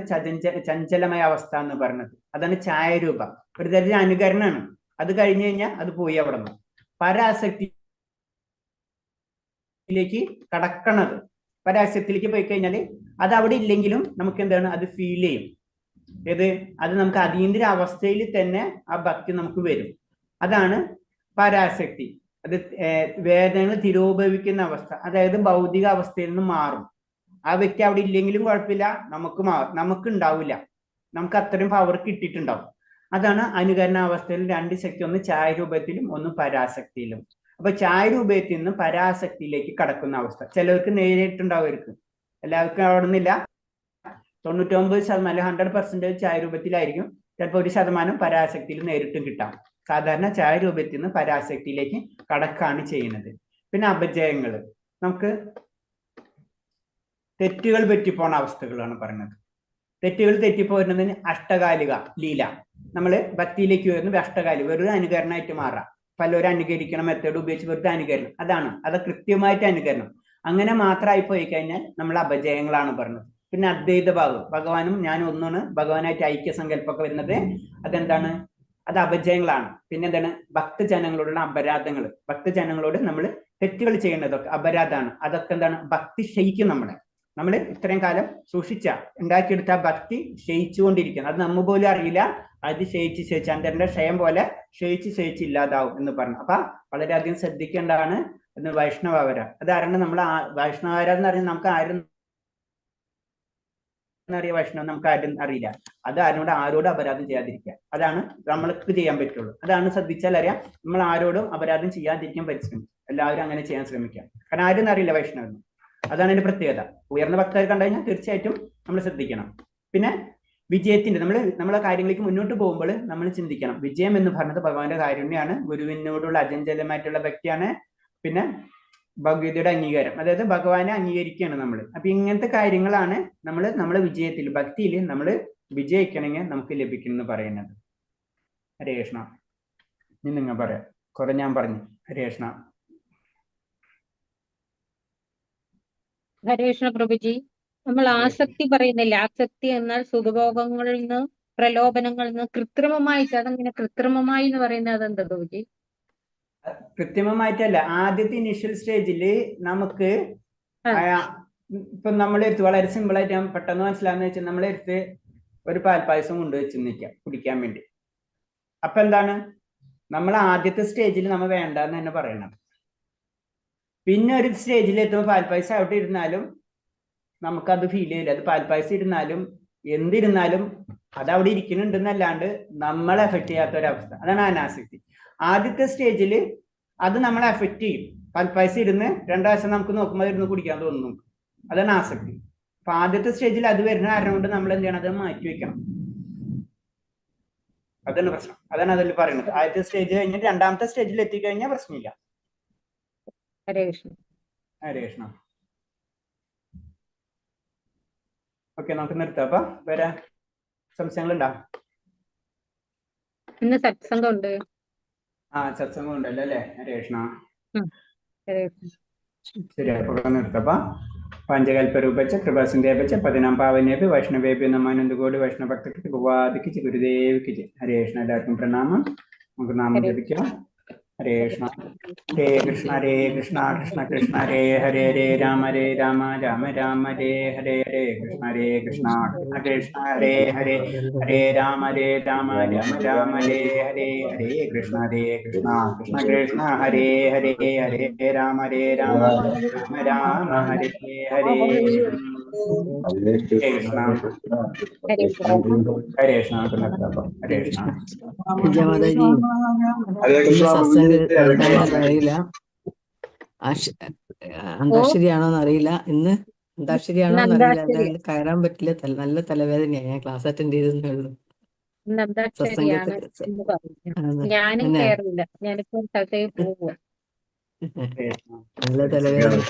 ചഞ്ചലമായ അവസ്ഥ എന്ന് പറയുന്നത്. അതാണ് ചായരൂപം. ഒരു തരത്തിൽ അനുകരണമാണ്. അത് കഴിഞ്ഞു കഴിഞ്ഞാൽ അത് പോയി അവിടെ നിന്ന് പരാസക്തിയിലേക്ക് കടക്കണത്. പരാസക്തിയിലേക്ക് പോയി കഴിഞ്ഞാൽ അത് അവിടെ ഇല്ലെങ്കിലും നമുക്ക് എന്താണ് അത് ഫീൽ ചെയ്യും. അത് നമുക്ക് അതീന്ദ്ര അവസ്ഥയിൽ തന്നെ ആ ഭക്തി നമുക്ക് വരും. അതാണ് പരാസക്തി. അത് വേദനകൾ തിരോഭവിക്കുന്ന അവസ്ഥ, അതായത് ഭൗതിക അവസ്ഥയിൽ നിന്ന് മാറും. ആ വ്യക്തി അവിടെ ഇല്ലെങ്കിലും കുഴപ്പമില്ല, നമുക്ക് ഉണ്ടാവില്ല, നമുക്ക് അത്രയും പവർ കിട്ടിയിട്ടുണ്ടാവും. അതാണ് അനുകരണാവസ്ഥയിൽ രണ്ട് ശക്തി, ഒന്ന് ചായരൂപത്തിലും ഒന്ന് പരാസക്തിയിലും. അപ്പൊ ചായരൂപത്തിൽ നിന്ന് പരാസക്തിയിലേക്ക് കടക്കുന്ന അവസ്ഥ ചിലർക്ക് നേരിട്ടുണ്ടാവുമായിരിക്കും, എല്ലാവർക്കും അവിടെ നിന്നില്ല. 99% 100% ചായരൂപത്തിലായിരിക്കും, ചിലപ്പോൾ 1% പരാസക്തിയിൽ നേരിട്ടും കിട്ടാം. സാധാരണ ചായരൂപത്തിൽ നിന്ന് പരാസക്തിയിലേക്ക് കടക്കാണ് ചെയ്യുന്നത്. പിന്നെ അപജയങ്ങൾ, നമുക്ക് തെറ്റുകൾ പറ്റിപ്പോണ അവസ്ഥകളാണ് പറയുന്നത്. തെറ്റുകൾ തെറ്റിപ്പോരുന്നതിന് അഷ്ടകാലിക ലീല, നമ്മൾ ഭക്തിയിലേക്ക് വരുന്നത് അഷ്ടകാലിക, വെറുതെ അനുകരണമായിട്ട് മാറാം. പലരും അനുകരിക്കണം മെത്തേഡ് ഉപയോഗിച്ച് വെറുതെ അനുകരണം, അത് കൃത്യമായിട്ട് അനുകരണം. അങ്ങനെ മാത്രമായി പോയി കഴിഞ്ഞാൽ നമ്മൾ അപജയങ്ങളാണ് പറയുന്നത്. പിന്നെ അദ്വൈത ഭാവം, ഭഗവാനും ഞാനും ഒന്നാണ്, ഭഗവാനായിട്ട് ഐക്യസങ്കല്പമൊക്കെ വരുന്നത് അതെന്താണ്, അത് അപജയങ്ങളാണ്. പിന്നെ എന്താണ് ഭക്തജനങ്ങളോടുള്ള അപരാധങ്ങൾ, ഭക്തജനങ്ങളോട് നമ്മൾ തെറ്റുകൾ ചെയ്യേണ്ടതൊക്കെ അപരാധമാണ്. അതൊക്കെ എന്താണ് ഭക്തി ക്ഷയിക്കും. നമ്മൾ ഇത്രയും കാലം ഉണ്ടാക്കിയെടുത്ത ഭക്തി ക്ഷയിച്ചുകൊണ്ടിരിക്കുന്നത്, അത് നമ്മ പോലും അറിയില്ല. അത് ക്ഷയിച്ച് ചന്ദ്രന്റെ ക്ഷയം പോലെ ക്ഷയിച്ച് ഇല്ലാതാവും എന്ന് പറഞ്ഞു. അപ്പൊ വളരെയധികം ശ്രദ്ധിക്കേണ്ടതാണ് എന്ന് വൈഷ്ണവര. അതാരണം നമ്മൾ വൈഷ്ണവര എന്ന് പറയുന്നത് നമുക്ക് ആരും അറിയാം, വൈഷ്ണവ നമുക്ക് ആരും അറിയില്ല. അത് ആരോടും അപരാധം ചെയ്യാതിരിക്കുക, അതാണ് നമ്മൾക്ക് ചെയ്യാൻ പറ്റുള്ളൂ. അതാണ് ശ്രദ്ധിച്ചാൽ അറിയാം. നമ്മൾ ആരോടും അപരാധം ചെയ്യാതിരിക്കാൻ പരിശ്രമിക്കും. എല്ലാവരും അങ്ങനെ ചെയ്യാൻ ശ്രമിക്കാം. കാരണം ആരും അറിയില്ല വൈഷ്ണവന്. അതാണ് അതിന്റെ പ്രത്യേകത. ഉയർന്ന ഭക്തർ കണ്ടു കഴിഞ്ഞാൽ തീർച്ചയായിട്ടും നമ്മൾ ശ്രദ്ധിക്കണം. പിന്നെ വിജയത്തിന്റെ നമ്മളെ കാര്യങ്ങളിലേക്ക് മുന്നോട്ട് പോകുമ്പോൾ നമ്മൾ ചിന്തിക്കണം, വിജയം എന്ന് പറയുന്നത് ഭഗവാന്റെ കാരുണ്യാണ്, ഗുരുവിനോടുള്ള അചഞ്ചലമായിട്ടുള്ള ഭക്തിയാണ്, പിന്നെ ഭഗവതിയുടെ അംഗീകാരം, അതായത് ഭഗവാനെ അംഗീകരിക്കുകയാണ് നമ്മൾ. അപ്പൊ ഇങ്ങനത്തെ കാര്യങ്ങളാണ് നമ്മളെ വിജയത്തിൽ ഭക്തിയിൽ നമ്മൾ വിജയിക്കണമെങ്കിൽ നമുക്ക് ലഭിക്കണം എന്ന് പറയുന്നത്. ഹരേ കൃഷ്ണ. ഇനി നിങ്ങൾ പറയാം, കുറെ ഞാൻ പറഞ്ഞു. ഹരേ കൃഷ്ണ. ഹരേ കൃഷ്ണ പ്രഭുജി. നമ്മൾ ആസക്തി പറയുന്നില്ല, ആസക്തി എന്നാൽ സുഖഭോഗങ്ങളിൽ നിന്ന് പ്രലോഭനങ്ങളിൽ നിന്ന് കൃത്രിമമായിട്ട്, അതെങ്ങനെ കൃത്രിമമായി എന്ന് പറയുന്നത് അതെന്താ പ്രഭുജി? കൃത്രിമമായിട്ടല്ല, ആദ്യത്തെ ഇനീഷ്യൽ സ്റ്റേജിൽ നമുക്ക് ഇപ്പൊ നമ്മളെടുത്ത് വളരെ സിമ്പിൾ ആയിട്ട് ഞാൻ പെട്ടെന്ന് മനസ്സിലാന്ന് വെച്ചാൽ നമ്മളെടുത്ത് ഒരു പാൽപ്പായസം കൊണ്ടുവച്ച് നിൽക്കാം കുടിക്കാൻ വേണ്ടി. അപ്പൊ എന്താണ്, നമ്മൾ ആദ്യത്തെ സ്റ്റേജിൽ നമ്മൾ വേണ്ടെന്ന് തന്നെ പറയണം. പിന്നെ ഒരു സ്റ്റേജിൽ എത്തുമ്പോൾ പാൽപ്പായസം അവിടെ ഇരുന്നാലും നമുക്കത് ഫീൽ ചെയ്യില്ല. അത് പാൽപ്പായസം ഇരുന്നാലും എന്തിരുന്നാലും അത് അവിടെ ഇരിക്കുന്നുണ്ടെന്നല്ലാണ്ട് നമ്മളെ എഫക്ട് ചെയ്യാത്ത ഒരവസ്ഥ, അതാണ് അനാസക്തി. ആദ്യത്തെ സ്റ്റേജിൽ അത് നമ്മളെ എഫക്ട് ചെയ്യും. പാൽപ്പായസം ഇരുന്ന് 2 ദിവസം നമുക്ക് നോക്കുമ്പോൾ ഇരുന്ന് കുടിക്കാൻ തോന്നുന്നു, അതാണ് ആസക്തി. അപ്പൊ ആദ്യത്തെ സ്റ്റേജിൽ അത് വരുന്ന കാരണം കൊണ്ട് നമ്മൾ എന്ത് ചെയ്യണം, അത് മാറ്റി വെക്കണം. അതാണ് പ്രശ്നം. അതാണ് അതിൽ പറയുന്നത്. ആദ്യത്തെ സ്റ്റേജ് കഴിഞ്ഞിട്ട് 2ാമത്തെ സ്റ്റേജിൽ എത്തിക്കഴിഞ്ഞാൽ പ്രശ്നമില്ല. ഹരേ കൃഷ്ണ. ഹരേ കൃഷ്ണ. ഓക്കെ, നമുക്ക് നിർത്താം. അപ്പൊ വേറെ സംശയങ്ങളുണ്ടോ? ഇന്ന് സത്സംഗം ഉണ്ട്. സത്സംഗം ഉണ്ടല്ലോ അല്ലേ? ഹരേ കൃഷ്ണ. ഹരേ കൃഷ്ണ. ശരി, അപ്പൊ നിർത്തപ്പ. പാഞ്ചകൽപരൂപച്ച കൃപാസിന്ദേവച്ച പതിനാം പാവനേപി വൈഷ്ണവേപി നമാനന്ദകോടി വൈഷ്ണവ ഭക്തർക്ക് ഭഗവാദിക്ക് ഗുരുദേവിക്ക് ഹരേ കൃഷ്ണ. എല്ലാവർക്കും പ്രണാമം. നമുക്ക് നാമം ജപിക്കാം. ഹരേ കൃഷ്ണ ഹരേ കൃഷ്ണ കൃഷ്ണ കൃഷ്ണ ഹരേ ഹരേ രാമ രാമ രാമ ഹരേ ഹരേ കൃഷ്ണ കൃഷ്ണ കൃഷ്ണ ഹരേ ഹരേ രാമ രാമ രാമ ഹരേ ഹരേ കൃഷ്ണ കൃഷ്ണ കൃഷ്ണ ഹരേ രാമ രാമ രാമ ഹരേ ഹരേ കൃഷ്ണ. ഹരേ കൃഷ്ണ ഹരേ കൃഷ്ണ. വിജയമാതാജി സത്സംഗം എന്താണെന്ന് അറിയില്ല, അന്താക്ഷരിയാണോന്ന് അറിയില്ല. ഇന്ന് അന്താക്ഷരിയാണോന്ന് അറിയില്ല. എന്തായാലും കയറാൻ പറ്റില്ല. നല്ല തലവേദനയാണ്. ഞാൻ ക്ലാസ് അറ്റൻഡ് ചെയ്തേ ഉള്ളൂ. അന്താക്ഷരിയാണ് എന്ന് പറഞ്ഞു. ഞാനും കയറില്ല. ഞാനിപ്പോ സ്ഥലത്തേക്ക് പോവുക. നല്ല തലവേദന.